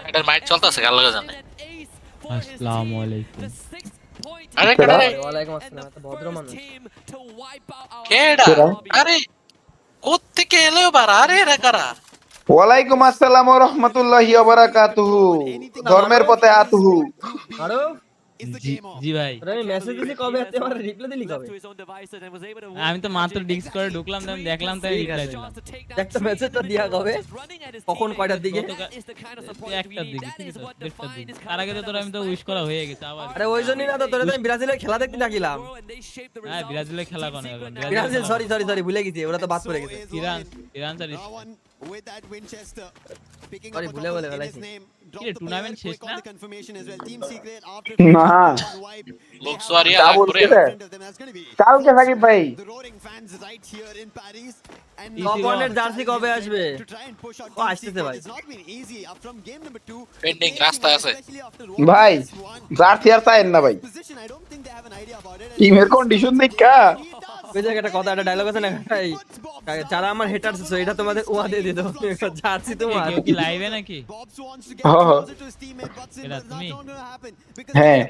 এটার ম্যাচ চলতেছে কাল লাগা জানে। আসসালামু আলাইকুম। আরে কেডা রে? ওয়ালাইকুম আসসালাম। এত ভদ্র মানুষ কেডা? আরে কোথা থেকে এলো বারা? আরে এরা কারা? ওয়ালাইকুম আসসালাম ওয়া রাহমাতুল্লাহি ওয়া বারাকাতুহু। ধর্মের পথে আতুহু। আরো জি ভাই আমি মেসেজ দিছি কবে আপনি আমার রিপ্লাই দিলি কবে? আমি তো মাত্র ডিক্স করে ঢুকলাম, আমি দেখলাম তাই রিপ্লাই দিলাম। একটা মেসেজটা দিয়া কবে? কখন কয়টার দিকে? একটার দিকে। তার আগে তো তোর আমি তো উইশ করা হয়ে গেছে আবার। আরে ওই জন্যই না তো তোরে তো আমি ব্রাজিলের খেলা দেখতে ডাকিলাম। হ্যাঁ ব্রাজিলের খেলা কোন? ব্রাজিল সরি ভুলে গেছি, ওরা তো বাদ পড়ে গেছে। Iran sorry with that Winchester picking Sorry, up a ভুলে couple বলে in his ফেলাইছি। name. কি রে, টুর্নামেন্ট শেষ Quick না? on the confirmation as well. Team Secret after না wipe. Looks sorry, তা I বলছে pray. রে That's going to be কালকে সাকিব ভাই the roaring fans right here in Paris. And top ওয়ানের জার্সি কবে আসবে? to try and push out O Team আসতেছে Secret. ভাই। It's not been easy. From game number 2, Pending রাস্তা আছে। ভাই জার্সি আর চাইেন না ভাই position, I don't think they have an idea about it. টিমের কন্ডিশন দেখা ওই জায়গায় একটা কথা, একটা ডায়লগ আছে না ভাই, যারা আমার হেটারস আছে এটা তোমাদের ওয়া দিয়ে দিত, জার্সি তোমার। কেউ কি লাইভে নাকি? হ্যাঁ এটা তুমি? হ্যাঁ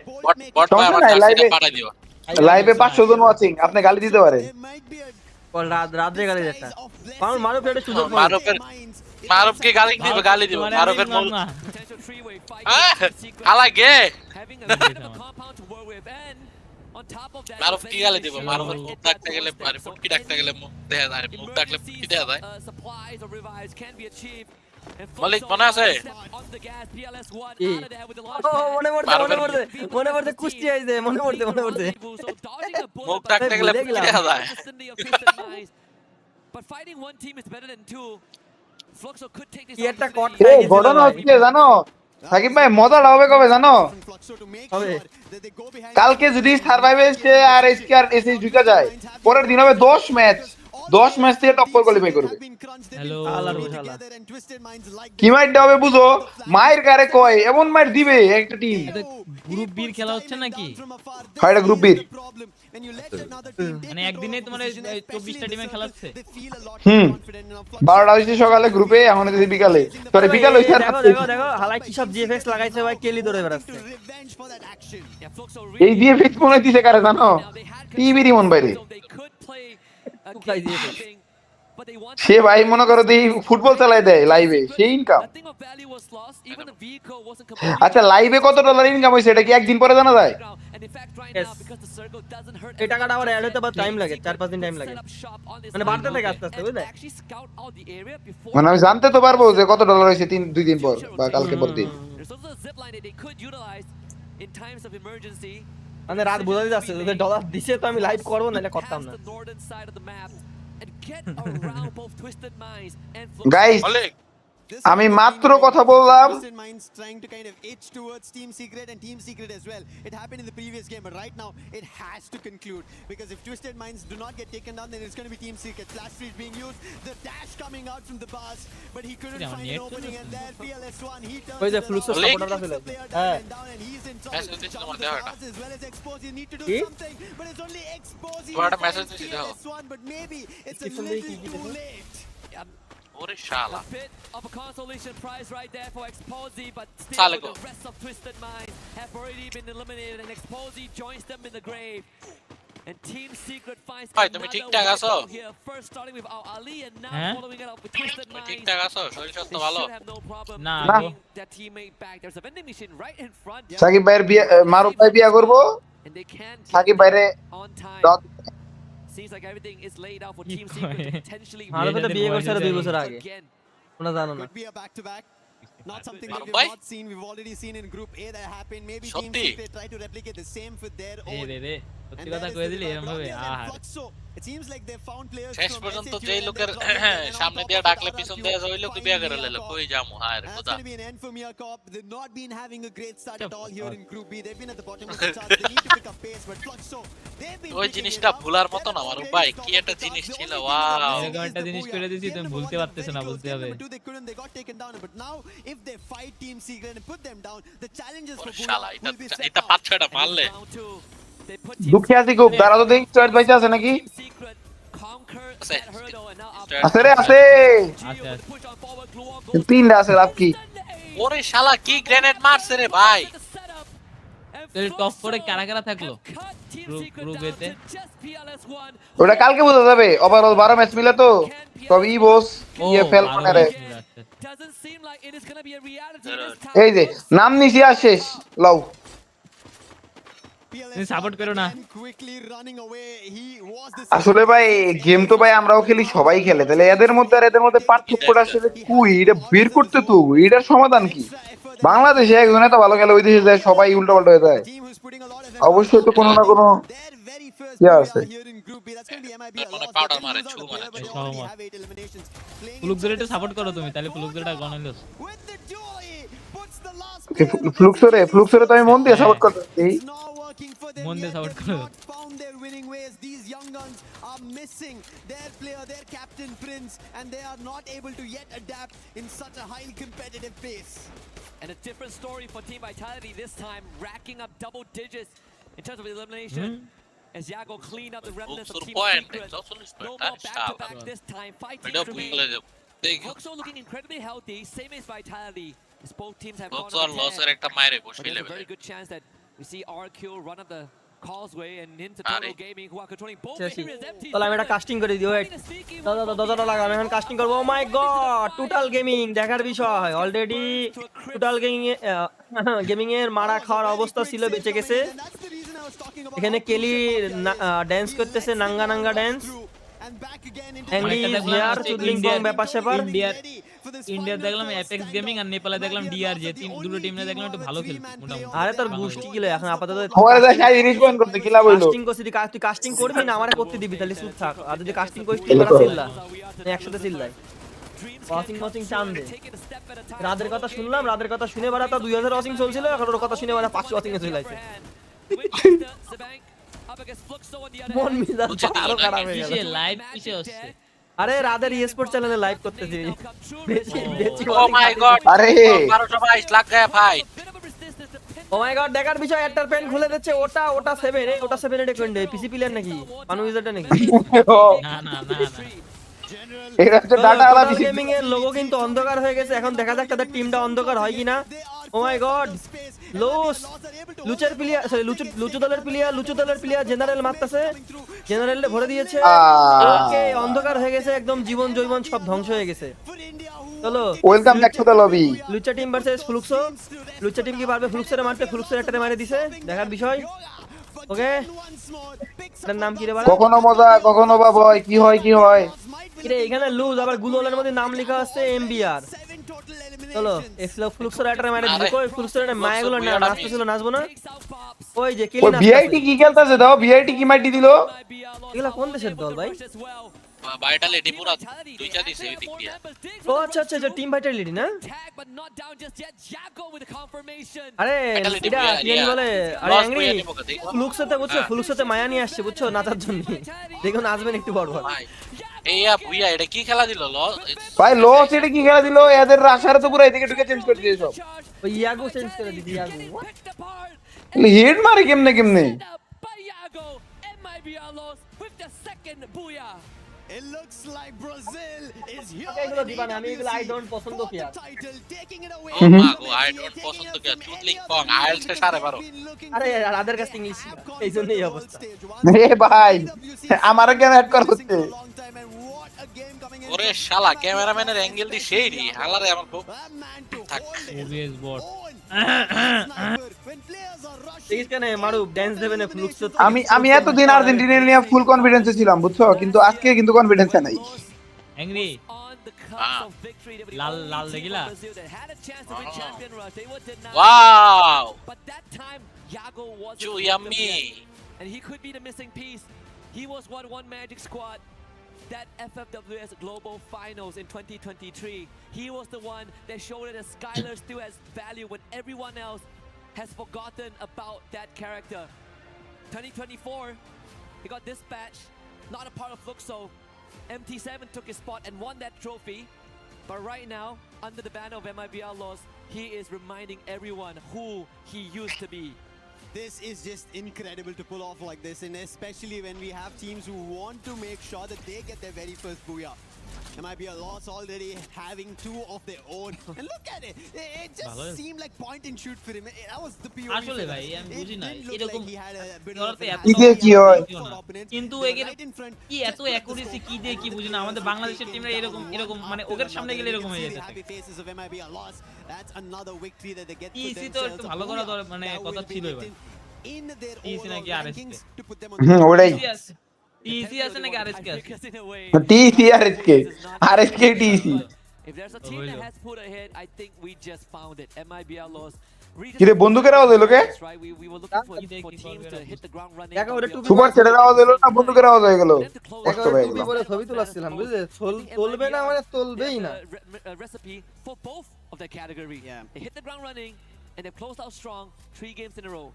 বট ভাই আমার জার্সিটা পাঠাই দিও। লাইভে 500 জন ওয়াচিং আপনি গালি দিতে পারেন ওর রাত্রে গালি একটা কারণ মারুফ এটা সুযোগ মারুফকে গালি দিবে, গালি দিব। মারুফের মূল আলা গে মারুফ কি গালি দিব? মারুফের মুখ ডাকতে গেলে আর ফুটকি ডাকতে গেলে মুখ দেখা যায়, মুখ ডাকলে ফুটকি দেখা যায়। মালিক মনে আছে? মনে পড়তে কুস্তি আইছে, মনে পড়তে মুখ ডাকতে গেলে ফুটকি দেখা যায়। কি একটা কট এই ঘটনা হচ্ছে জানো সাকিব ভাই মজাটা হবে কবে জানো হবে কালকে যদি সার্ভাইভাল আর এসএস ঢুকে যায় পরের দিন হবে 10 ম্যাচ থেকে টপ কোয়ালিফাই করবে হ্যালো কি মাইরটা হবে বুঝো মায়ের কারে কয় এমন মাইর দিবে একটা টিম গ্রুপ বি খেলা হচ্ছে নাকি? হয়টা গ্রুপ বি মানে একদিনে তোমার 24টা টিমে খেলাচ্ছে। 12টা হইছে সকালে গ্রুপে এখন হইছে বিকালে সরি বিকাল হইছে দেখো হালাই কি সব জিএফএক্স লাগাইছে ভাই, কেলি ধরে বেড়াচ্ছে। এই জিএফএক্স মনে হইছে কারে জানো টিভি রিমন বাইরে সে ভাই মনে করো দি ফুটবল চালায় দেয় লাইভে সেই ইনকাম। আচ্ছা লাইভে কত ডলার ইনকাম হইছে এটা কি একদিন পরে জানা যায়? এই টাকাটা আবার অ্যাড হতে বা টাইম লাগে, 4-5 দিন টাইম লাগে, মানে বাড়তে থাকে আস্তে আস্তে, বুঝলে? মানে আমি জানতে তো পারবো যে কত ডলার হইছে 2 দিন পর বা কালকে পর দিন। মানে রাত বোঝা যাচ্ছে যদি ডলার দিছে তো আমি লাইভ করব না, এটা করতাম না। গাইস আমি মাত্র কথা বললাম trying to kind of itch towards Team Secret and Team Secret as well. It happened in the previous game, but right now it has to conclude because if Twisted Minds do not get taken down, then it's going to be Team Secret. Flash freeze being used, the dash coming out from the bars, but he couldn't find an opening, and there PLS1 he turns. ওই যে flux সাপোর্টারটা ফেলে হ্যাঁ and he's in trouble. As well as Expose, you need to do something, but it's only Expose. What a message is it? PLS1, but maybe it's a little too late. ওরে শালা A bit of a consolation prize right there for Exposy, but still Salego. the rest of Twisted Minds have already been eliminated, and Exposy joins them in the grave. And Team Secret finds Bhai, তুমি ঠিকঠাক আছো? here. First starting with Al Ali and now হ্যাঁ? following it up with Twisted Minds. ঠিকঠাক আছো? শরীর স্বাস্থ্য They ভালো? should have no problem না, bringing their teammate back. There's a vending machine right in front, Shakib ভাইয়ের বিয়ে মারুফ ভাই বিয়া করব and they can't সাকিব ভাইরে on time. Dog Seems like everything is laid out for Team Secret to potentially মারুফ তো বিয়ে করছে 2 বছর আগে, again. তোমরা জানো না। Could be a back-to-back. Not something that Bhai? we've not seen. We've already seen in Group A that happened. Maybe Team Shotti. Secret try to replicate the same for their own. রে সত্যি And কথা that is কই the দিলি divide. এরকম But on ভাবে the other hand, আহার Fluxo, it seems like they found players শেষ from পর্যন্ত SHU যেই and লোকের they've dropped them. And on সামনে top দিয়ে of that, ডাকলে পিছন দিয়ে RHKxTEC ওই লোক find বিয়া করে Mia লইলো Corp. কই যামু হায় That's খোদা going to be an end for Mia Corp. They've not been having a great start at all here in Group B. They've been at the bottom of the charts. They need to pick up pace. But Fluxo, they've been ওই picking it জিনিসটা up. ভুলার মতো না আমার ভাই কি একটা Top জিনিস of the ছিল charts. The ওয়াও only এরকম thing একটা is জিনিস the করে booyah. দিছি Game তুমি number ভুলতে one, পারতেছ না very বলতে close. হবে Game number two, they couldn't. They got taken down. But now, if they fight Team Secret and put them down, the challenges for ওরে শালা Booyah এটা will be set এটা out. পাঁচ ছয়টা মারলে Round two, they put Team দুঃখে আছি খুব দাঁড়া তো দেখি চয়েস বাইচা আছে নাকি Secret conquer আছে that hurdle, and now আছে আছে রে আছে আচ্ছা push on forward. Gluon goes তিনটা আছে লাভ কি ওরে শালা কি গ্রেনেড মারছে রে ভাই to the setup, and তোর টপ Fluxo করে কারা কারা থাকলো have cut Team group Secret group down এতে to just PLS1. ওটা কালকে বোঝা যাবে ওভারঅল 12 ম্যাচ মিলে তো সব ই বস ও ইএফএল বারো করে ম্যাচ মিলে, আচ্ছা, আচ্ছা। Doesn't seem like it is going to be a reality this time. এই যে নাম নিছি আর শেষ লও তুমি সাপোর্ট করো না Quickly running away. He was the আসলে ভাই গেম তো ভাই আমরাও খেলি সবাই খেলে তাহলে এদের মধ্যে আর এদের মধ্যে পার্থক্যটা আসলে কুই এটা বের করতে তো এটার সমাধান কি বাংলাদেশে একজন এত ভালো খেলে ওই দেশে যায় সবাই উল্টো পাল্টা হয়ে যায় team who's putting a lot of অবশ্যই তো কোনো না কোনো first Yeah, Booyah sir. here in Group B. That's going to be MIB a মানে loss. পাউডার But মারে they lose ছু out the মারে player, but they already have 8 eliminations. Playing ফ্লুক inside জেলেটা the সাপোর্ট করো side তুমি, of তাহলে ফ্লুক জেলেটা Corner গনাইলো। with the duel, puts the last Okay, player of ফ্লুক্সরে তো আমি মন দিয়ে সাপোর্ট করতেছি। It's not working for them মন দিয়ে yet. সাপোর্ট They've করো। not found their winning ways. These young guns are missing their player, their captain Prince, and they are not able to yet adapt in such a highly competitive pace. And a different story for Team Vitality this time, racking up double digits in terms of elimination. As Yago clean up the remnants of Team Secret. No more back-to-back this time. 5 teams remain. Hoxo looking incredibly healthy, same as Vitality. As both teams have gone on লসের 10. একটা মাইরে But বসে there's a লেভেলে very good chance that we see RQ run up the causeway and into Total Gaming, who are controlling both areas. তাহলে আমি এটা casting করে দিই। ওয়েট দাদা লাগা, আমি এখন কাস্টিং করব। ও মাই গড, টোটাল গেমিং দেখার বিষয়। অলরেডি টোটাল গেমিং এর মারা খাওয়ার অবস্থা ছিল, বেঁচে গেছে। এখানে কেলি ড্যান্স করতেছে, নাঙ্গা নাঙ্গা ড্যান্স। অ্যাংরি জিয়ার চুদলিং পং ব্যাপার স্যাপার। ইন্ডিয়া দেখলাম অ্যাপেক্স গেমিং আর নেপালে দেখলাম ডিআরজে, দুটো টিম না দেখলাম একটু ভালো খেলছে মোটামুটি। আরে তোর গুষ্টি কিলো এখন আপাতত আমার যা সাই জিনিস পয়েন্ট করতে কি লাভ হইলো? কাস্টিং করছিস, তুই কাস্টিং করবি না আমারে করতে দিবি, তাহলে চুপ থাক। আর যদি কাস্টিং করিস তুই মারা চিল্লা, একসাথে চিল্লাই। ওয়াচিং চান দে। রাদের কথা শুনলাম, রাদের কথা শুনে বারা তো 2000 ওয়াচিং চলছিল, এখন ওর কথা শুনে বারা 500 ওয়াচিং এ চলে আইছে। মন মিজাজ আরো খারাপ হয়ে গেল। লাইভ কিসে হচ্ছে? আরে রাদের এসপোর্টস চ্যানেলে লাইভ করতেছি। বেশি ও মাই গড, আরে 1222 লাখ গায়ে ভাই। ও মাই গড, দেখার বিষয় একটার প্যান্ট খুলে দিচ্ছে। ওটা 7 এ, ওটা 7 এ কোন পিসি প্লেয়ার নাকি মানু ইউজারটা নাকি? না না না না, এটা তো ডাটা আলা দিছি। গেমিং এর লোগো কিন্তু অন্ধকার হয়ে গেছে, এখন দেখা যাক তাদের টিমটা অন্ধকার হয় কিনা। ও মাই গড, লুচের প্লেয়ার, সরি লুচু দলের প্লেয়ার জেনারেল মারতেছে, জেনারেলে ভরে দিয়েছে। ওকে, অন্ধকার হয়ে গেছে একদম, জীবন জৈবন সব ধ্বংস হয়ে গেছে। চলো welcome back to the lobby. Lucha team versus Fluxo. Lucha team কি পারবে ফ্লুক্সের মারতে? ফ্লুক্সের একটা মারে দিছে, দেখার বিষয়। ওকে, এর নাম কি রে বাবা? কখনো মজা কখনো বা ভয়, কি হয় কি হয়। কিরে এখানে লুজ, আবার গুলোলের মধ্যে নাম লেখা আছে এমবিআর। চলো ফ্লুক্সের একটা মারে দিছে। কই ফ্লুক্সের মায়াগুলো না নাচতেছিল, নাচবো না? ওই যে কেলি ওই ভিআইটি কি খেলতেছে দাও, ভিআইটি কি মাইটি দিল? এগুলা কোন দেশের দল ভাই? ভাইটালিটি পুরো দুইটা দিছে এই দিক দিয়া। ও আচ্ছা আচ্ছা, যে টিম ভাইটালিটি না? আরে এটা কি বলে? আরে অ্যাংরি ফ্লুক্সতে বুঝছো, ফ্লুক্সতে মায়া নিয়ে আসছে বুঝছো নাচার জন্য। দেখুন নাচবেন একটু বড় বড়। এইয়া বুইয়া এটা কি খেলা দিল? ভাই লস এটা কি খেলা দিল? এদের রাশারে তো পুরো এদিকে ঢুকে চেঞ্জ করে দিয়েছে সব। ওই ইয়াগো চেঞ্জ করে দিদি, ইয়াগো হেড মারে কেমনে কেমনে? It looks like Brazil is here. এগুলো দিবা না, আমি এগুলো আই ডোন্ট পছন্দ কি আর। Title taking it away. ও মা গো, আই ডোন্ট পছন্দ কে চুদলিং পং আইএলস 12.5। আরে রাদের কাছে ইংলিশ এইজন্যই এই অবস্থা। এ ভাই আমারে কেন অ্যাড করা হচ্ছে? ওরে শালা ক্যামেরাম্যানের অ্যাঙ্গেল দি সেইরি হালারে আমার খুব থাক। ওবিএস বট। দেখিস কেন মারু ডান্স দেবে না ফ্লুক্স? আমি এতদিন আর্জেন্টিনা নিয়ে ফুল কনফিডেন্সে ছিলাম বুঝছো, কিন্তু আজকে কিন্তু কনফিডেন্সে নাই। অ্যাংরি লাল লাল দেখিলা? Wow too yummy. And he could be the missing piece. He was one Magic squad that FFWS Global Finals in 2023. He was the one that showed that Skylar still has value when everyone else has forgotten about that character. 2024, he got dispatched, not a part of Fluxo. MT7 took his spot and won that trophy. But right now, under the banner of MIBR laws, he is reminding everyone who he used to be. This is just incredible to pull off like this, and especially when we have teams who want to make sure that they get their very first booyah. There might be a loss already having two of their own. And look at it. It just seemed like point and shoot for him. That was the POV. আসলে ভাই আমি বুঝি না এরকম কি দিয়ে কি হয়, কিন্তু এর কি এত অ্যাকুরেসি কি দিয়ে কি বুঝি না। আমাদের বাংলাদেশের টিমরা এরকম এরকম মানে ওদের সামনে গেলে এরকম হয়ে যেতে। টিসি তো একটু ভালো করা মানে কথা ছিল এবার। টিসি নাকি আরএসকে? ওটাই টিসি আছে নাকি আরএসকে আছে? TC RSK TC. If there's a team that has put ahead, I think we just found it. MIBR lost কিরে বন্দুকের আওয়াজ হলো কে? দেখো ওটা টুপি সুপার সেটের আওয়াজ হলো না বন্দুকের আওয়াজ হয়ে গেল? কষ্ট দেখো হয়ে টুপি গেল। পরে ছবি তুলাচ্ছিলাম বুঝলে চলবে না মানে চলবেই না Recipe for both of their category. Yeah. They hit the ground running and they closed out strong 3 games in a row.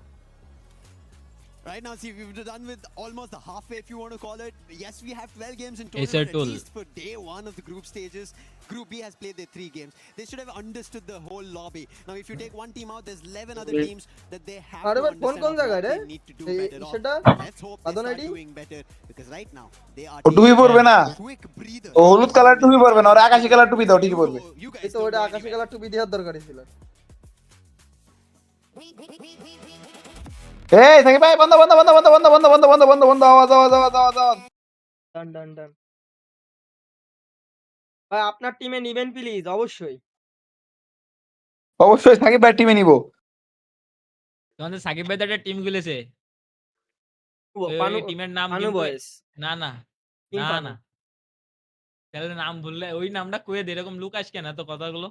Right now, see, we've done with almost the halfway, if you want to call it. Yes, we have 12 games in total, Acer but at tool. least for day one of the group stages, Group B has played their 3 games. They should have understood the whole lobby. Now, if you take one team out, there's 11 other teams that they have আরে to ভাই কোন কোন understand জায়গায় রে they need to do এই better off. সেটা Let's hope they আদন start ID doing better, because right now, they are ও টুপি taking পরবে না? a quick breather. ও হলুদ কালার টুপি পরবে না, ওর আকাশি কালার টুপি দাও ঠিকই পরবে। এই তো ওটা আকাশি কালার টুপি দেওয়ার দরকারই ছিল এই সাকিব ভাই বন্ধ বন্ধ বন্ধ বন্ধ বন্ধ বন্ধ বন্ধ বন্ধ বন্ধ বন্ধ আওয়াজ আওয়াজ আওয়াজ আওয়াজ আওয়াজ। ডান ডান ডান ভাই আপনার টিমে নিবেন প্লিজ অবশ্যই অবশ্যই সাকিব ভাই টিমে নিব। তোমাদের সাকিব ভাই তো একটা টিম খুলেছে। পানু টিমের নাম পানু কিন্তু বয়েস না না টিম না পানু না তাহলে নাম বললে ওই নামটা কয়ে দে, এরকম লুকাস কেন এত কথাগুলো?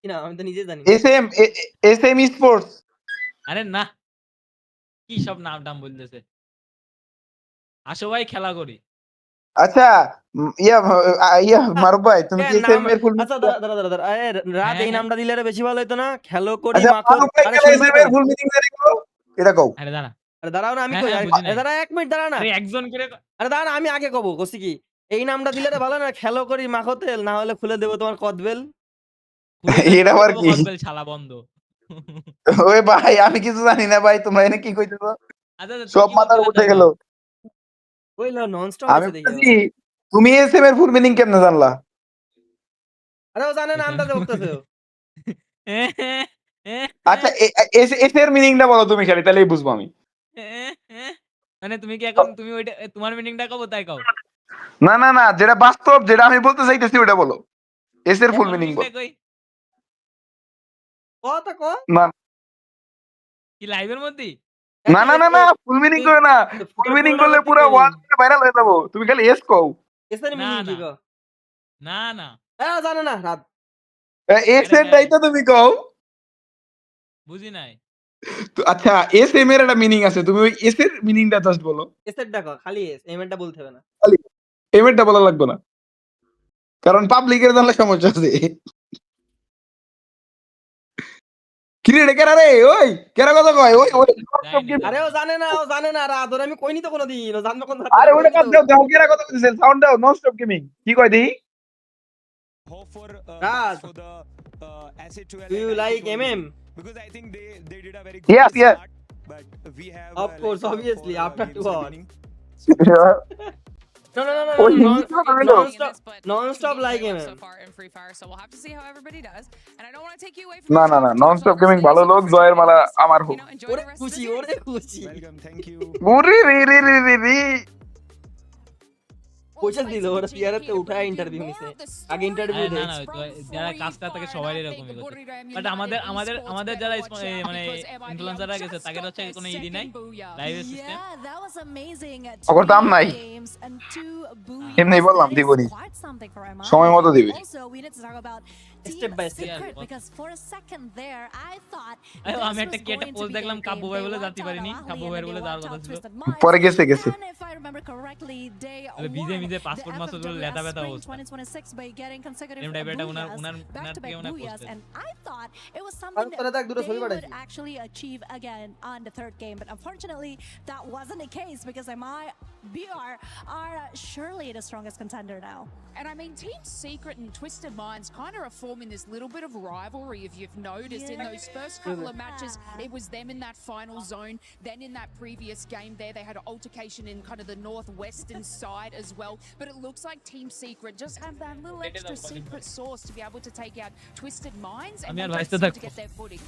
কি না আমি তো নিজে জানি এসএম স্পোর্টস। আরে না, কি সব নাম টাম বলতেছে। আসো ভাই খেলা করি। আচ্ছা ইয়া মারুফ ভাই তুমি কি নাম এসএম এর ফুল আচ্ছা দাঁড়া দাঁড়া দাঁড়া আরে রাত এই নামটা দিলে বেশি ভালো হতো না খেলো করি আচ্ছা মাখো মারুফ ভাই আরে কেন শুনবা এসএম তো এর ফুল মিটিং করে গেল এটা কও। আরে দাঁড়া, আরে দাঁড়াও না আমি কই বুঝি নাই। আরে দাঁড়া 1 মিনিট দাঁড়া না আরে একজন করে আরে দাঁড়া না আমি আগে কব কইছি কি এই নামটা দিলে রে ভালো না খেলো করি মাখো তেল না হলে খুলে দেব তোমার কদবেল এটা আবার কি? কদবেল শালা বন্ধ। ওই ভাই আমি কিছু জানি না ভাই, তোমরা এনে কি কইতেছো? আচ্ছা সব মাথার উঠে গেল। ওই ননস্টপ আমি আছে দেখি বলছি তুমি এসএম এর ফুল মিনিং কেমনে জানলা? আরে ও জানে না আন্দাজে বলতেছে ও। আচ্ছা এস এর মিনিংটা বলো তুমি খালি, তাহলেই বুঝবো আমি। মানে তুমি কি এখন তুমি ওইটা তোমার মিনিংটা কব তাই কও? না না না, যেটা বাস্তব যেটা আমি বলতে চাইতেছি ওটা বলো। এস এর ফুল তোমার মিনিং বলো। মিনিংটা কই? কথা ক না কি লাইভের মধ্যে? না না না না ফুল মিনিং করে না, ফুল মিনিং করলে পুরো ওয়ার্ল্ড ভাইরাল হয়ে যাবো। তুমি খালি এস কও। এসের না মিনিং কি না গো না না হ্যাঁ জানে না রাত এস এরটাই তো তুমি কও। বুঝি নাই। তো আচ্ছা এস এম এর একটা মিনিং আছে, তুমি ওই এস এর মিনিংটা জাস্ট বলো। এসের দেখো খালি এস এমএনটা বলতে হবে না খালি এম এরটা বলা লাগবে না, কারণ পাবলিকের জানলে সমস্যা আছে। কিরে রে কেরা রে ওই কেরা কথা কয় ওই ওই আরে ও জানে না রাত ওরে আমি কইনি তো কোনোদিন ও জানবে কোন আরে ওটা বাদ দাও, দাও কেরা কথা কইছেন সাউন্ড দাও নন স্টপ গেমিং কি কয় দেই? রাত Do you like MM? Because I think they did a very Yes, yes. start, but we have Of course, obviously, after 2 hours. No, Oh, he's not a window. non-stop like MM. So far in Freefire, so we'll have to see how everybody does. And I don't want to take you away from না না না non stop gaming ভালো লোক, জয়ের মালা আমার হোক। ওরে খুশি welcome. Thank you. ওরে রে রে রে রে রে পয়সা দিল ওরা সিআরতে উঠায় ইন্টারভিউ নিছে আগে ইন্টারভিউ আরে না দেয় না যারা কাজটা থাকে সবাই এরকমই করছে। বাট আমাদের যারা মানে ইনফ্লুয়েন্সাররা গেছে তাদের হচ্ছে কোনো ইডি নাই live system. Yeah, that was amazing. ওর দাম নাই, Games and 2 booyahs. এমনি বললাম দিবনি, Quite something for MI. সময় মতো দিবে। Also, we need to talk about Step by step. Secret, because for a second there, I thought আমি একটা কি একটা পোস্ট দেখলাম কাব্বু ভাই বলে জানতে পারিনি, কাব্বু ভাই বলে যাওয়ার কথা ছিল। পরে গেছে গেছে And if I remember correctly, day তাহলে ভিজে ভিজে পাসপোর্ট মাসুল বলে লেতা বেতা Spring অবস্থা। 2026 by getting consecutive এমডি বেটা উনার booyahs, back-to-back থেকে উনার booyahs, post and I thought it was something তাহলে দেখ দুটো they ছবি would পাঠাইছি actually achieve again on the third game, but unfortunately that wasn't the case because MI BR are surely the strongest contender now. And I mean, Team Secret and Twisted Minds kind of are forming this little bit of rivalry, if you've noticed. In those first couple of matches, it was them in that final zone. Then in that previous game there, they had an altercation in kind of the northwestern side as well. But it looks like Team Secret just have that little extra secret sauce to be able to take out Twisted Minds and then just seem to get their footing.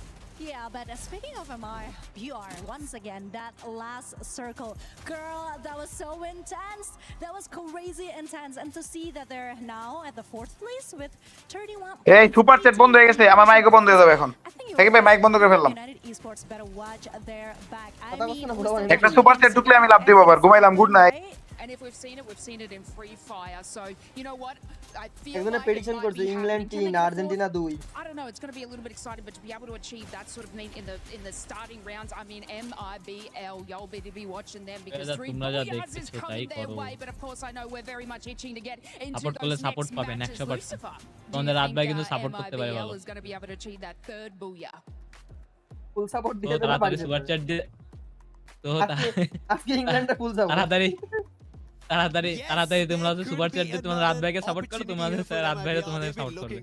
Yeah, but speaking of MI, BR, once again, that last circle. Girl, that was so intense. That was crazy intense. And to see that they're now at the 4th place with 31. এই super chat বন্ধ হয়ে গেছে, আমার মাইকও বন্ধ হয়ে যাবে এখন। থেকে ভাই মাইক বন্ধ করে ফেললাম। United Esports better watch their back. I কথা mean, বলছ না, it was একটা সুপার চ্যাট ঢুকলে আমি লাভ দেব, আবার ঘুমাইলাম, good night. right? And if we've seen it in Freefire. So, you know what? I feel একজনে like it প্রেডিকশন might করছে be England happening. 3 Argentina 2 I don't know, it's going to be a little bit exciting, but to be able to achieve that sort of mean in the starting rounds, I mean, MIBL, y'all better be watching them because এরা 3 তোমরা যা Booyahs is দেখতেছো তাই coming their করো। way. But of course, I know we're very much itching to get into support করলে those support next পাবেন matches. 100%। Lucifer, do তোমাদের you রাত ভাই think কিন্তু সাপোর্ট করতে পারে MIBL ভালো। is going to be able to achieve that third Booyah? Full support তো দিয়ে দেবে তাড়াতাড়ি বাড়ি সুপার চ্যাট দিয়ে তো আজকে ইংল্যান্ডে ফুল সাপোর্ট তাড়াতাড়ি তাড়াতাড়ি তাড়াতাড়ি তোমরা তো সুপার চ্যাট দিয়ে তোমাদের রাত ভাইকে সাপোর্ট করো, তোমাদের রাত ভাইরা তোমাদের সাপোর্ট করবে।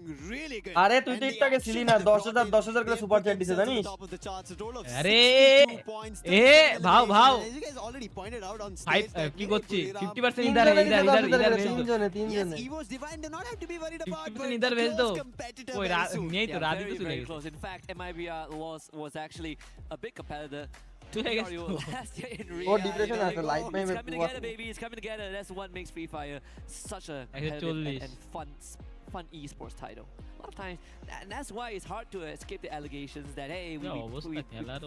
আরে তুই টিকটকে ছিলি না 10,000 করে সুপার চ্যাট দিছে জানিস? আরে এ ভাও ভাও ফাইভ কি করছি 50% इधर है इधर इधर इधर भेज दो তিনজনে इधर भेज दो कोई नहीं तो रात ही तो चले गए In fact, MIBR was actually a big competitor. चले गए ও ডিপ্রেশন আছে life time It's coming together, baby. It's coming together. That's what makes Free Fire such a competitive and fun esports title. A lot of times, and that's why it's hard to escape the allegations that hey, we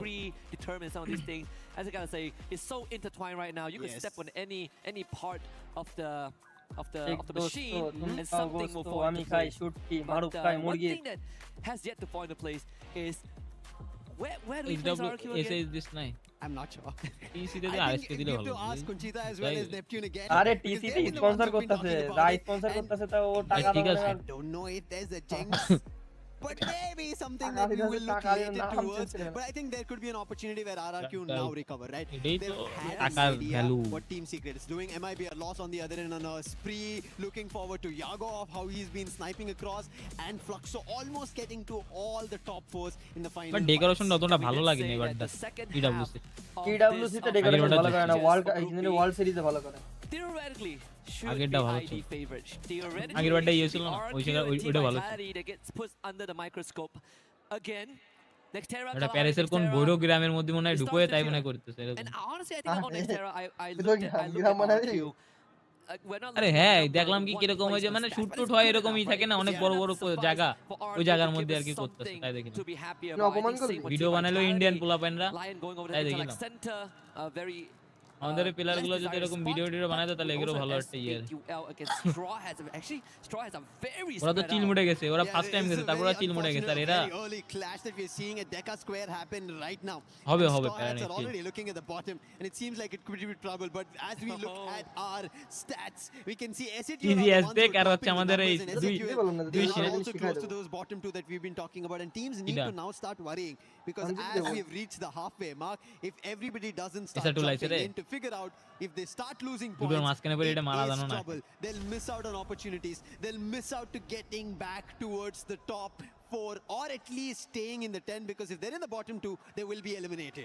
predetermine some of these things. As I gotta say, it's so intertwined right now. You can step on any part of the machine and something will fall into place. But one thing that has yet to fall into place is where do we place RQ again? is this night I'm not sure. TC তে তো I আজকে think দিলে you have ভালো to ask Conchita as well as Neptune again. আরে because TC they're তে the ones sponsor who've been করতেছে talking about Rai it. Sponsor And করতেছে তো ও টাকা ঠিক দাও আছে। I don't know if there's a jinx, but maybe something that we will look later towards. But I think there could be an opportunity where RRQ now recover, right? এটাই তো They've had টাকার an idea value what Team Secret is doing. MIB a loss on the other end on a spree. Looking forward to Yago of how he's been sniping across, and Fluxo almost getting to all the top fours in the final. But decoration অতটা ভালো লাগেনি এবারটা ইডব্লিউসি টিডব্লিউসি তে decoration ভালো করে না world সিরিজে ভালো করে Theoretically, should আগেরটা be ভালো ID ছিল favorite. Theoretically, আগের বারটা ইয়ে ছিল না ওই RQ, জায়গা a team ওইটা like ভালো ছিল Clarity that gets put under the microscope again. Nextera, এটা প্যারিসের কোন বৈরো গ্রামের মধ্যে মনে হয় ঢুকোয় তাই মনে করতেছে এরকম and honestly, I think on Nextera, I looked at RQ. আরে হ্যাঁ দেখলাম কি কিরকম হয় যে মানে শুট টুট হয় এরকমই থাকে না অনেক বড় বড় জায়গা ওই জায়গার মধ্যে আর কি করতেছে তাই দেখি ভিডিও বানালো ইন্ডিয়ান পোলাপাইনরা তাই দেখি না আমাদের প্লেয়ার গুলো যদি এরকম ভিডিও বানায় তাহলে এগুলো ভালো একটা ইয়ে ওরা তো চিল মুড়ে গেছে ওরা ফার্স্ট টাইম গেছে তারপর চিল মুড়ে গেছে আর এরা হবে হবে already looking at the bottom and it seems like it could be trouble, but as we look at our stats we can see TCSTEC আর হচ্ছে আমাদের এই দুই also close to those bottom two that we've been talking about, and teams need to now start worrying because as we've reached the halfway mark, if everybody doesn't start jumping in to figure out if they start losing points, it is trouble. They'll miss out on opportunities, they'll miss out to getting back towards the top 4 or at least staying in the 10, because if they're in the bottom 2 they will be eliminated.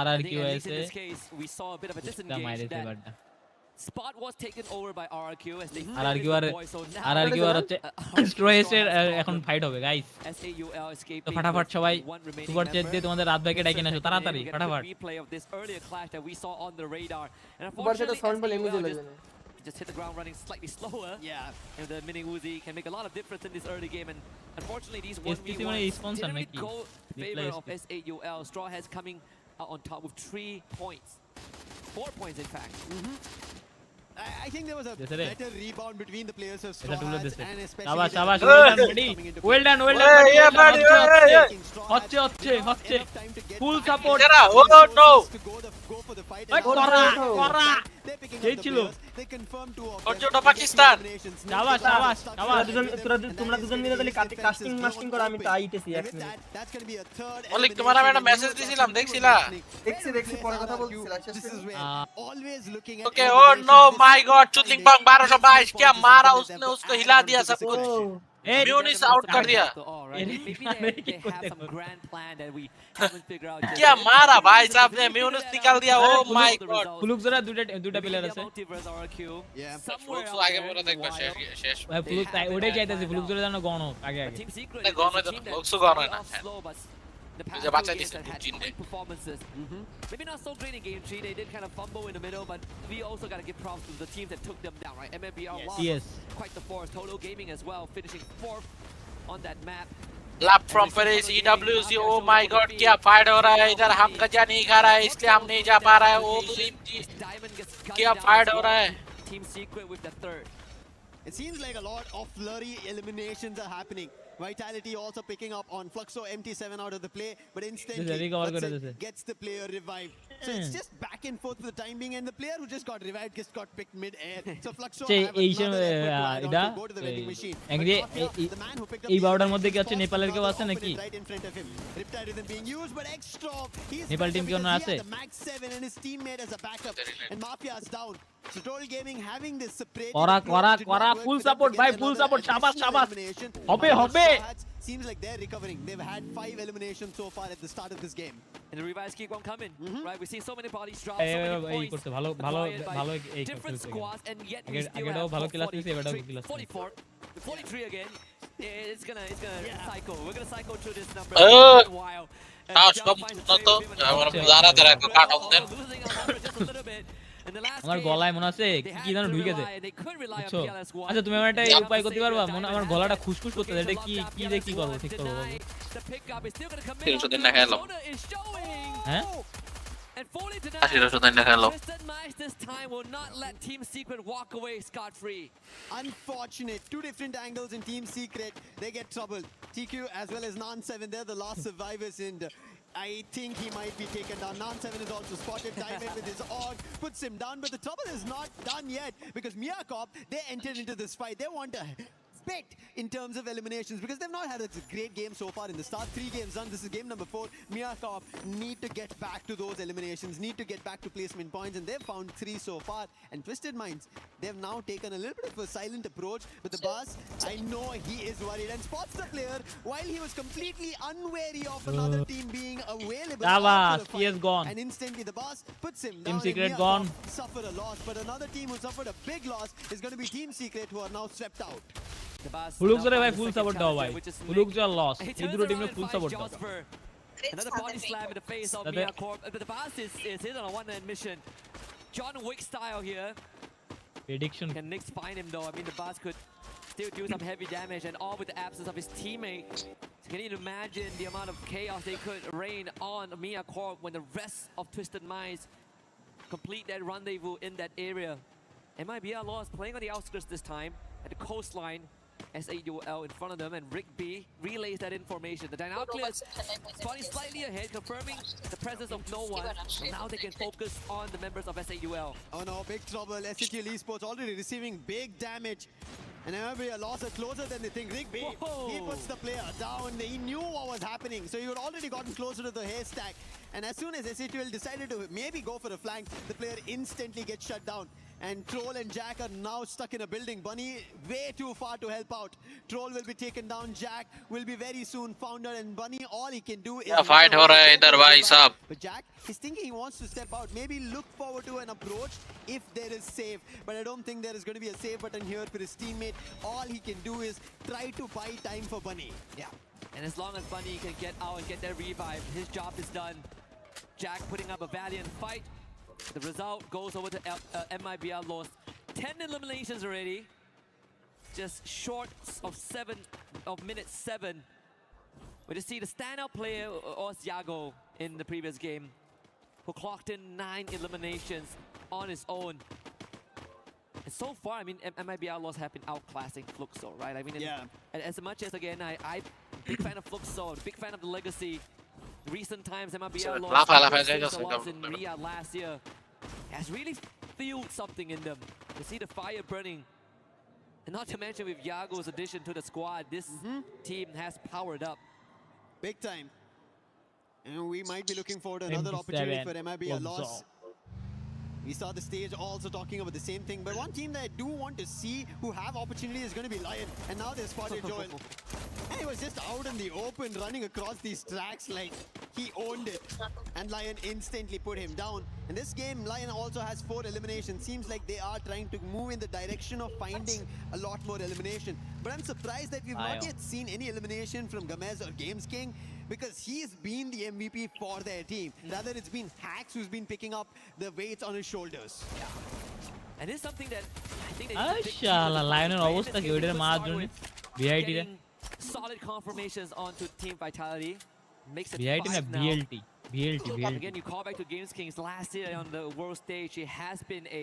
RRQ in this case we saw a bit of a disengage. That spot was taken over by RRQ as they RRQ আর হচ্ছে স্ট্রয়েসের এখন fight হবে guys SAUL escaping তো ফটাফট সবাই super chat দিয়ে তোমাদের রাত ভাইকে ডাকে নাও তাড়াতাড়ি ফটাফট replay of this earlier clash that we saw on the radar, and super চ্যাটে সাউন্ড বলে এমনি চলে যায় just hit the ground running slightly slower. And the mini Uzi can make a lot of difference in this early game, and unfortunately these 1v1s didn't really go in favor of SAUL. Straw has coming out on top with 3 points, 4 points in fact. I think there was a better rebound between the players of Straw Hats and especially shabash well done হচ্ছে full support ও no করা কে ছিল ওটা পাকিস্তান শাবাশ তোমরা দুজন মিলে তাহলে casting masting করো আমি তো আইতেছি এক মিনিট ওলিক তোমার আমি একটা মেসেজ দিছিলাম দেখছিলা দেখছি পরে কথা বলছিলা always looking at okay oh no my god चुतलिंग बंग 1222 क्या मारा उसने उसको हिला दिया सब कुछ म्यूनिस आउट कर दिया क्या मारा भाई साहब ने म्यूनिस निकाल दिया oh my god फ्लुक जरा দুটা প্লেয়ার আছে फ्लुक तो आगे बोला देखो শেষ ভাই फ्लुक তাই ওড়ে যাইতাছে फ्लुक জোরে জানো গণ আগে না গণ তো फ्लुक সো গণ না The Packers had great performances. Maybe not so great in game 3. They did kind of fumble in the middle, but we also got to give props to the teams that took them down, right? MMBR lost quite the force. Total Gaming as well, finishing 4th on that map. Lap from Paris, EWC, oh my god, क्या fight हो रहा है इधर हम गजा नहीं खा रहा है इसलिए हम नहीं जा पा रहा है वो क्या फाइट हो रहा है? Team Secret with the third. It seems like a lot of flurry eliminations are happening. Vitality also picking up on Fluxo, MT7 out of the play, but instantly gets the player revived. So it's just back and forth for the time being, and the player who just got revived just got picked mid-air. So Fluxo have another effort to add on to go to the vending machine. The man who picked up the right in front of him. Riptide isn't being used, but Extra, he's Nepal team because he had the Max 7 and his teammate as a backup, and Mafia's down. So Total Gaming having this separate full support bhai, full support, shabash hobe seems like they're recovering. They've had 5 eliminations so far at the start of this game. And the revives keep on coming, right? We see so many bodies drop, so many points acquired by different squads, and yet we still have 44, 43 again. It's gonna cycle. We're gonna cycle through this number for a while. আমার গলায় মনে আছে কি যেন ঢুকে গেছে বুঝছো আচ্ছা তুমি আমার একটা উপায় করতে পারবা মনে আমার গলাটা খুশখুশ করতেছে এটা কি কি করব ঠিক করব হ্যাঁ This time will not let Team Secret walk away scot-free. Unfortunate. 2 different angles in Team Secret. They get troubled. TQ as well as Nan7, they're the last survivors, and I think he might be taken down. Nan7 is also spotted. Diamond with his AUG puts him down, but the trouble is not done yet because Miyakop, they entered into this fight. They want to bet in terms of eliminations because they've not had a great game so far in the start. 3 games done. This is game number 4. Miyakop need to get back to those eliminations, need to get back to placement points, and they've found 3 so far. And Twisted Minds, they've now taken a little bit of a silent approach, but the boss, I know he is worried and spots the player while he was completely unwary of another team being available. He is gone. And instantly the boss puts him down. Team Secret gone. Suffered a loss, but another team who suffered a big loss is going to be Team Secret, who are now swept out. ফুলুকজরে ভাই full support দাও ভাই ফুলুকজর loss এই দুটো টিমে full support দাও Another body slam in the face of Miyakop. But the boss is hit on a one-man mission. John Wick style here. Prediction. Can Nix find him though? I mean, the boss could still do some heavy damage, and all with the absence of his teammate. So can you imagine the amount of chaos they could rain on Miyakop when the rest of Twisted Minds complete that rendezvous in that area? MIBR lost, playing on the outskirts this time at the coastline. SAUL in front of them, and Rick B relays that information. The Dynauclear spotting slightly ahead, confirming the presence of no one. And now they can focus on the members of SAUL. Oh no, big trouble. SAUL Esports already receiving big damage. And MIBR lost it closer than they think. Rick B, he puts the player down. He knew what was happening, so he had already gotten closer to the haystack. And as soon as SAUL decided to maybe go for a flank, the player instantly gets shut down. And Troll and Jack are now stuck in a building. Bunny way too far to help out. Troll will be taken down. Jack will be very soon found out. And Bunny, all he can do is... fight ho raha hai idhar bhai sahab. But Jack, he's thinking he wants to step out. Maybe look forward to an approach if there is save. But I don't think there is going to be a save button here for his teammate. All he can do is try to buy time for Bunny. Yeah. And as long as Bunny can get out and get that revive, his job is done. Jack putting up a valiant fight. The result goes over to MIBR lost 10 eliminations already. Just short of minute 7. We just see the standout player, Osiago, in the previous game, who clocked in 9 eliminations on his own. And so far, I mean, MIBR loss have been outclassing Fluxo, right? I mean, as much as, again, I'm big fan of Fluxo, big fan of the legacy. Recent times, MIBR lost in Riyadh last year. Has really fueled something in them. To see the fire burning. And not to mention with Yago's addition to the squad, this team has powered up. Big time. And we might be looking forward to another opportunity for MIBR loss. We saw the stage also talking about the same thing, but one team that I do want to see who have opportunity is going to be Lion, and now they spotted Joel. And he was just out in the open running across these tracks like he owned it, and Lion instantly put him down. In this game, Lion also has 4 eliminations. Seems like they are trying to move in the direction of finding a lot more elimination. But I'm surprised that we've not yet seen any elimination from Gamez or Games King, because he's been the MVP for their team. Rather, it's been Hax who's been picking up the weights on his shoulders. And it's something that I think Lionel অবস্থা কি ওইটার মার জন্য VIT রে solid confirmations onto Team Vitality. Makes it VIT না 5 now. BLT VLT. Again, you call back to Games Kings last year on the world stage. He has been a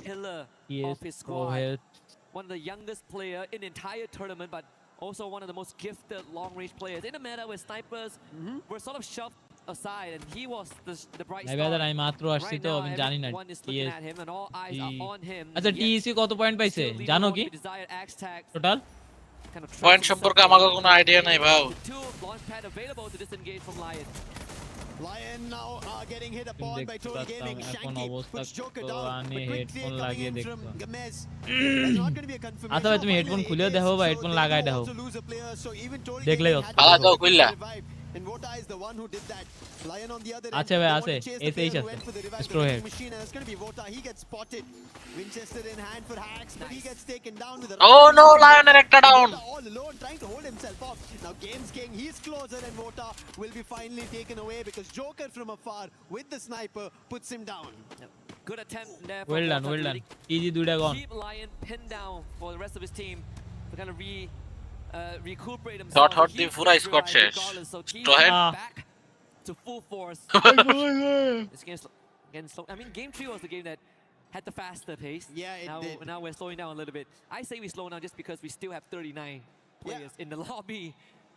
pillar of his squad. One of the youngest player in the entire tournament, but also one of the most gifted long-range players in the meta where snipers were sort of shoved aside, and he was the bright star. আমি মাত্র আসছি তো আমি জানি না Everyone is looking at him, and all eyes are on him. আচ্ছা TSC কত point পাইছে জানো কি টোটাল পয়েন্ট সম্পর্কে আমাকে কোনো আইডিয়া নাই ভাই। Launchpad available to disengage from Lion. Lion now getting hit upon by Total Gaming. এখন Shanky অবস্থা puts Joker তো down. আমি But quick হেডফোন trade লাগিয়ে coming in দেখব from Gamez. There's not going to be a confirmation. আচ্ছা ভাই তুমি headphone খুলেও দেখো বা হেডফোন লাগাই দেখো To lose a player, so even Total দেখলেই Gaming হচ্ছে আলা দাও কইলা and Vota is the one who did that. Lion on the other end. আচ্ছা ভাই they আছে want to chase the SH player who আছে went for the revive, স্ট্রো the head machine, and it's going to be Vota. He gets spotted. Winchester in hand for Hacks, but he gets taken down with a Oh no, Lioner একটা down. all alone trying to hold himself off. Now Games King, he's closer, and Vota will be finally taken away because Joker from afar with the sniper puts him down. Good attempt there. well done easy দুইটা গন Keep Lion pinned down for the rest of his team to kind of recuperate himself. Shot hot দিয়ে পুরা squad শেষ স্ট্রহেড Back to full force. This game's again slow. I mean, game 3 was the game that had the faster pace. Yeah, it did. Now we're slowing down a little bit. I say we slow down just because we still have 39 players in the lobby.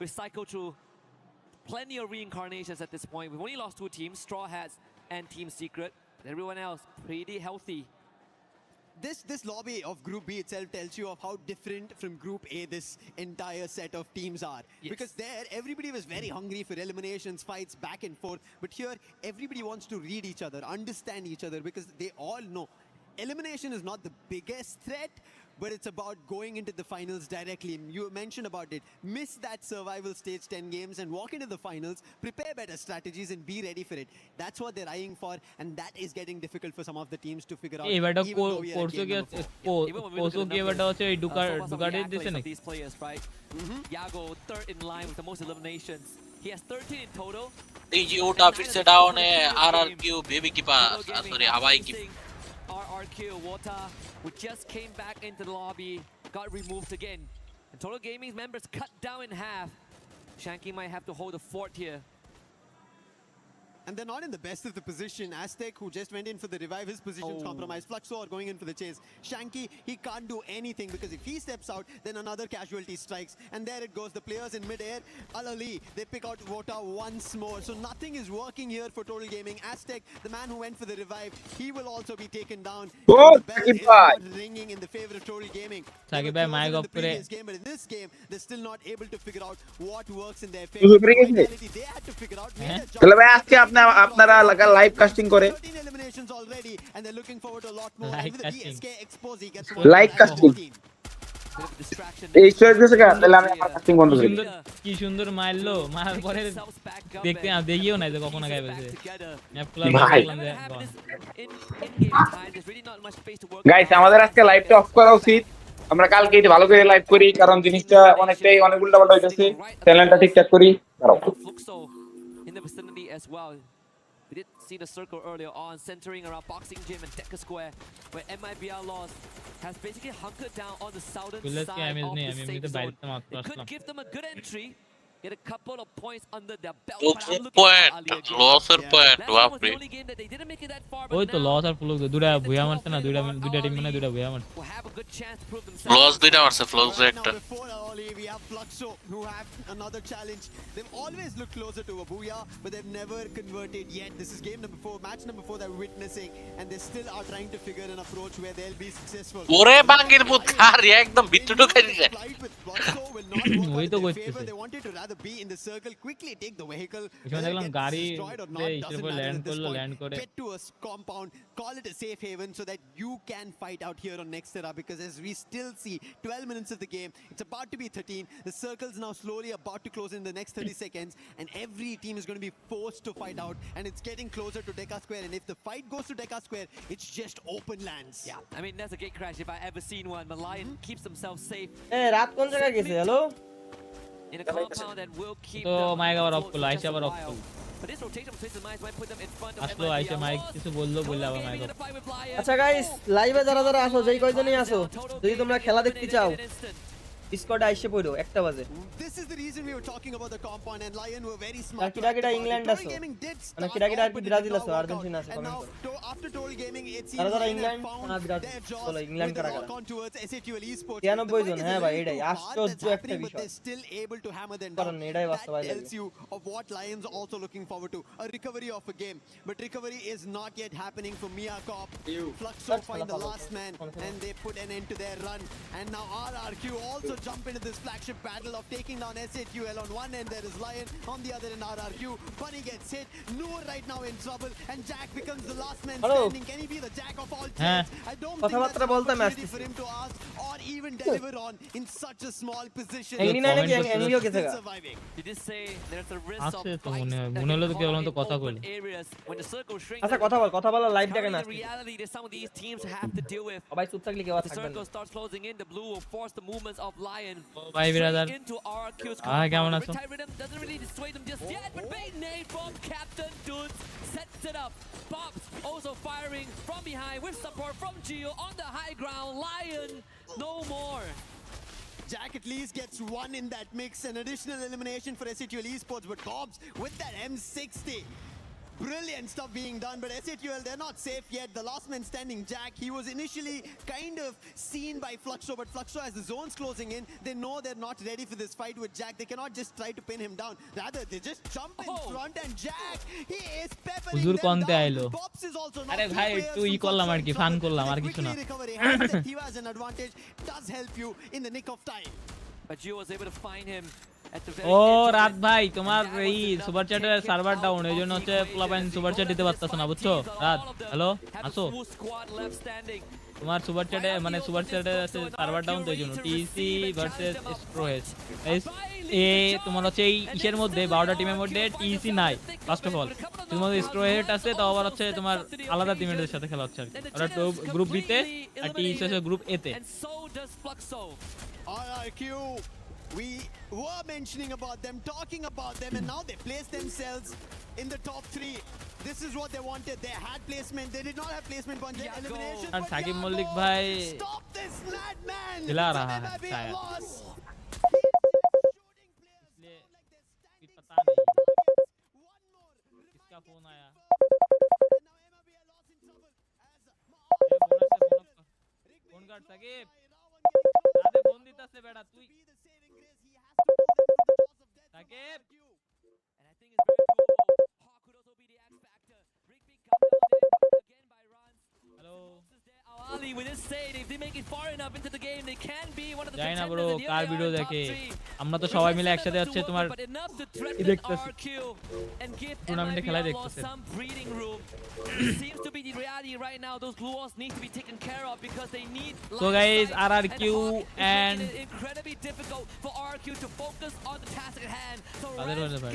We cycle through plenty of reincarnations at this point. We've only lost 2 teams, Straw Hats and Team Secret. Everyone else pretty healthy. This lobby of Group B itself tells you of how different from Group A this entire set of teams are. Yes. Because there, everybody was very hungry for eliminations, fights, back and forth. But here, everybody wants to read each other, understand each other, because they all know elimination is not the biggest threat, but it's about going into the finals directly. You mentioned about it. Miss that survival stage 10 games and walk into the finals, prepare better strategies and be ready for it. That's what they're eyeing for, and that is getting difficult for some of the teams to figure out. এবারটা even though we are at কোর্সও game কি number 4. কোর্সও কি এবারটা হচ্ছে এই ডুকাডি দিছে নাকি These players, right? Yago third in line with the most eliminations. He has 13 in total. DG उठा फिर से डाउन है RRQ बेबी के पास सॉरी हवाई की RRQ Wota, who just came back into the lobby, got removed again. And Total Gaming's members cut down in half. Shanky might have to hold the fort here. And they're not in the best of the position. Aztec, who just went in for the revive, his position's compromised. Fluxor going in for the chase. Shanky, he can't do anything because if he steps out, then another casualty strikes. And there it goes, the players in mid-air. Al-Ali, they pick out Vota once more. So nothing is working here for Total Gaming. Aztec, the man who went for the revive, he will also be taken down. The bell is not ringing in the favor of Total Gaming. They were closer in the previous game, but in this game, they're still not able to figure out what works in their favor. Finality, they had to figure out. তাহলে ভাই আজকে আপনারা live casting করে 13 eliminations already, and they're looking forward to a lot more. And with the RHKxTEC, he gets live casting এই choice কা তাহলে আমি আমার কাস্টিং বন্ধ করি কি সুন্দর মারলো মারার পরে দেখতে দেখিও না যে কখন আগে গেছে ম্যাপ ক্লাব দেখলাম যে গাইস আমাদের আজকে লাইভটা অফ করা উচিত আমরা কালকে এটা ভালো করে লাইভ করি কারণ জিনিসটা অনেক উল্টাপাল্টা হইতাছে চ্যানেলটা ঠিকঠাক করি in the vicinity as well. We did see the circle earlier on, centering around Boxing Gym and Deca Square, where MIBR Lost has basically hunkered down on the southern side of the safe zone. It could give them a good entry, get a couple of points under their belt. But I'm looking at Ali again. লসের point Last one was বাপরে the only game that they didn't make it that far, ওই but তো now loss আর fluke দুইটা ভুয়া মারছে না দুইটা team মানে দুইটা ভুয়া মারছে will have a good chance to prove themselves. Floss দুইটা মারছে ফ্লস Right একটা now, before Ali, we have Fluxo, who have another challenge. They've always looked closer to a booyah, but they've never converted yet. This is game number 4, match number 4 that we're witnessing, and they still are trying to figure an approach where they'll be successful. ওরে বাঙ্গির ভূত আর একদম ভিতরে ঢুকে দিছে Flight with Fluxo will not work ওই out তো in their করতেছে favor. They wanted to rather be in the circle, quickly take the vehicle. এখানে দেখলাম Whether it গাড়ি gets destroyed or not doesn't matter land at this করলো point. Land করে Get to a compound, call it a safe haven so that you can fight out here on Nextera, because as we still see 12 minutes of the game, it's about to be 13. The circle's now slowly about to close in the next 30 seconds, and every team is going to be forced to fight out, and it's getting closer to Deca Square, and if the fight goes to Deca Square, it's just open lands. Yeah, I mean, that's a gate crash if I ever seen one. The Lion keeps themselves safe এ রাত কোন জায়গায় গেছে hello in a compound that will keep তো them mic আবার of afloat করলো for আইসা just a আবার of while. করলো But this rotation of Twisted Minds might put them in front of আসলো আইসা মাইক কিছু বললো বললে আবার মাইক অফ আচ্ছা গাইস লাইভে যারা যারা আসো যেই কয়জনই আসো যদি তোমরা খেলা দেখতে চাও স্কোয়াডে আইসে পড়ো 1টা বাজে This is the reason we were talking about the compound, and Lion were very smart. আর কিরা ইংল্যান্ড আছো মানে কিরা আর কি ব্রাজিল আছো আর্জেন্টিনা আছে কমেন্ট করো After total gaming, it seems তারা Lion ইংল্যান্ড have found না ব্রাজিল their jaws চলো ইংল্যান্ড with the কারা lock on towards SATL Esports. 93 জন হ্যাঁ ভাই এটাই That's আশ্চর্য একটা happening, but বিষয় they're still able to hammer them কারণ down. এটাই That বাস্তবায়ন tells you of what Lions are also looking forward to, a recovery of a game. But recovery is not yet happening for Mia Corp. Fluxo find the last man, and they put an end to their run. And now RRQ also jump into this flagship battle of taking down SATL. On one end there is Lion, on the other end RRQ. Bunny gets hit, Noor right now in trouble, and Jack becomes the last man standing. Can he be the Jack of all trades? I don't think that's an opportunity for him to ask or even deliver on in such a small position. Surviving. You just say there's a risk আছে তো মনে হলো তো কেবল তো কথা কইলো আচ্ছা কথা বলা লাইভ দেখেন না reality that some of these teams have to deal with. সবাই চুপ থাকলে কেউ The থাকবে না circle starts closing in. The blue will force the movements of Lion ভাই ব্রাদার into RQ's কেমন আছো Rhythm doesn't really dissuade them just yet, but big nade from Captain Dudes sets it up. Pops also firing from behind with support from Gio on the high ground. Lion, no more. Jack at least gets one in that mix, an additional elimination for SATL Esports, but Bobs with that M60. Brilliant stuff being done, but SATL, they're not safe yet. The last man standing, Jack, he was initially kind of seen by Fluxo, but Fluxo, as the zone's closing in, they know they're not ready for this fight with Jack. They cannot just try to pin him down. Rather, they just jump in front, and Jack, he is peppering হুজুর them কোনতে down. আইলো Bobs is also not আরে ভাই একটু ই করলাম আর কি fun করলাম আর কিছু না recovery. Tiva has an advantage, does help you in the nick of time. But Gio was able to find him at the very O edge of রাত it. ভাই তোমার এই সুপার চ্যাটের সার্ভার ডাউন এইজন্য হচ্ছে প্লাবাইন super chat দিতে পারতাছ না বুঝছো রাত হ্যালো আসো তোমার সুপার চ্যাটে মানে সুপার চ্যাটে আছে সার্ভার ডাউন তো এইজন্য টিসি ভার্সেস স্ট্রোহেজ এ তোমার হচ্ছে এই ইসের মধ্যে 12টা টিমের মধ্যে টিসি নাই ফার্স্ট অফ অল তোমার স্ট্রোহেড আছে তাও আবার হচ্ছে তোমার আলাদা টিমের সাথে খেলা হচ্ছে আর কি ওরা তো গ্রুপ বি তে আর টিসি আছে গ্রুপ এ তে RRQ, we were mentioning about them, talking about them, and now they place themselves in the top 3. This is what they wanted. They had placement. They did not have placement on their elimination. And Sakib Malik bhai stop this madman. Chila raha hai shayad. पता नहीं किसका phone आया phone काट साकिब दादे phone দিতাছে বেটা তুই Shakib And I think it's very doable. Hawk could also be the X factor. Rigby come down in again by runs. Hello. Ali with his save, if they make it far enough into the game, they can be one of the জানি না contenders. Bro কার video দেখে আমরা তো সবাই মিলে একসাথে হচ্ছে তোমার দেখতেছি টুর্নামেন্টে খেলা দেখতেছি some breathing room. Seems to be the reality right now. Those glue walls need to be taken care of because they need. So guys, RRQ and incredibly difficult for RRQ to focus on the task at hand. So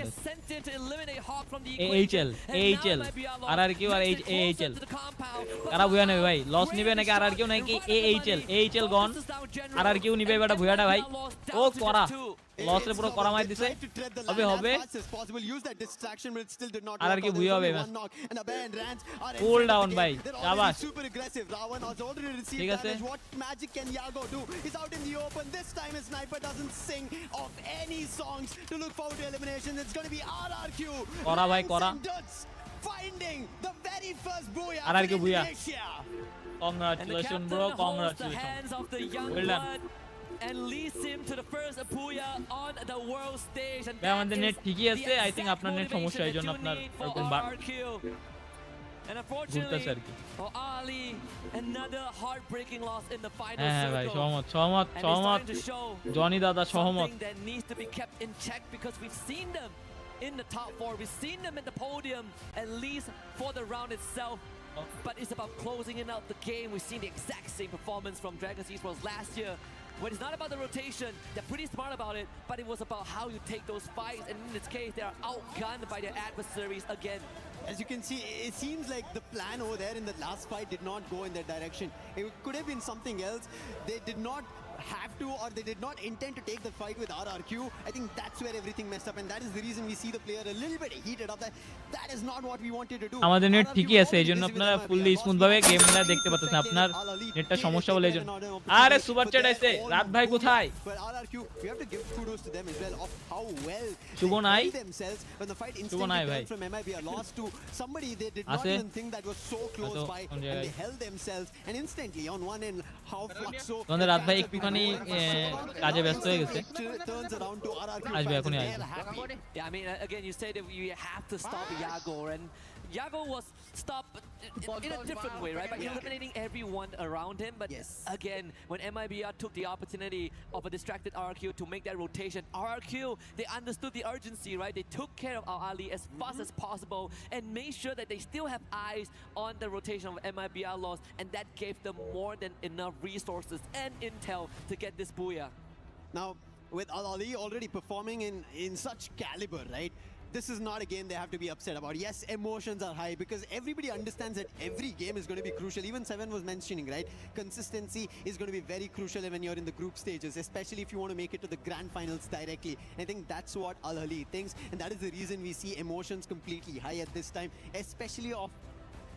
gets sent in to eliminate Hawk from the equation. AHL RRQ R AHL কারা বুয়া নেবে ভাই loss নিবে নাকি RRQ নাকি AHL গন RRQ নিবে বেটা বুয়াটা ভাই ও করা লস রে পুরো করা মার দিছে হবে RRQ বুয়া হবে বাস কুল ডাউন ভাই শাবাশ ঠিক আছে What magic can Yago do? He's out in the open. This time his sniper doesn't sing of any songs to look forward to elimination. It's going to be RRQ. করা ভাই করা Finding the very first booyah. RRQ booyah. Congratulations bro, congratulations. Well done. And leads him to the first booyah on the world stage. And আমাদের net ঠিকই আছে I thing আপনার net সমস্যা এইজন্য আপনার এরকম And unfortunately for Ali, another heartbreaking loss in the final হ্যাঁ ভাই সহমত জনি দাদা সহমত that needs to be kept in check because we've seen them in the top 4. We've seen them in the podium, at least for the round itself. But it's about closing it out the game. We've seen the exact same performance from Dragons Esports last year. When it's not about the rotation, they're pretty smart about it, but it was about how you take those fights. And in this case, they are outgunned by their adversaries again. As you can see, it seems like the plan over there in the last fight did not go in that direction. It could have been something else. They did not have to, or they did not intend to take the fight with RRQ. I think that's where everything messed up, and that is the reason we see the player a little bit heated up. That is not what we wanted to do. আমাদের net ঠিকই আছে এইজন্য আপনারা fully smooth ভাবে গেমটা দেখতে পাচ্ছেন আপনার নেটটা সমস্যা বলে এইজন্য আরে সুপার চ্যাট আছে রাত ভাই কোথায় But RRQ, we have to give kudos to them as well of how well Shubho they নাই held themselves when the fight শুভ নাই instantly ভাই turned from MIBR lost to somebody they did not আছে even think that was so close হয়তো by, কোন and জায়গায় they held themselves, and instantly on one end how Fluxo তোমাদের রাত ভাই একটুখানি কাজে ব্যস্ত হয়ে গেছে turns around to RRQ আসবে fans, এখনই and আসবে they're happy. Yeah, I mean, again, you say that you have to stop Yago, and Yago was stopped in a different way, right? By eliminating everyone around him. But again, when MIBR took the opportunity of a distracted RRQ to make that rotation, RRQ, they understood the urgency, right? They took care of Al Ali as fast as possible and made sure that they still have eyes on the rotation of MIBR loss, and that gave them more than enough resources and intel to get this booyah. Now, with Al Ali already performing in such caliber, right? This is not a game they have to be upset about. Yes, emotions are high because everybody understands that every game is going to be crucial. Even Seven was mentioning, right? Consistency is going to be very crucial when you're in the group stages, especially if you want to make it to the grand finals directly. I think that's what Al Ali thinks, and that is the reason we see emotions completely high at this time, especially of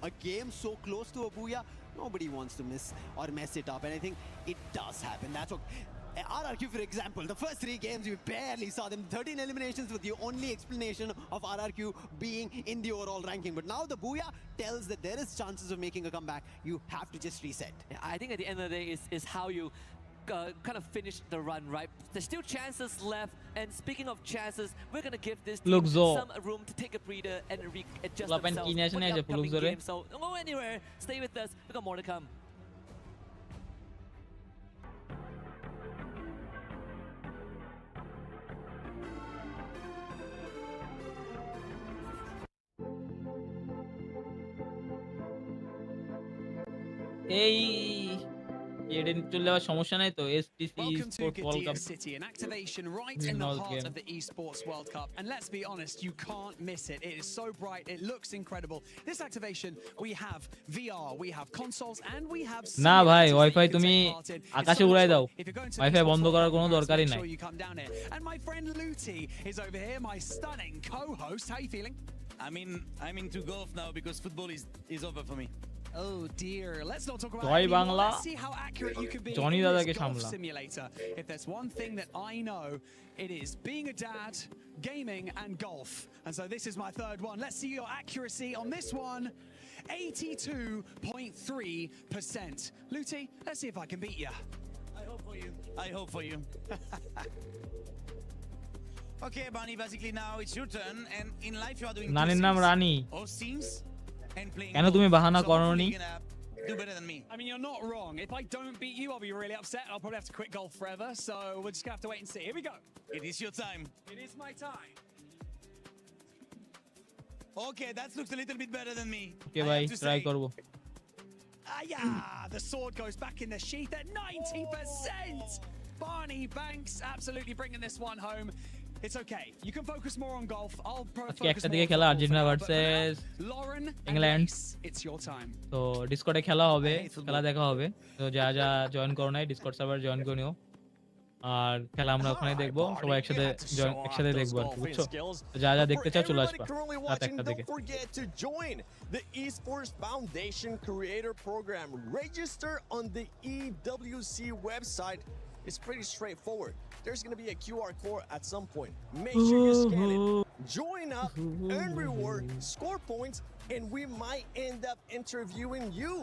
a game so close to a booyah. Nobody wants to miss or mess it up, and I think it does happen. That's what RRQ, for example, the first 3 games we barely saw them. 13 eliminations was the only explanation of RRQ being in the overall ranking. But now the booyah tells that there is chances of making a comeback. You have to just reset. I think at the end of the day is how you kind of finish the run, right? There's still chances left, and speaking of chances, we're gonna give this team some room to take a breather and adjust themselves for the upcoming game. So don't go anywhere, stay with us, we got more to come. এই এডে চলে যাওয়ার সমস্যা নাই তো STC Welcome to sports world cup Gadia City, an activation right in the heart of the Esports World Cup. And let's be honest, you can't miss it. It is so bright, it looks incredible. This activation, we have VR, we have consoles, and we have না ভাই wifi তুমি আকাশে উড়াই দাও wifi বন্ধ করার কোনো দরকারই নাই you come down here. And my friend Luti is over here, my stunning co-host. How are you feeling? I'm into golf now because football is over for me. Oh dear, let's not talk about Joy it anymore. Bangla Let's see how accurate you can be Johnny in দাদাকে this golf সামলা simulator. If there's one thing that I know, it is being a dad, gaming and golf. And so this is my third one. Let's see your accuracy on this one. 82.3%. Luti, let's see if I can beat you. I hope for you. Okay, Bunny, basically now it's your turn, and in life you are doing নানির নাম রানী all teams and playing কেন তুমি বাহানা করনি do better than me. I mean, you're not wrong. If I don't beat you, I'll be really upset. I'll probably have to quit golf forever. So we're just gonna have to wait and see. Here we go. It is your time. It is my time. Okay, that looks a little bit better than me. ওকে ভাই try করব Yeah, the sword goes back in the sheath at 90%. Barney Banks absolutely bringing this one home. It's okay. You can focus more on golf. I'll আজকে একটা দিকে খেলা Argentina versus England It's your time. তো ডিসকর্ডে খেলা হবে খেলা দেখা হবে তো যা যা জয়েন করো নাই ডিসকর্ড সার্ভার জয়েন করে নিও আর খেলা আমরা ওখানে দেখবো সবাই একসাথে দেখবো আর কি বুঝছো যা যা দেখতে চাও চলে আসবা রাত একটা থেকে Don't forget to join the Esports Foundation Creator Program. Register on the EWC website. It's pretty straightforward. There's going to be a QR code at some point. Make sure you scan it. Join up, earn reward, score points, and we might end up interviewing you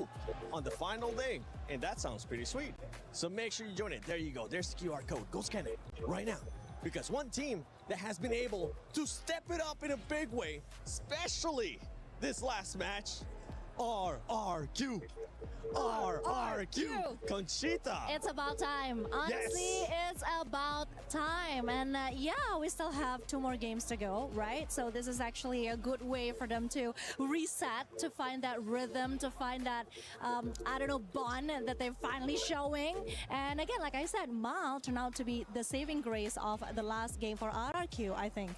on the final day. And that sounds pretty sweet. So make sure you join it. There you go. There's the QR code. Go scan it right now. Because one team that has been able to step it up in a big way, especially this last match, RRQ. Conchita. It's about time. Honestly, it's about time. And yeah, we still have 2 more games to go, right? So this is actually a good way for them to reset, to find that rhythm, to find that, I don't know, bond that they're finally showing. And again, like I said, Mal turned out to be the saving grace of the last game for RRQ, I think.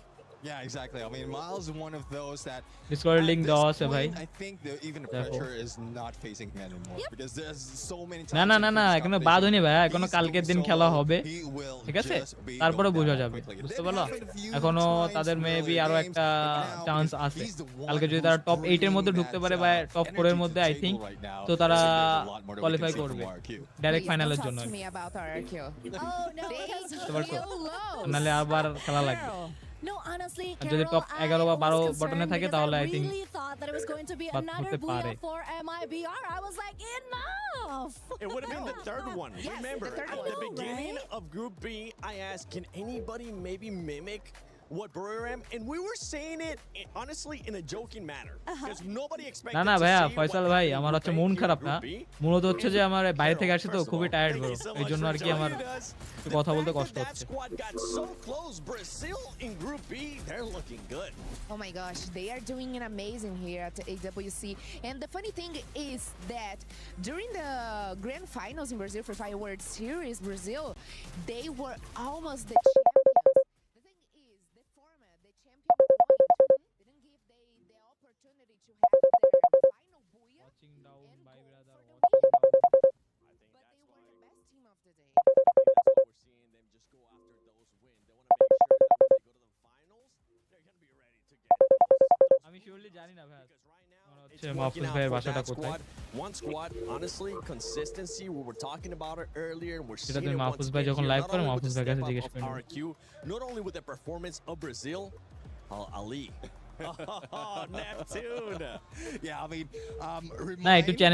Yeah, exactly. I mean, Miles is one of those that Discord link at দাও this আছে ভাই। point, I think even the দেখো। pressure is not facing him anymore because there's so many না times না in না না previous এখনো বাদ হয়নি ভাই, competition, এখনো he's কালকের doing দিন so খেলা well, হবে, he will ঠিক আছে, just be তারপরে knocked বোঝা down যাবে, quickly. বুঝতে They've পারলো? happened a few এখনো times তাদের in মেবি earlier আরো games, একটা but now চান্স আছে, he's the one কালকে যদি who's তারা টপ 8 এর মধ্যে bringing ঢুকতে that, পারে বা টপ 4 এর energy to মধ্যে the I table think right now. তো তারা I think there's a lot more that we qualify can see করবে from RQ. ডাইরেক্ট Please ফাইনালের don't জন্য। talk to me about RRQ. Oh no, because বুঝতে পারছো? real low. নাহলে আবার খেলা লাগবে। No, honestly, আর যদি Carol, টপ 11 বা I 12 was বটনে concerned থাকে because তাহলে I I think really thought that it was going to be বাদ another হতে পারে। booyah for MIBR. I was like, enough. It would have been the third one. Yes, Remember, the third at one. the beginning Right? of Group B, I asked, can anybody maybe mimic what Buriram? And we were saying it honestly in a joking manner because nobody expected না না to ভাইয়া see Faisal what ভাই happened in আমার Group হচ্ছে A মন here in খারাপ না, Group B. মূলত হচ্ছে যে আমার বাইরে থেকে আসছে তো First of খুবই all, tired thank bro, you so এই much জন্য for আর কি আমার joining us. একটু The কথা বলতে fact কষ্ট that that হচ্ছে। squad got so close, Brazil in Group B, they're looking good. Oh my gosh, they are doing it amazing here at AWC. And the funny thing is that during the grand finals in Brazil for Freefire World Series, Brazil, they were almost the champions. The thing is, the format, the champion point, didn't give they the opportunity to have their final booyah and go for the win. But they were the best team of the day. That's what we're seeing them just go after those wins. They want to make sure that when they go to the finals, they're going to be ready to get those. আমি surely জানি না ভাই It's হচ্ছে working Mahfuz out ভাইয়ের for বাসাটা that কোথায়, squad. One squad, honestly, consistency. We were talking about it earlier, and we're সেটা seeing তুমি it once মাহফুজ ভাই again যখন here, লাইভ not করে only with মাহফুজ the ভাইয়ের কাছে step জিজ্ঞেস up করে of নিও। RQ, not only with the performance of Brazil, Ali. Oh, Neptune. Yeah, I mean, না একটু চ্যানেল